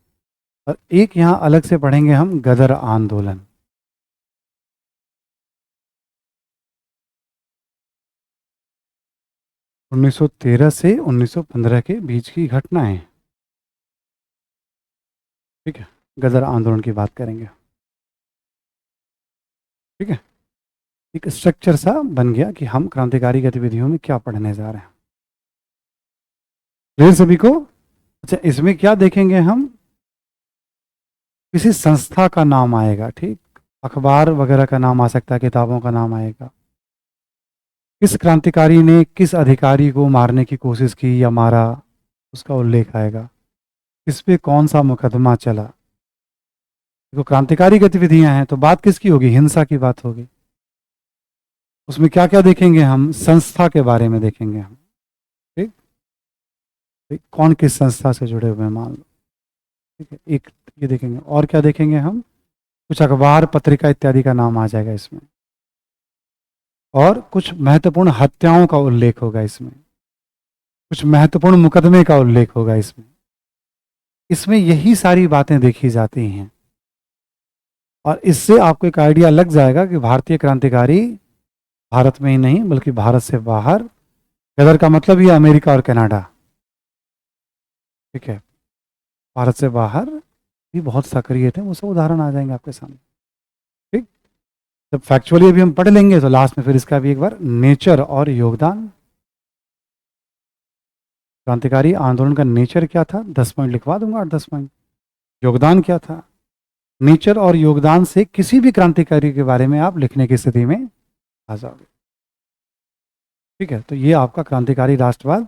और एक यहाँ अलग से पढ़ेंगे हम गदर आंदोलन। उन्नीस सौ 13 से 1915 के बीच की घटना है। ठीक है, गदर आंदोलन की बात करेंगे। ठीक है, एक स्ट्रक्चर सा बन गया कि हम क्रांतिकारी गतिविधियों में क्या पढ़ने जा रहे हैं। क्लियर सभी को? अच्छा, इसमें क्या देखेंगे हम, किसी संस्था का नाम आएगा। ठीक, अखबार वगैरह का नाम आ सकता है, किताबों का नाम आएगा। किस क्रांतिकारी ने किस अधिकारी को मारने की कोशिश की या मारा, उसका उल्लेख आएगा। किस पे कौन सा मुकदमा चला। देखो क्रांतिकारी गतिविधियां हैं तो बात किसकी होगी, हिंसा की बात होगी। उसमें क्या क्या देखेंगे हम, संस्था के बारे में देखेंगे हम। ठीक, ठीक? कौन किस संस्था से जुड़े हुए हैं मान लो। ठीक है, एक ये देखेंगे। और क्या देखेंगे हम, कुछ अखबार पत्रिका इत्यादि का नाम आ जाएगा इसमें। और कुछ महत्वपूर्ण हत्याओं का उल्लेख होगा इसमें, कुछ महत्वपूर्ण मुकदमे का उल्लेख होगा इसमें। इसमें यही सारी बातें देखी जाती हैं और इससे आपको एक आइडिया लग जाएगा कि भारतीय क्रांतिकारी भारत में ही नहीं बल्कि भारत से बाहर, गदर का मतलब ये अमेरिका और कनाडा, ठीक है, भारत से बाहर भी बहुत सक्रिय थे। वो सब उदाहरण आ जाएंगे आपके सामने, ठीक। जब फैक्चुअली अभी हम पढ़ लेंगे तो लास्ट में फिर इसका भी एक बार नेचर और योगदान, क्रांतिकारी आंदोलन का नेचर क्या था, 10 पॉइंट लिखवा दूंगा, 8-10 पॉइंट। योगदान क्या था, नेचर और योगदान से किसी भी क्रांतिकारी के बारे में आप लिखने की स्थिति में आ जाओगे, ठीक है। तो ये आपका क्रांतिकारी राष्ट्रवाद,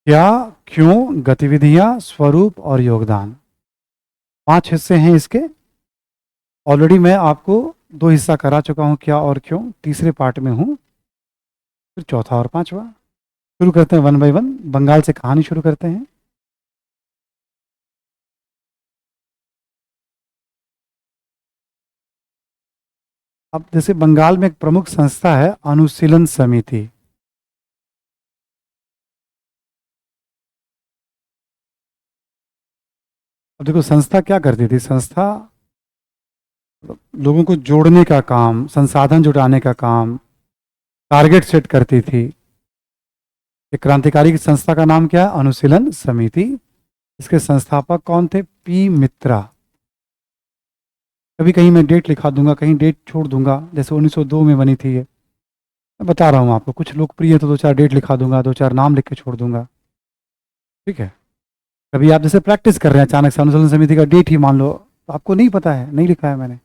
क्या, क्यों, गतिविधियां, स्वरूप और योगदान, 5 हिस्से हैं इसके। ऑलरेडी मैं आपको 2 हिस्सा करा चुका हूं, क्या और क्यों, तीसरे पार्ट में हूं, फिर चौथा और पांचवा। शुरू करते हैं वन बाय वन, बंगाल से कहानी शुरू करते हैं। अब जैसे बंगाल में एक प्रमुख संस्था है अनुशीलन समिति। अब देखो संस्था क्या करती थी, संस्था लोगों को जोड़ने का काम, संसाधन जुटाने का काम, टारगेट सेट करती थी। एक क्रांतिकारी की संस्था का नाम क्या है, अनुशीलन समिति। इसके संस्थापक कौन थे, पी मित्रा। कभी कहीं मैं डेट लिखा दूंगा, कहीं डेट छोड़ दूंगा, जैसे 1902 में बनी थी ये, मैं बता रहा हूँ आपको, कुछ लोकप्रिय है तो 2-4 डेट लिखा दूंगा, 2-4 नाम लिख के छोड़ दूंगा, ठीक है। कभी आप जैसे प्रैक्टिस कर रहे हैं, अचानक से अनुशीलन समिति का डेट ही मान लो, तो आपको नहीं पता है, नहीं लिखा है मैंने,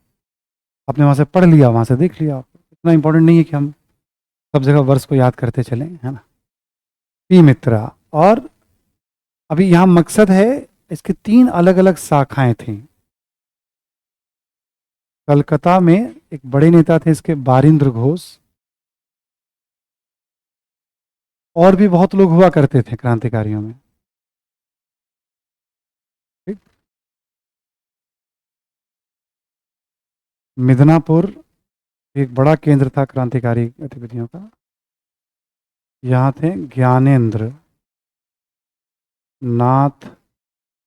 आपने वहां से पढ़ लिया, वहां से देख लिया, इतना इंपॉर्टेंट नहीं है कि हम सब जगह वर्ष को याद करते चलें, है ना। पी मित्रा। और अभी यहाँ मकसद है, इसकी 3 अलग अलग शाखाएं थी। कलकत्ता में एक बड़े नेता थे इसके, बारिंद्र घोष, और भी बहुत लोग हुआ करते थे क्रांतिकारियों में, ठीक। मिदनापुर एक बड़ा केंद्र था क्रांतिकारी गतिविधियों का। यहाँ थे ज्ञानेंद्र नाथ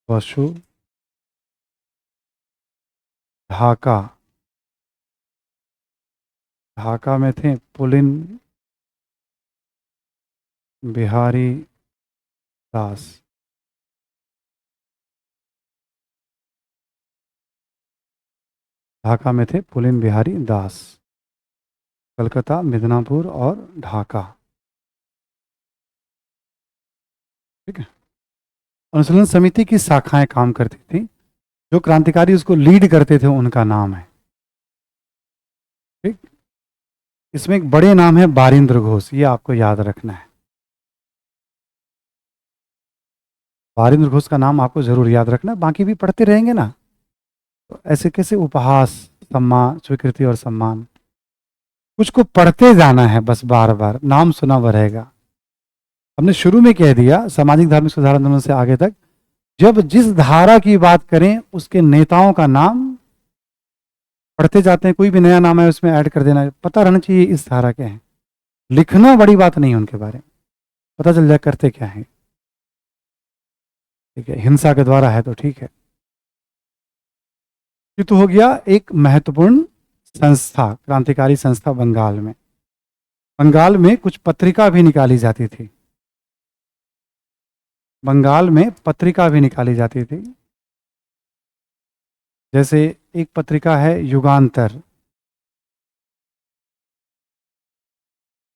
बसु। ढाका, ढाका में थे पुलिन बिहारी दास। ढाका में थे पुलिन बिहारी दास। कलकत्ता, मिदनापुर और ढाका, ठीक है। अनुशीलन समिति की शाखाएं काम करती थी, जो क्रांतिकारी उसको लीड करते थे उनका नाम है, ठीक। इसमें एक बड़े नाम है बारिंद्र घोष, ये आपको याद रखना है। बारिंद्र घोष का नाम आपको जरूर याद रखना है, बाकी भी पढ़ते रहेंगे ना, तो ऐसे कैसे उपहास, सम्मान, स्वीकृति और सम्मान, कुछ को पढ़ते जाना है बस, बार बार नाम सुना हुआ रहेगा। हमने शुरू में कह दिया सामाजिक धार्मिक सुधार आंदोलन से आगे तक, जब जिस धारा की बात करें उसके नेताओं का नाम पढ़ते जाते हैं, कोई भी नया नाम है उसमें ऐड कर देना, पता रहना चाहिए इस धारा के हैं। लिखना बड़ी बात नहीं है उनके बारे में, पता चल जाए करते क्या है, ठीक है। हिंसा के द्वारा है तो ठीक है। ये तो हो गया एक महत्वपूर्ण संस्था, क्रांतिकारी संस्था बंगाल में। बंगाल में कुछ पत्रिका भी निकाली जाती थी, बंगाल में पत्रिका भी निकाली जाती थी। जैसे एक पत्रिका है युगांतर,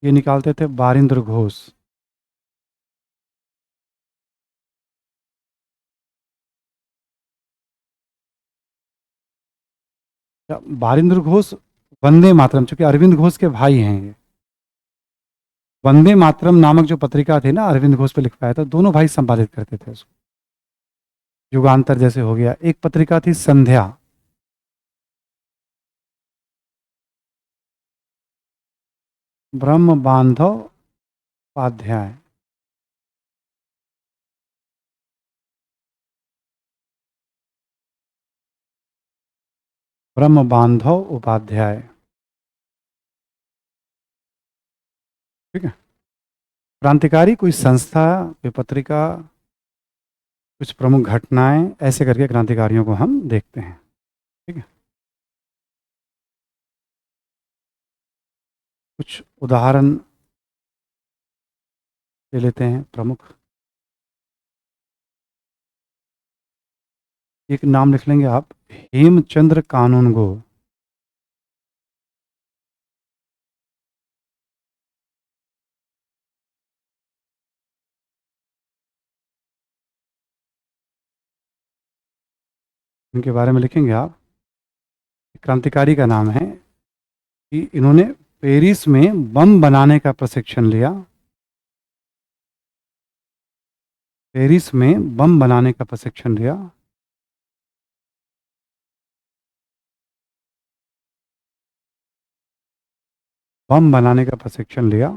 ये निकालते थे बारिंद्र घोष। बारिंद्र घोष वंदे मातरम, चूंकि अरविंद घोष के भाई हैं ये, वंदे मातरम नामक जो पत्रिका थी ना, अरविंद घोष पे लिखवाया था, दोनों भाई संपादित करते थे उसको। युगांतर जैसे हो गया, एक पत्रिका थी संध्या, ब्रह्म बांधव उपाध्याय, ब्रह्म बांधव उपाध्याय। ठीक है। क्रांतिकारी कोई संस्था, कोई पत्रिका, कुछ प्रमुख घटनाएं, ऐसे करके क्रांतिकारियों को हम देखते हैं। ठीक है। कुछ उदाहरण ले लेते हैं प्रमुख। एक नाम लिख लेंगे आप, हेमचंद्र कानूनगो। इनके बारे में लिखेंगे आप। क्रांतिकारी का नाम है कि इन्होंने पेरिस में बम बनाने का प्रशिक्षण लिया। पेरिस में बम बनाने का प्रशिक्षण लिया। बम बनाने का प्रशिक्षण लिया।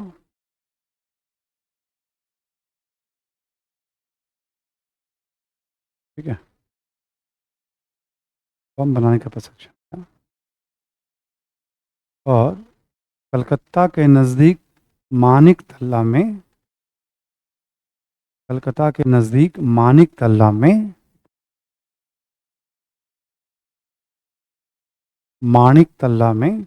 ठीक है। बम बनाने का प्रशिक्षण लिया। और कलकत्ता के नज़दीक मानिक तल्ला में, कलकत्ता के नज़दीक मानिक तल्ला में, मानिक तल्ला में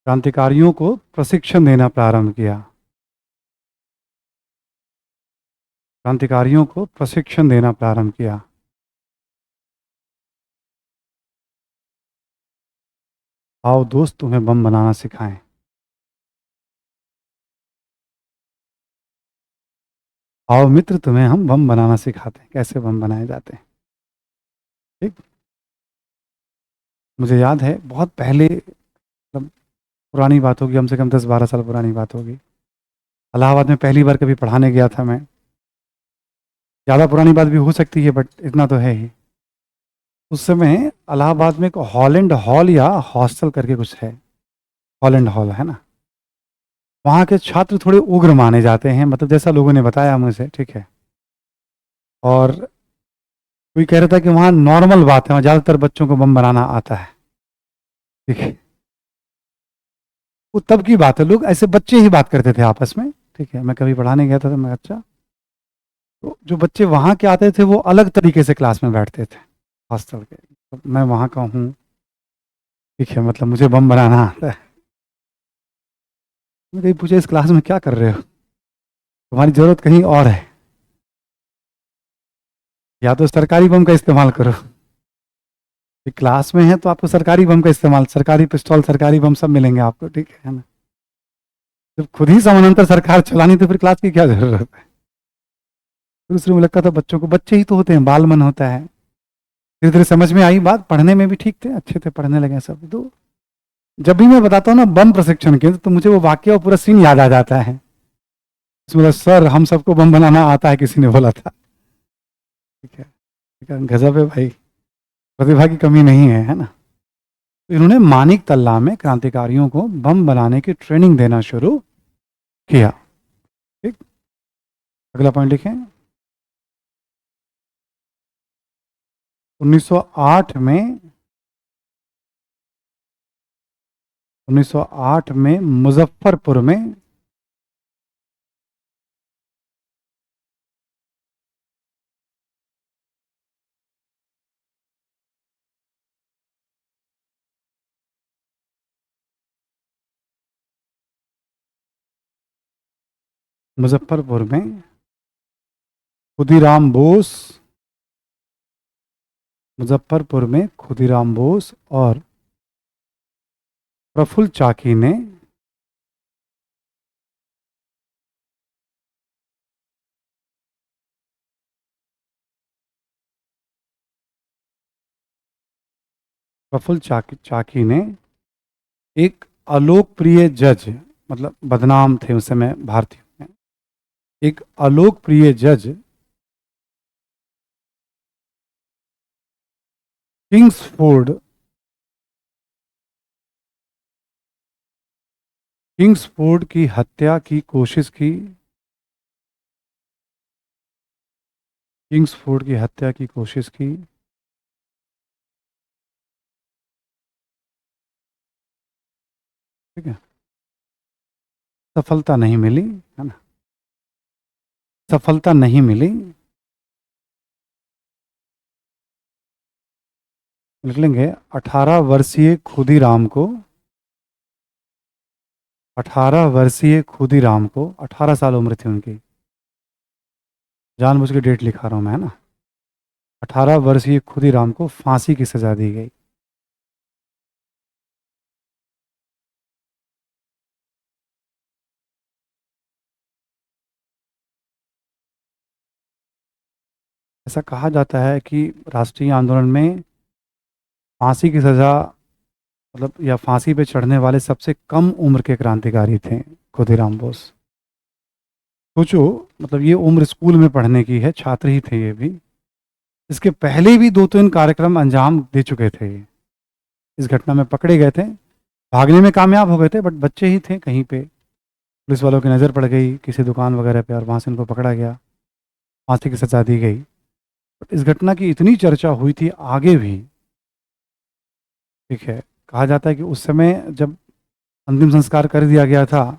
क्रांतिकारियों को प्रशिक्षण देना प्रारंभ किया। क्रांतिकारियों को प्रशिक्षण देना प्रारंभ किया। आओ दोस्त तुम्हें बम बनाना सिखाएं। आओ मित्र तुम्हें हम बम बनाना सिखाते हैं, कैसे बम बनाए जाते हैं। ठीक। मुझे याद है बहुत पहले, मतलब पुरानी बात होगी, कम से कम 10-12 साल पुरानी बात होगी। इलाहाबाद में पहली बार कभी पढ़ाने गया था मैं। ज़्यादा पुरानी बात भी हो सकती है बट इतना तो है ही। उस समय इलाहाबाद में एक हॉलैंड हॉल या हॉस्टल करके कुछ है, हॉलैंड हॉल है ना। वहाँ के छात्र थोड़े उग्र माने जाते हैं, मतलब जैसा लोगों ने बताया मुझे। ठीक है। और कोई कह रहा था कि वहाँ नॉर्मल बात है, वहाँ ज़्यादातर बच्चों को बम बनाना आता है। ठीक है। वो तब की बात है, लोग ऐसे बच्चे ही बात करते थे आपस में। ठीक है। मैं कभी पढ़ाने गया था तो मैं, अच्छा, तो जो बच्चे वहाँ के आते थे वो अलग तरीके से क्लास में बैठते थे हॉस्टल के। तो मैं वहाँ का हूँ। ठीक है। मतलब मुझे बम बनाना आता है। मैं कहीं पूछे इस क्लास में क्या कर रहे हो, तुम्हारी ज़रूरत कहीं और है, या तो सरकारी बम का इस्तेमाल करो। एक क्लास में है तो आपको सरकारी बम का इस्तेमाल, सरकारी पिस्तौल, सरकारी बम सब मिलेंगे आपको। ठीक है ना। जब खुद ही समानांतर सरकार चलानी तो फिर क्लास की क्या जरूरत है। दूसरे में लगता था बच्चों को, बच्चे ही तो होते हैं, बाल मन होता है। धीरे धीरे समझ में आई बात, पढ़ने में भी ठीक थे, अच्छे थे, पढ़ने लगे सब। तो जब भी मैं बताता हूँ ना बम प्रशिक्षण के, तो मुझे वो वाक्य और पूरा सीन याद आ जाता है। इसमें बोला, सर हम सबको बम बनाना आता है, किसी ने बोला था। ठीक है। ठीक है, गजब है भाई, प्रतिभा की कमी नहीं है ना। तो इन्होंने मानिक तल्ला में क्रांतिकारियों को बम बनाने की ट्रेनिंग देना शुरू किया। ठीक। अगला पॉइंट लिखें। 1908 में, 1908 में मुजफ्फरपुर में, मुजफ्फरपुर में खुदीराम बोस, मुजफ्फरपुर में खुदीराम बोस और प्रफुल्ल चाकी ने, प्रफुल्ल चाकी ने एक अलोकप्रिय जज, मतलब बदनाम थे उस समय भारतीयों में, एक अलोकप्रिय जज किंग्सफोर्ड, किंग्सफोर्ड की हत्या की कोशिश की, किंग्सफोर्ड की हत्या की कोशिश की। ठीक है, सफलता नहीं मिली, है ना, सफलता नहीं मिली। लिख लेंगे 18 वर्षीय खुदीराम को, 18 वर्षीय खुदीराम को, 18 साल उम्र थी उनकी, जानबूझ के डेट लिखा रहा हूँ मैं, है ना। 18 वर्षीय खुदीराम को फांसी की सजा दी गई। ऐसा कहा जाता है कि राष्ट्रीय आंदोलन में फांसी की सजा, मतलब या फांसी पे चढ़ने वाले सबसे कम उम्र के क्रांतिकारी थे खुदीराम बोस। सोचो, मतलब ये उम्र स्कूल में पढ़ने की है, छात्र ही थे ये भी। इसके पहले भी दो तीन कार्यक्रम अंजाम दे चुके थे ये। इस घटना में पकड़े गए थे, भागने में कामयाब हो गए थे, बट बच्चे ही थे कहीं पे। पुलिस वालों की नज़र पड़ गई किसी दुकान वगैरह पे और वहाँ से इनको पकड़ा गया, फांसी की सजा दी गई। बट इस घटना की इतनी चर्चा हुई थी आगे भी, ठीक है। कहा जाता है कि उस समय जब अंतिम संस्कार कर दिया गया था,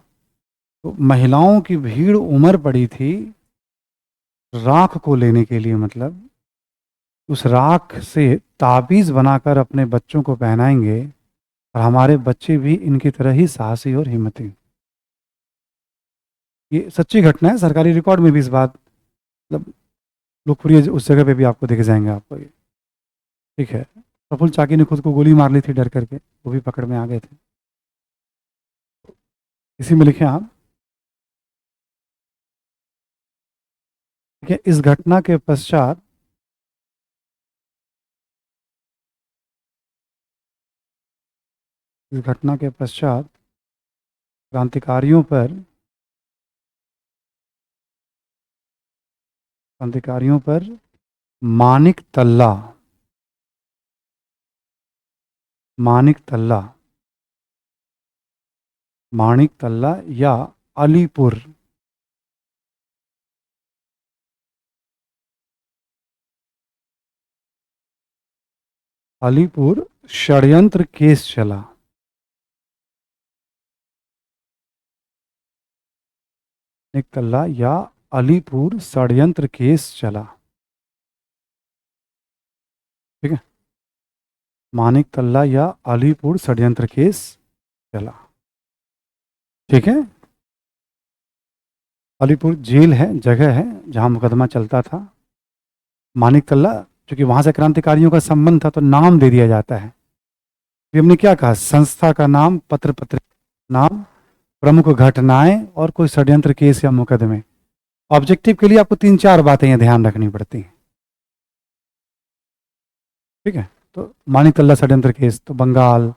तो महिलाओं की भीड़ उमड़ पड़ी थी राख को लेने के लिए। मतलब उस राख से ताबीज बनाकर अपने बच्चों को पहनाएंगे और हमारे बच्चे भी इनकी तरह ही साहसी और हिम्मती। ये सच्ची घटना है, सरकारी रिकॉर्ड में भी इस बात, मतलब लोकप्रिय उस जगह पे भी आपको दिख जाएंगे आपको ये। ठीक है, प्रफुल्ल चाकी ने खुद को गोली मार ली थी डर करके, वो भी पकड़ में आ गए थे। इसी में लिखे आप, ठीक है, इस घटना के पश्चात, इस घटना के पश्चात क्रांतिकारियों पर, क्रांतिकारियों पर मानिक तल्ला, मानिक तल्ला, मानिक तल्ला या अलीपुर, अलीपुर षड्यंत्र केस चला। मानिक तल्ला या अलीपुर षड्यंत्र केस चला। ठीक है, मानिक तल्ला या अलीपुर षड्यंत्र केस चला। ठीक है, अलीपुर जेल है, जगह है जहां मुकदमा चलता था। मानिक तल्ला, चूंकि वहां से क्रांतिकारियों का संबंध था तो नाम दे दिया जाता है। फिर हमने क्या कहा, संस्था का नाम, पत्र पत्रिका नाम, प्रमुख घटनाएं और कोई षड्यंत्र केस या मुकदमे। ऑब्जेक्टिव के लिए आपको तीन चार बातें यहाँ ध्यान रखनी पड़ती हैं। ठीक है, तो मानिक तल्ला षड्यंत्र केस तो बंगाल,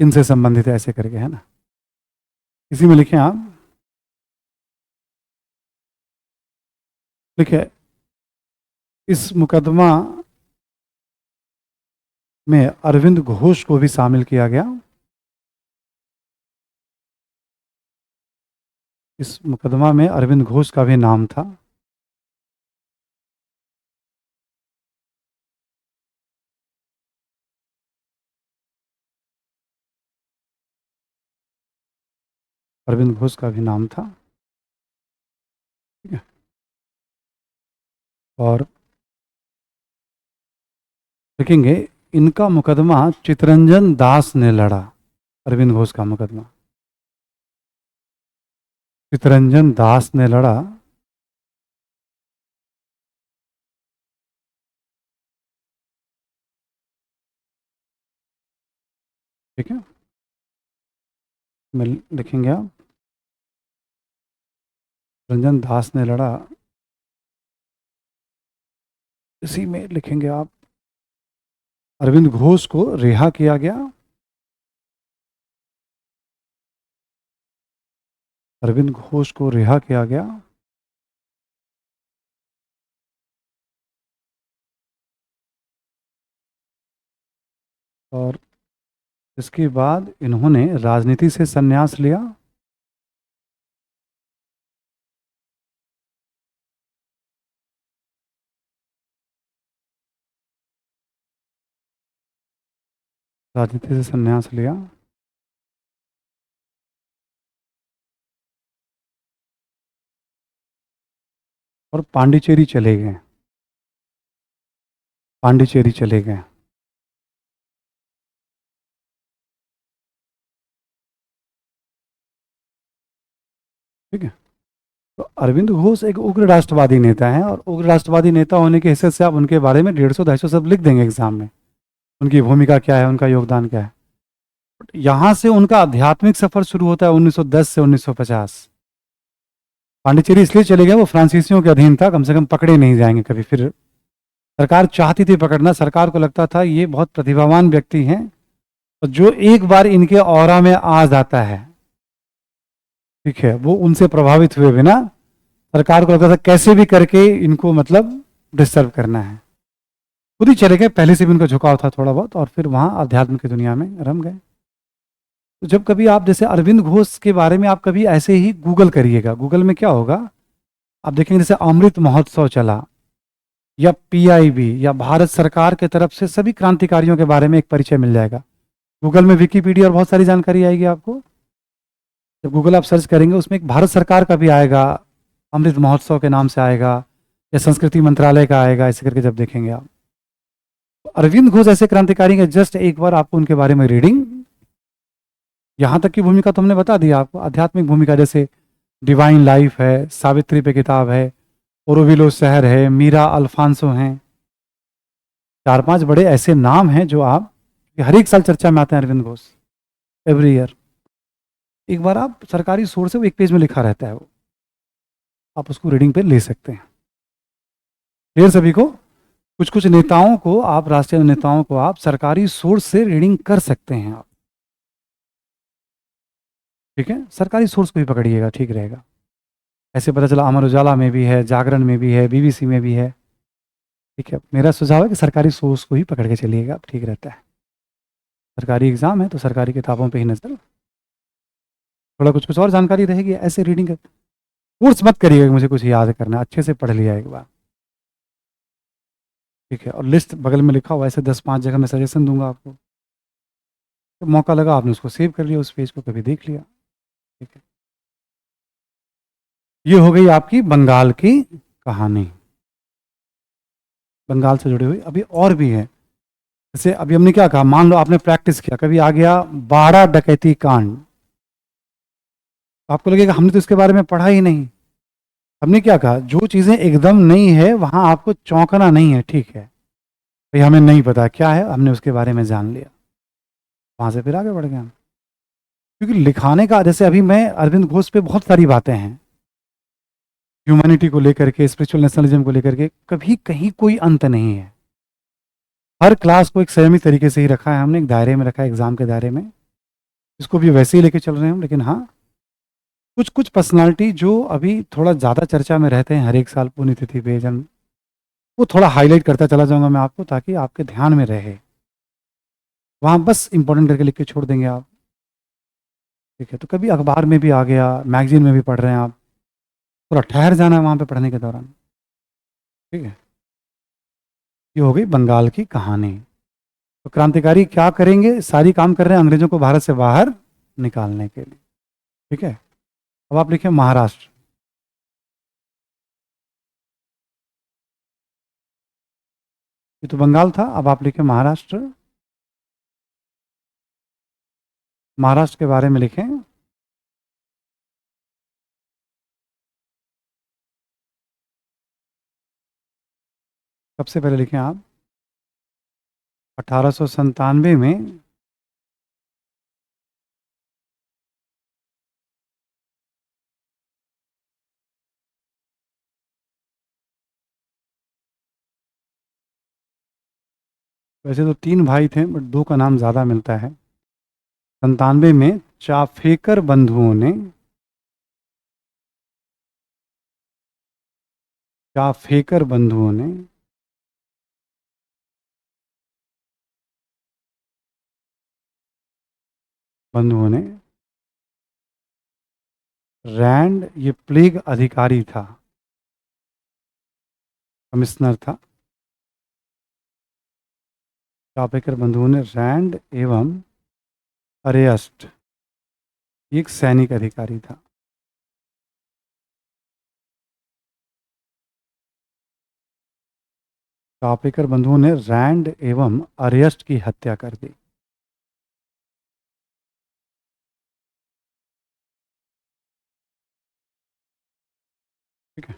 इनसे संबंधित है ऐसे करके, है ना। इसी में लिखें आप, लिखे इस मुकदमा में अरविंद घोष को भी शामिल किया गया। इस मुकदमा में अरविंद घोष का भी नाम था। अरविंद घोष का भी नाम था। ठीक है, और देखेंगे इनका मुकदमा चितरंजन दास ने लड़ा। अरविंद घोष का मुकदमा चितरंजन दास ने लड़ा। ठीक है, में लिखेंगे आप, चितरंजन दास ने लड़ा। इसी में लिखेंगे आप, अरविंद घोष को रिहा किया गया। अरविंद घोष को रिहा किया गया और इसके बाद इन्होंने राजनीति से संन्यास लिया। राजनीति से संन्यास लिया और पांडिचेरी चले गए। पांडिचेरी चले गए। ठीक है। तो अरविंद घोष एक उग्र राष्ट्रवादी नेता हैं, और उग्र राष्ट्रवादी नेता होने के हैसियत से आप उनके बारे में 150-250 शब्द लिख देंगे एग्जाम में, उनकी भूमिका क्या है, उनका योगदान क्या है। यहाँ से उनका आध्यात्मिक सफर शुरू होता है 1910 से 1950। पांडिचेरी इसलिए चले गए, वो फ्रांसीसियों के अधीन था, कम से कम पकड़े नहीं जाएंगे कभी फिर। सरकार चाहती थी पकड़ना, सरकार को लगता था ये बहुत प्रतिभावान व्यक्ति हैं, और जो एक बार इनके ऑरा में आ जाता है, ठीक है, वो उनसे प्रभावित हुए बिना, सरकार को लगता था कैसे भी करके इनको मतलब डिस्टर्ब करना है। खुद ही चले गए, पहले से भी उनका झुकाव था थोड़ा बहुत, और फिर वहाँ अध्यात्म की दुनिया में रम गए। तो जब कभी आप जैसे अरविंद घोष के बारे में आप कभी ऐसे ही गूगल करिएगा, गूगल में क्या होगा, आप देखेंगे जैसे अमृत महोत्सव चला, या पीआईबी, या भारत सरकार के तरफ से सभी क्रांतिकारियों के बारे में एक परिचय मिल जाएगा। गूगल में विकीपीडिया और बहुत सारी जानकारी आएगी आपको। जब गूगल आप सर्च करेंगे, उसमें एक भारत सरकार का भी आएगा, अमृत महोत्सव के नाम से आएगा, या संस्कृति मंत्रालय का आएगा, ऐसे करके जब देखेंगे आप। तो अरविंद घोष ऐसे क्रांतिकारी हैं, जस्ट एक बार आपको उनके बारे में रीडिंग, यहाँ तक की भूमिका तो हमने बता दी आपको, आध्यात्मिक भूमिका जैसे डिवाइन लाइफ है, सावित्री पे किताब है, ओरोविलो शहर है, मीरा अल्फांसो हैं, 4-5 बड़े ऐसे नाम हैं जो आप हर एक साल चर्चा में आते हैं अरविंद घोष, एवरी ईयर। एक बार आप सरकारी सोर्स है, वो एक पेज में लिखा रहता है, वो आप उसको रीडिंग पे ले सकते हैं। क्लियर सभी को? कुछ कुछ नेताओं को आप, राष्ट्रीय नेताओं को आप सरकारी सोर्स से रीडिंग कर सकते हैं आप। ठीक है, सरकारी सोर्स को ही पकड़िएगा, ठीक रहेगा। ऐसे पता चला अमर उजाला में भी है, जागरण में भी है, बीबीसी में भी है। ठीक है, मेरा सुझाव है कि सरकारी सोर्स को ही पकड़ के चलिएगा, ठीक रहता है। सरकारी एग्जाम है तो सरकारी किताबों पे ही नजर, थोड़ा कुछ कुछ और जानकारी रहेगी, ऐसे रीडिंग कर, कोर्स मत करिएगा कि मुझे कुछ याद करना है, अच्छे से पढ़ लिया एक बार। ठीक है, और लिस्ट बगल में लिखा हुआ, ऐसे 10-5 जगह मैं सजेशन दूंगा आपको, तो मौका लगा आपने उसको सेव कर लिया, उस पेज को कभी देख लिया। ठीक है, ये हो गई आपकी बंगाल की कहानी, बंगाल से जुड़ी हुई। अभी और भी है, जैसे अभी हमने क्या कहा, मान लो आपने प्रैक्टिस किया, कभी आ गया बाड़ा डकैती कांड, आपको लगेगा हमने तो इसके बारे में पढ़ा ही नहीं। हमने क्या कहा, जो चीज़ें एकदम नहीं है वहां आपको चौंकना नहीं है, ठीक है भाई, हमें नहीं पता क्या है, हमने उसके बारे में जान लिया, वहां से फिर आगे बढ़ गए हम। क्योंकि लिखाने का, जैसे अभी मैं अरविंद घोष पे बहुत सारी बातें हैं, ह्यूमैनिटी को लेकर के, स्पिरिचुअल नेशनलिज्म को लेकर के, कभी कहीं कोई अंत नहीं है। हर क्लास को एक संयमित तरीके से ही रखा है हमने, एक दायरे में रखा है, एग्जाम के दायरे में, इसको भी वैसे ही लेके चल रहे हैं हम। लेकिन हाँ, कुछ कुछ पर्सनालिटी जो अभी थोड़ा ज़्यादा चर्चा में रहते हैं हर एक साल पुण्यतिथि पे, जन्म, वो थोड़ा हाईलाइट करता चला जाऊंगा मैं आपको, ताकि आपके ध्यान में रहे। वहाँ बस इंपॉर्टेंट करके लिख के छोड़ देंगे आप। ठीक है, तो कभी अखबार में भी आ गया, मैगजीन में भी पढ़ रहे हैं आप, थोड़ा ठहर जाना है वहाँ पे पढ़ने के दौरान। ठीक है, ये हो गई बंगाल की कहानी। तो क्रांतिकारी क्या करेंगे, सारी काम कर रहे हैं अंग्रेजों को भारत से बाहर निकालने के लिए। ठीक है, अब आप लिखिए महाराष्ट्र। ये तो बंगाल था, अब आप लिखिए महाराष्ट्र। महाराष्ट्र के बारे में लिखें। सबसे पहले लिखें आप 1897 में वैसे तो 3 भाई थे, बट 2 का नाम ज़्यादा मिलता है। 97 में चाफेकर बंधुओं ने, चाफेकर बंधुओं ने बंधुओं ने रैंड, ये प्लेग अधिकारी था, कमिश्नर था, चाफेकर बंधुओं ने रैंड एवं अरेस्ट, एक सैनिक अधिकारी था। कापेकर बंधुओं ने रैंड एवं अरियस्ट की हत्या कर दी। ठीक है,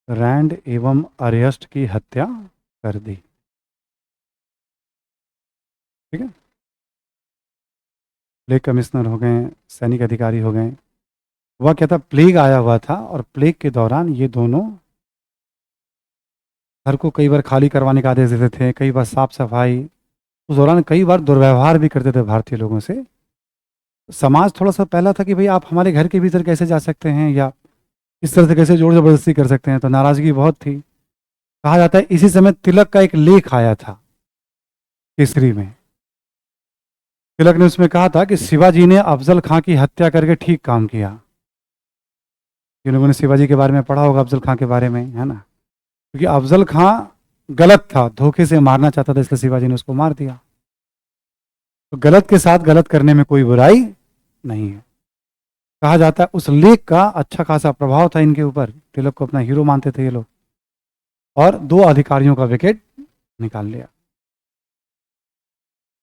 रैंड एवं अरियस्ट की हत्या कर दी। ठीक है, प्लेग कमिश्नर हो गए, सैनिक अधिकारी हो गए। वह क्या था, प्लेग आया हुआ था और प्लेग के दौरान ये दोनों घर को कई बार खाली करवाने का आदेश देते थे, कई बार साफ सफाई, उस दौरान कई बार दुर्व्यवहार भी करते थे भारतीय लोगों से। समाज थोड़ा सा पहला था कि भाई आप हमारे घर के भीतर कैसे जा सकते हैं, या इस तरह से कैसे जोर जबरदस्ती कर सकते हैं, तो नाराजगी बहुत थी। कहा जाता है इसी समय तिलक का एक लेख आया था केसरी में। तिलक ने उसमें कहा था कि शिवाजी ने अफजल खां की हत्या करके ठीक काम किया। जिन लोगों ने शिवाजी के बारे में पढ़ा होगा, अफजल खां के बारे में, है ना, क्योंकि अफजल खां गलत था, धोखे से मारना चाहता था, इसलिए शिवाजी ने उसको मार दिया। तो गलत के साथ गलत करने में कोई बुराई नहीं है। कहा जाता है उस लेख का अच्छा खासा प्रभाव था इनके ऊपर, तिलक को अपना हीरो मानते थे ये लोग, और दो अधिकारियों का विकेट निकाल लिया।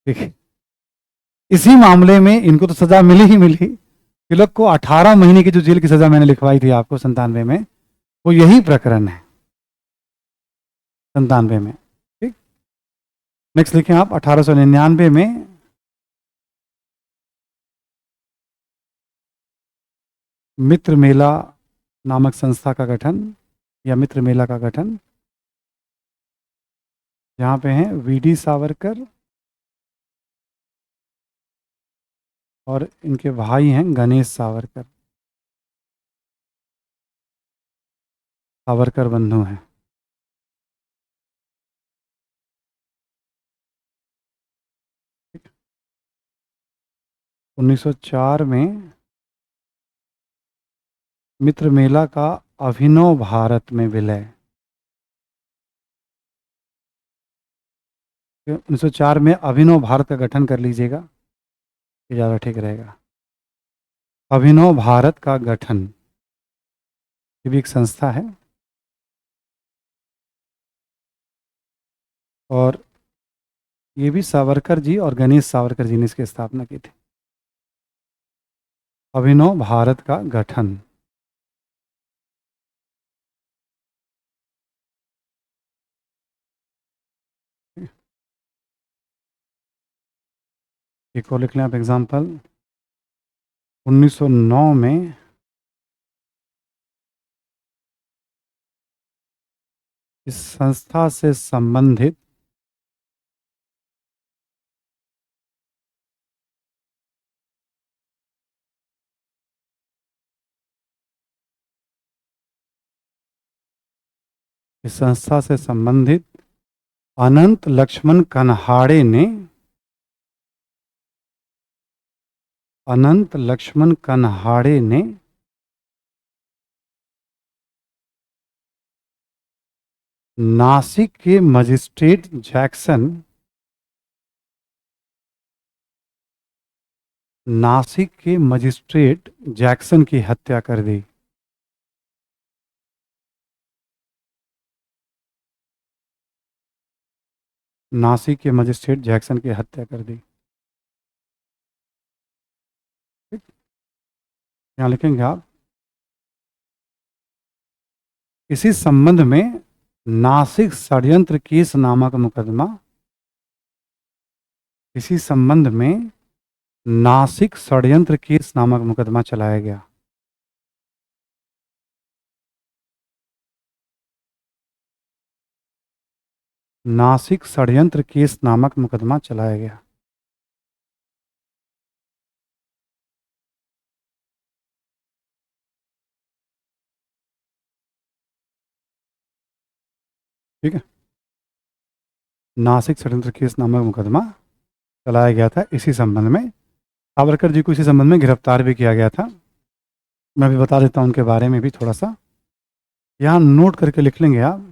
देखिए, इसी मामले में इनको तो सजा मिली ही मिली। तिलक को 18 महीने की जो जेल की सजा मैंने लिखवाई थी आपको 97 में, वो यही प्रकरण है, 97 में। ठीक, नेक्स्ट लिखें आप 1899 में मित्र मेला नामक संस्था का गठन, या मित्र मेला का गठन। यहाँ पे हैं वीडी सावरकर और इनके भाई हैं गणेश सावरकर, सावरकर बंधु हैं। 1904 में मित्र मेला का अभिनव भारत में विलय। 1904 में अभिनव भारत का गठन कर लीजिएगा, ये ज़्यादा ठीक रहेगा। अभिनव भारत का गठन, ये भी एक संस्था है, और ये भी सावरकर जी और गणेश सावरकर जी ने इसकी स्थापना की थी। अभिनव भारत का गठन। एक और लिख लें आप एग्जाम्पल। 1909 में इस संस्था से संबंधित अनंत लक्ष्मण कन्हाड़े ने, अनंत लक्ष्मण कन्हाड़े ने नासिक के मजिस्ट्रेट जैक्सन, नासिक के मजिस्ट्रेट जैक्सन की हत्या कर दी। नासिक के मजिस्ट्रेट जैक्सन की हत्या कर दी। ठीक? यहाँ लिखेंगे आप, इसी संबंध में नासिक षड्यंत्र केस नामक मुकदमा, इसी संबंध में नासिक षड्यंत्र केस नामक मुकदमा चलाया गया। नासिक षड्यंत्र केस नामक मुकदमा चलाया गया। ठीक है, नासिक षड्यंत्र केस नामक मुकदमा चलाया गया था इसी संबंध में। सावरकर जी को इसी संबंध में गिरफ्तार भी किया गया था। मैं भी बता देता हूँ उनके बारे में भी थोड़ा सा, यहाँ नोट करके लिख लेंगे आप।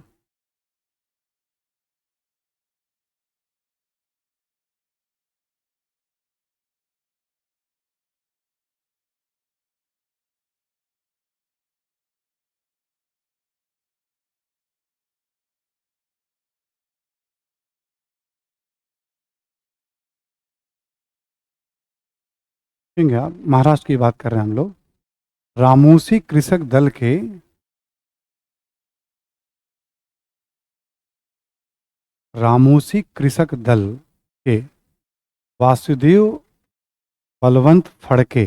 ठीक है, आप महाराष्ट्र की बात कर रहे हैं हम लोग। रामोसी कृषक दल के रामोसी कृषक दल के वासुदेव बलवंत फड़के,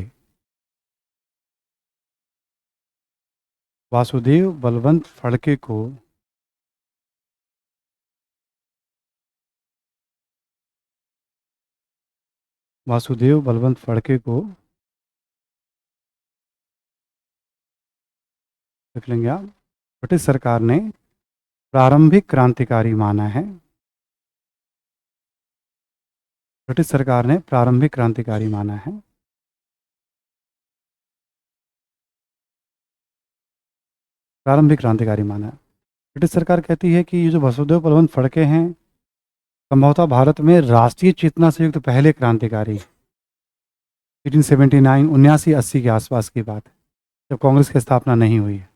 वासुदेव बलवंत फड़के को वासुदेव बलवंत फड़के को देख लेंगे आप। ब्रिटिश सरकार ने प्रारंभिक क्रांतिकारी माना है। ब्रिटिश सरकार ने प्रारंभिक क्रांतिकारी माना है। प्रारंभिक क्रांतिकारी माना है। ब्रिटिश सरकार कहती है कि ये जो वासुदेव बलवंत फड़के हैं, संभवतः भारत में राष्ट्रीय चेतना से युक्त पहले क्रांतिकारी, 1879 79-80 के आसपास की बात है, जब कांग्रेस की स्थापना नहीं हुई है,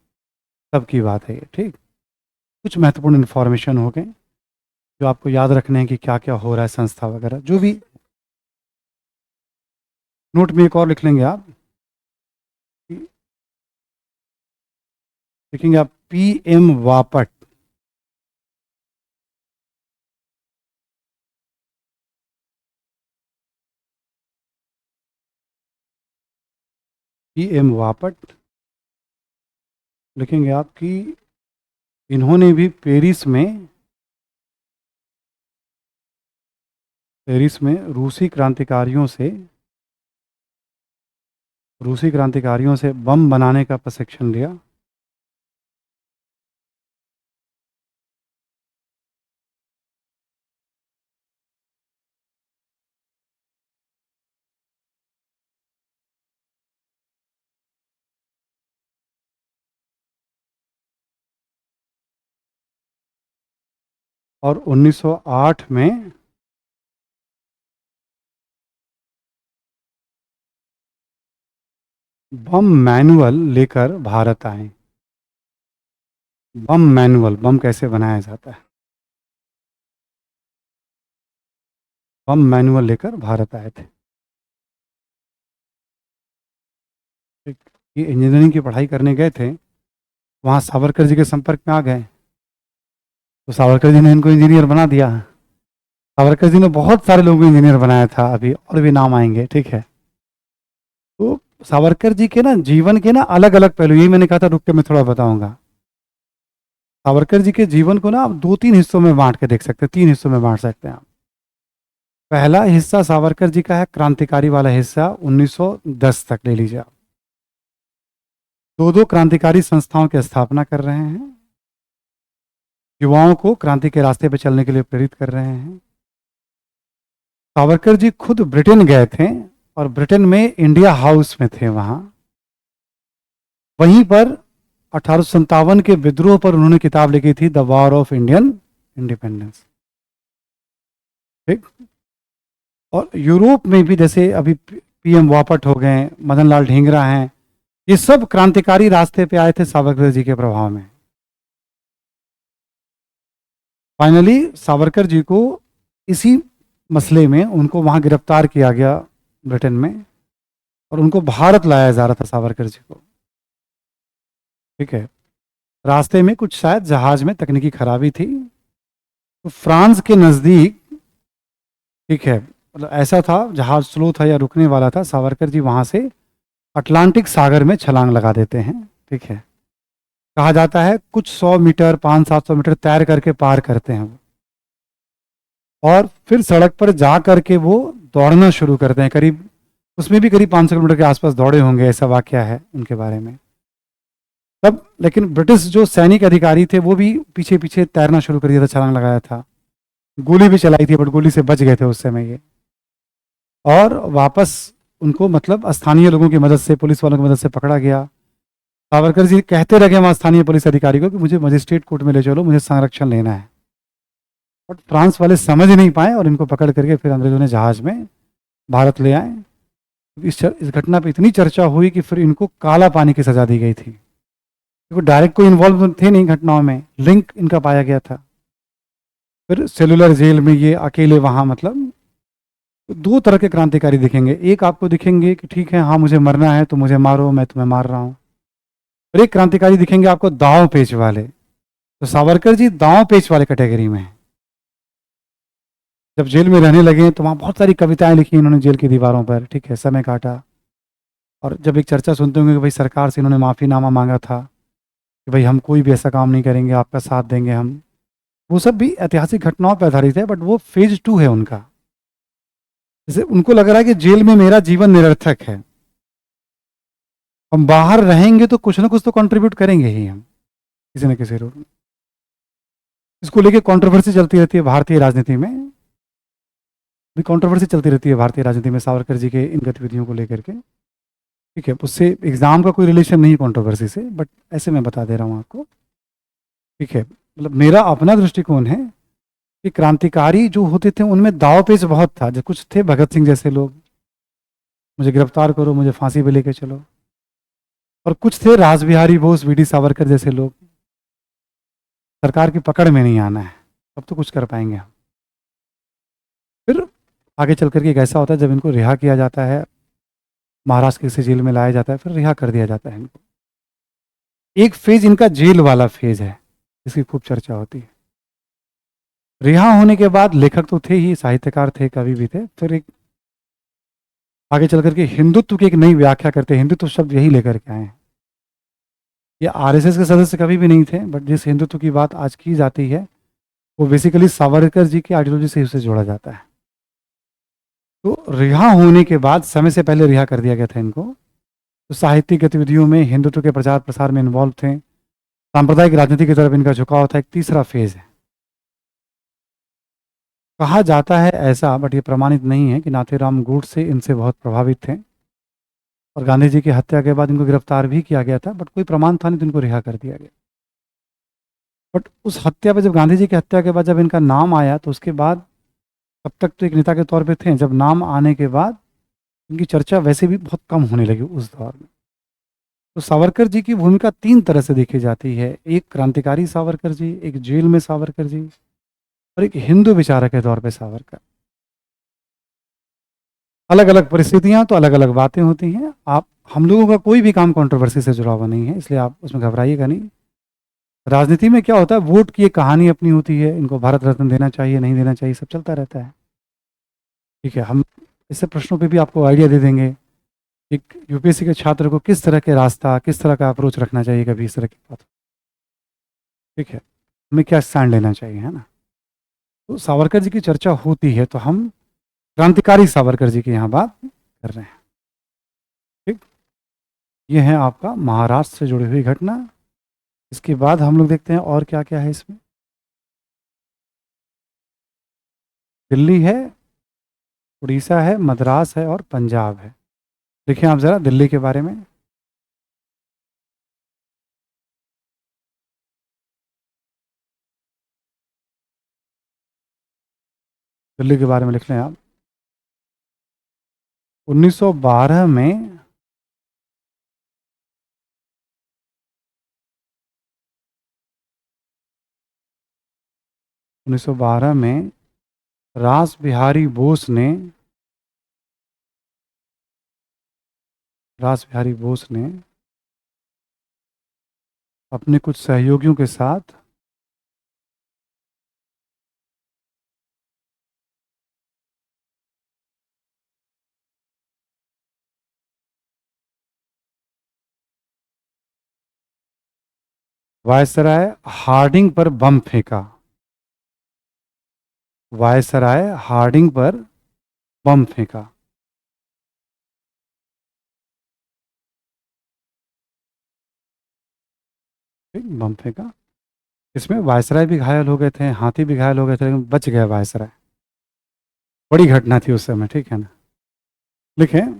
तब की बात है ये। ठीक, कुछ महत्वपूर्ण इन्फॉर्मेशन हो गए जो आपको याद रखने हैं कि क्या क्या हो रहा है, संस्था वगैरह जो भी। नोट में एक और लिख लेंगे आप, लिखेंगे आप PM वापट। PM वापट लिखेंगे आप कि इन्होंने भी पेरिस में रूसी क्रांतिकारियों से बम बनाने का प्रशिक्षण लिया। और 1908 में बम मैनुअल लेकर भारत आए। बम मैनुअल, बम कैसे बनाया जाता है, बम मैनुअल लेकर भारत आए थे। ये इंजीनियरिंग की पढ़ाई करने गए थे, वहाँ सावरकर जी के संपर्क में आ गए, तो सावरकर जी ने इनको इंजीनियर बना दिया। सावरकर जी ने बहुत सारे लोगों को इंजीनियर बनाया था, अभी और भी नाम आएंगे। ठीक है, तो सावरकर जी के ना जीवन के ना अलग अलग पहलू, यही मैंने कहा था रुक के मैं थोड़ा बताऊंगा। सावरकर जी के जीवन को ना आप 2-3 हिस्सों में बांट के देख सकते हैं, 3 हिस्सों में बांट सकते हैं आप। पहला हिस्सा सावरकर जी का है क्रांतिकारी वाला हिस्सा, 1910 तक ले लीजिए आप। दो क्रांतिकारी संस्थाओं की स्थापना कर रहे हैं, युवाओं को क्रांति के रास्ते पर चलने के लिए प्रेरित कर रहे हैं। सावरकर जी खुद ब्रिटेन गए थे और ब्रिटेन में इंडिया हाउस में थे, वहीं पर 1857 के विद्रोह पर उन्होंने किताब लिखी थी, the war of Indian independence. ठीक, और यूरोप में भी जैसे अभी PM वापट हो गए, मदन लाल ढींगरा हैं, ये सब क्रांतिकारी रास्ते पे आए थे सावरकर जी के प्रभाव में। फाइनली सावरकर जी को इसी मसले में उनको वहां गिरफ्तार किया गया ब्रिटेन में, और उनको भारत लाया जा रहा था सावरकर जी को। ठीक है, रास्ते में कुछ शायद जहाज में तकनीकी खराबी थी, तो फ्रांस के नज़दीक, ठीक है, मतलब ऐसा था जहाज स्लो था या रुकने वाला था, सावरकर जी वहां से अटलांटिक सागर में छलांग लगा देते हैं। ठीक है, कहा जाता है कुछ 100 मीटर 500-700 मीटर तैर करके पार करते हैं वो, और फिर सड़क पर जा करके वो दौड़ना शुरू करते हैं। करीब उसमें भी करीब 500 किलोमीटर के आसपास दौड़े होंगे, ऐसा वाक्य है उनके बारे में तब। लेकिन ब्रिटिश जो सैनिक अधिकारी थे वो भी पीछे पीछे तैरना शुरू कर दिया था, छलांग लगाया था, गोली भी चलाई थी, बट गोली से बच गए थे उस समय ये। और वापस उनको मतलब स्थानीय लोगों की मदद से, पुलिस वालों की मदद से पकड़ा गया। सावरकर जी कहते रहे वहाँ स्थानीय पुलिस अधिकारी को कि मुझे मजिस्ट्रेट कोर्ट में ले चलो, मुझे संरक्षण लेना है, बट फ्रांस वाले समझ नहीं पाए और इनको पकड़ करके फिर अंग्रेजों ने जहाज में भारत ले आए। इस घटना पे इतनी चर्चा हुई कि फिर इनको काला पानी की सजा दी गई थी, क्योंकि डायरेक्ट कोई इन्वॉल्व थे नहीं घटनाओं में, लिंक इनका पाया गया था। फिर सेलुलर जेल में ये अकेले वहाँ मतलब तो दो तरह के क्रांतिकारी दिखेंगे। एक आपको दिखेंगे कि ठीक है, हाँ मुझे मरना है तो मुझे मारो, मैं तुम्हें मार रहा हूँ। और एक क्रांतिकारी दिखेंगे आपको दांव पेच वाले। तो सावरकर जी दांव पेच वाले कैटेगरी में हैं। जब जेल में रहने लगे तो वहाँ बहुत सारी कविताएं लिखी इन्होंने जेल की दीवारों पर, ठीक है, समय काटा। और जब एक चर्चा सुनते होंगे कि भाई सरकार से इन्होंने माफ़ीनामा मांगा था कि भाई हम कोई भी ऐसा काम नहीं करेंगे, आपका साथ देंगे हम। वो सब भी ऐतिहासिक घटनाओं पर आधारित है, बट वो फेज 2 है उनका। जैसे उनको लग रहा है कि जेल में मेरा जीवन निरर्थक है, हम बाहर रहेंगे तो कुछ ना कुछ तो कंट्रीब्यूट करेंगे ही हम, किसी न किसी रूप में। इसको लेके कंट्रोवर्सी चलती रहती है भारतीय राजनीति में, भी कंट्रोवर्सी चलती रहती है भारतीय राजनीति में सावरकर जी के इन गतिविधियों को लेकर के। ठीक है, उससे एग्जाम का कोई रिलेशन नहीं कंट्रोवर्सी से, बट ऐसे मैं बता दे रहा हूँ आपको। ठीक है, मतलब मेरा अपना दृष्टिकोण है कि क्रांतिकारी जो होते थे उनमें दांवपेच बहुत था। जो कुछ थे भगत सिंह जैसे लोग, मुझे गिरफ्तार करो, मुझे फांसी पे लेके चलो। और कुछ थे रासबिहारी बोस, वीडी सावरकर जैसे लोग, सरकार की पकड़ में नहीं आना है, तब तो कुछ कर पाएंगे हम। फिर आगे चल करके एक ऐसा होता है जब इनको रिहा किया जाता है, महाराष्ट्र के किसी जेल में लाया जाता है, फिर रिहा कर दिया जाता है इनको। एक फेज इनका जेल वाला फेज है, इसकी खूब चर्चा होती है। रिहा होने के बाद लेखक तो थे ही, साहित्यकार थे, कवि भी थे। फिर एक आगे चल करके हिंदुत्व की एक नई व्याख्या करते हैं। हिंदुत्व शब्द यही लेकर के आए हैं। ये आरएसएस के सदस्य कभी भी नहीं थे, बट जिस हिंदुत्व की बात आज की जाती है वो बेसिकली सावरकर जी की आइडियोलॉजी से उसे जोड़ा जाता है। तो रिहा होने के बाद, समय से पहले रिहा कर दिया गया था इनको, तो साहित्यिक गतिविधियों में, हिंदुत्व के प्रचार प्रसार में इन्वॉल्व थे। सांप्रदायिक राजनीति की तरफ इनका झुकाव था। एक तीसरा फेज है, कहा जाता है ऐसा, बट ये प्रमाणित नहीं है, कि नाथूराम गोडसे इनसे बहुत प्रभावित थे और गांधी जी की हत्या के बाद इनको गिरफ्तार भी किया गया था, बट कोई प्रमाण था नहीं तो इनको रिहा कर दिया गया। बट उस हत्या पे, जब गांधी जी की हत्या के बाद जब इनका नाम आया, तो उसके बाद तब तक तो एक नेता के तौर पे थे, जब नाम आने के बाद इनकी चर्चा वैसे भी बहुत कम होने लगी उस दौर में। तो सावरकर जी की भूमिका तीन तरह से देखी जाती है। एक क्रांतिकारी सावरकर जी, एक जेल में सावरकर जी, और एक हिंदू विचारक के तौर पे सावरकर। अलग अलग परिस्थितियां तो अलग अलग बातें होती हैं। आप, हम लोगों का कोई भी काम कंट्रोवर्सी से जुड़ा हुआ नहीं है, इसलिए आप उसमें घबराइएगा नहीं। राजनीति में क्या होता है, वोट की एक कहानी अपनी होती है, इनको भारत रत्न देना चाहिए, नहीं देना चाहिए, सब चलता रहता है। ठीक है, हम इससे प्रश्नों पे भी आपको आइडिया दे देंगे। एक यूपीएससी के छात्र को किस तरह के रास्ता, किस तरह का अप्रोच रखना चाहिए कभी इस तरह की बात। ठीक है, हमें क्या स्टैंड लेना चाहिए, है ना। तो सावरकर जी की चर्चा होती है तो हम क्रांतिकारी सावरकर जी की यहाँ बात कर रहे हैं। ठीक, ये है आपका महाराष्ट्र से जुड़ी हुई घटना। इसके बाद हम लोग देखते हैं और क्या क्या है इसमें। दिल्ली है, उड़ीसा है, मद्रास है और पंजाब है। देखिए आप ज़रा दिल्ली के बारे में। दिल्ली के बारे में लिख लें आप। 1912 में 1912 में रास बिहारी बोस ने, रास बिहारी बोस ने अपने कुछ सहयोगियों के साथ वायसराय हार्डिंग पर बम फेंका। वायसराय हार्डिंग पर बम फेंका। ठीक, बम फेंका। इसमें वायसराय भी घायल हो गए थे, हाथी भी घायल हो गए थे, लेकिन बच गया वायसराय। बड़ी घटना थी उस समय, ठीक है ना। लिखें,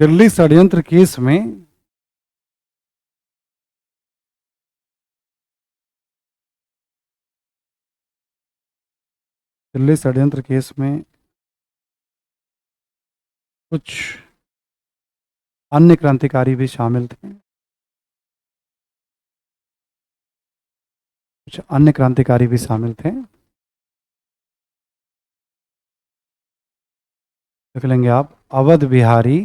दिल्ली षड्यंत्र केस में दिल्ली षड्यंत्र केस में कुछ अन्य क्रांतिकारी भी शामिल थे। कुछ अन्य क्रांतिकारी भी शामिल थे। लिख लेंगे आप अवध बिहारी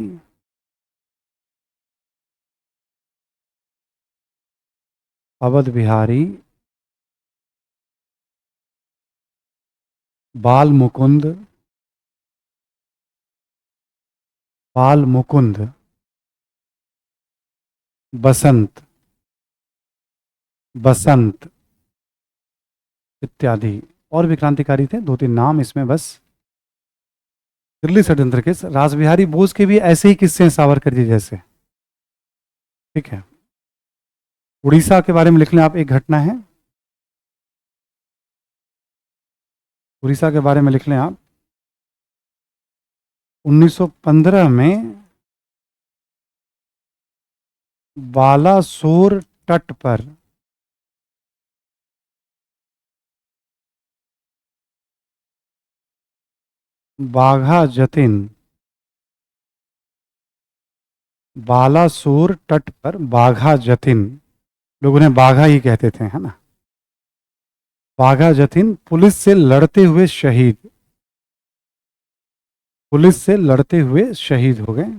अवध बिहारी बाल मुकुंद बसंत बसंत इत्यादि और भी क्रांतिकारी थे, 2-3 नाम इसमें बस। दिल्ली षड्यंत्र के रासबिहारी बोस के भी ऐसे ही किस्से हैं सावरकर जी जैसे। ठीक है, उड़ीसा के बारे में लिख लें आप, एक घटना है उड़ीसा के बारे में लिख लें आप। 1915 में बालासोर तट पर बाघा जतिन, बालासोर तट पर बाघा जतिन, लोग उन्हें बाघा ही कहते थे, है ना। बाघा जतिन पुलिस से लड़ते हुए शहीद, पुलिस से लड़ते हुए शहीद हो गए।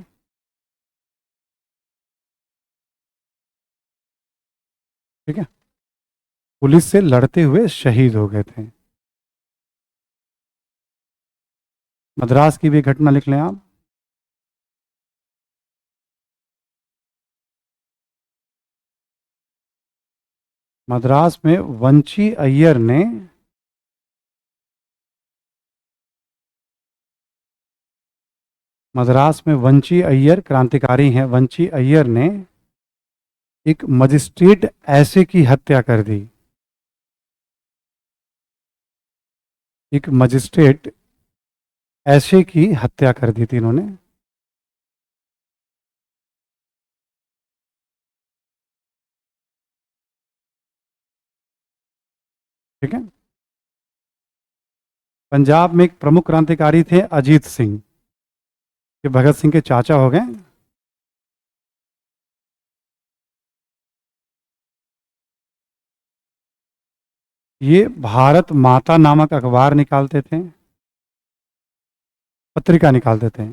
ठीक है, पुलिस से लड़ते हुए शहीद हो गए थे। मद्रास की भी घटना लिख लें आप। मद्रास में वंची अय्यर ने मद्रास में वंची अय्यर क्रांतिकारी हैं, वंची अय्यर ने एक मजिस्ट्रेट ऐसे की हत्या कर दी, एक मजिस्ट्रेट ऐसे की हत्या कर दी थी इन्होंने। ठीक है, पंजाब में एक प्रमुख क्रांतिकारी थे अजीत सिंह, ये भगत सिंह के चाचा हो गए। ये भारत माता नामक अखबार निकालते थे, पत्रिका निकालते थे,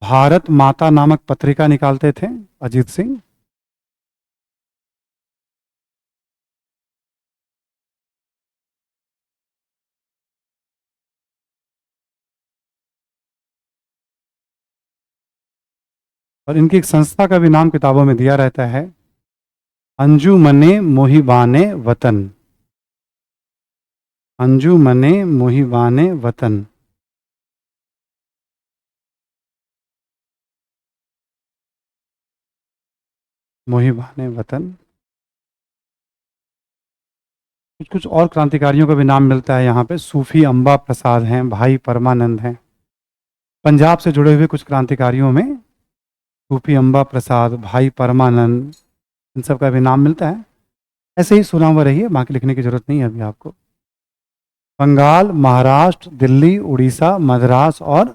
भारत माता नामक पत्रिका निकालते थे अजीत सिंह। और इनकी एक संस्था का भी नाम किताबों में दिया रहता है, अंजुमने मोहिबाने वतन, अंजुमने मोहिबाने वतन। मोहिबाने वतन। कुछ कुछ और क्रांतिकारियों का भी नाम मिलता है यहाँ पे, सूफी अम्बा प्रसाद हैं, भाई परमानंद हैं। पंजाब से जुड़े हुए कुछ क्रांतिकारियों में सूफी अम्बा प्रसाद, भाई परमानंद, इन सब का भी नाम मिलता है। ऐसे ही सुना हुआ रहिए, बाकी लिखने की जरूरत नहीं है अभी आपको। बंगाल, महाराष्ट्र, दिल्ली, उड़ीसा, मद्रास और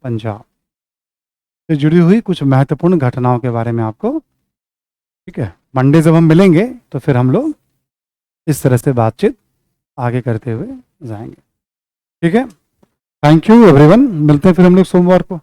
पंजाब से जुड़ी हुई कुछ महत्वपूर्ण घटनाओं के बारे में आपको। ठीक है, मंडे जब हम मिलेंगे तो फिर हम लोग इस तरह से बातचीत आगे करते हुए जाएंगे। ठीक है, थैंक यू एवरीवन, मिलते हैं फिर हम लोग सोमवार को।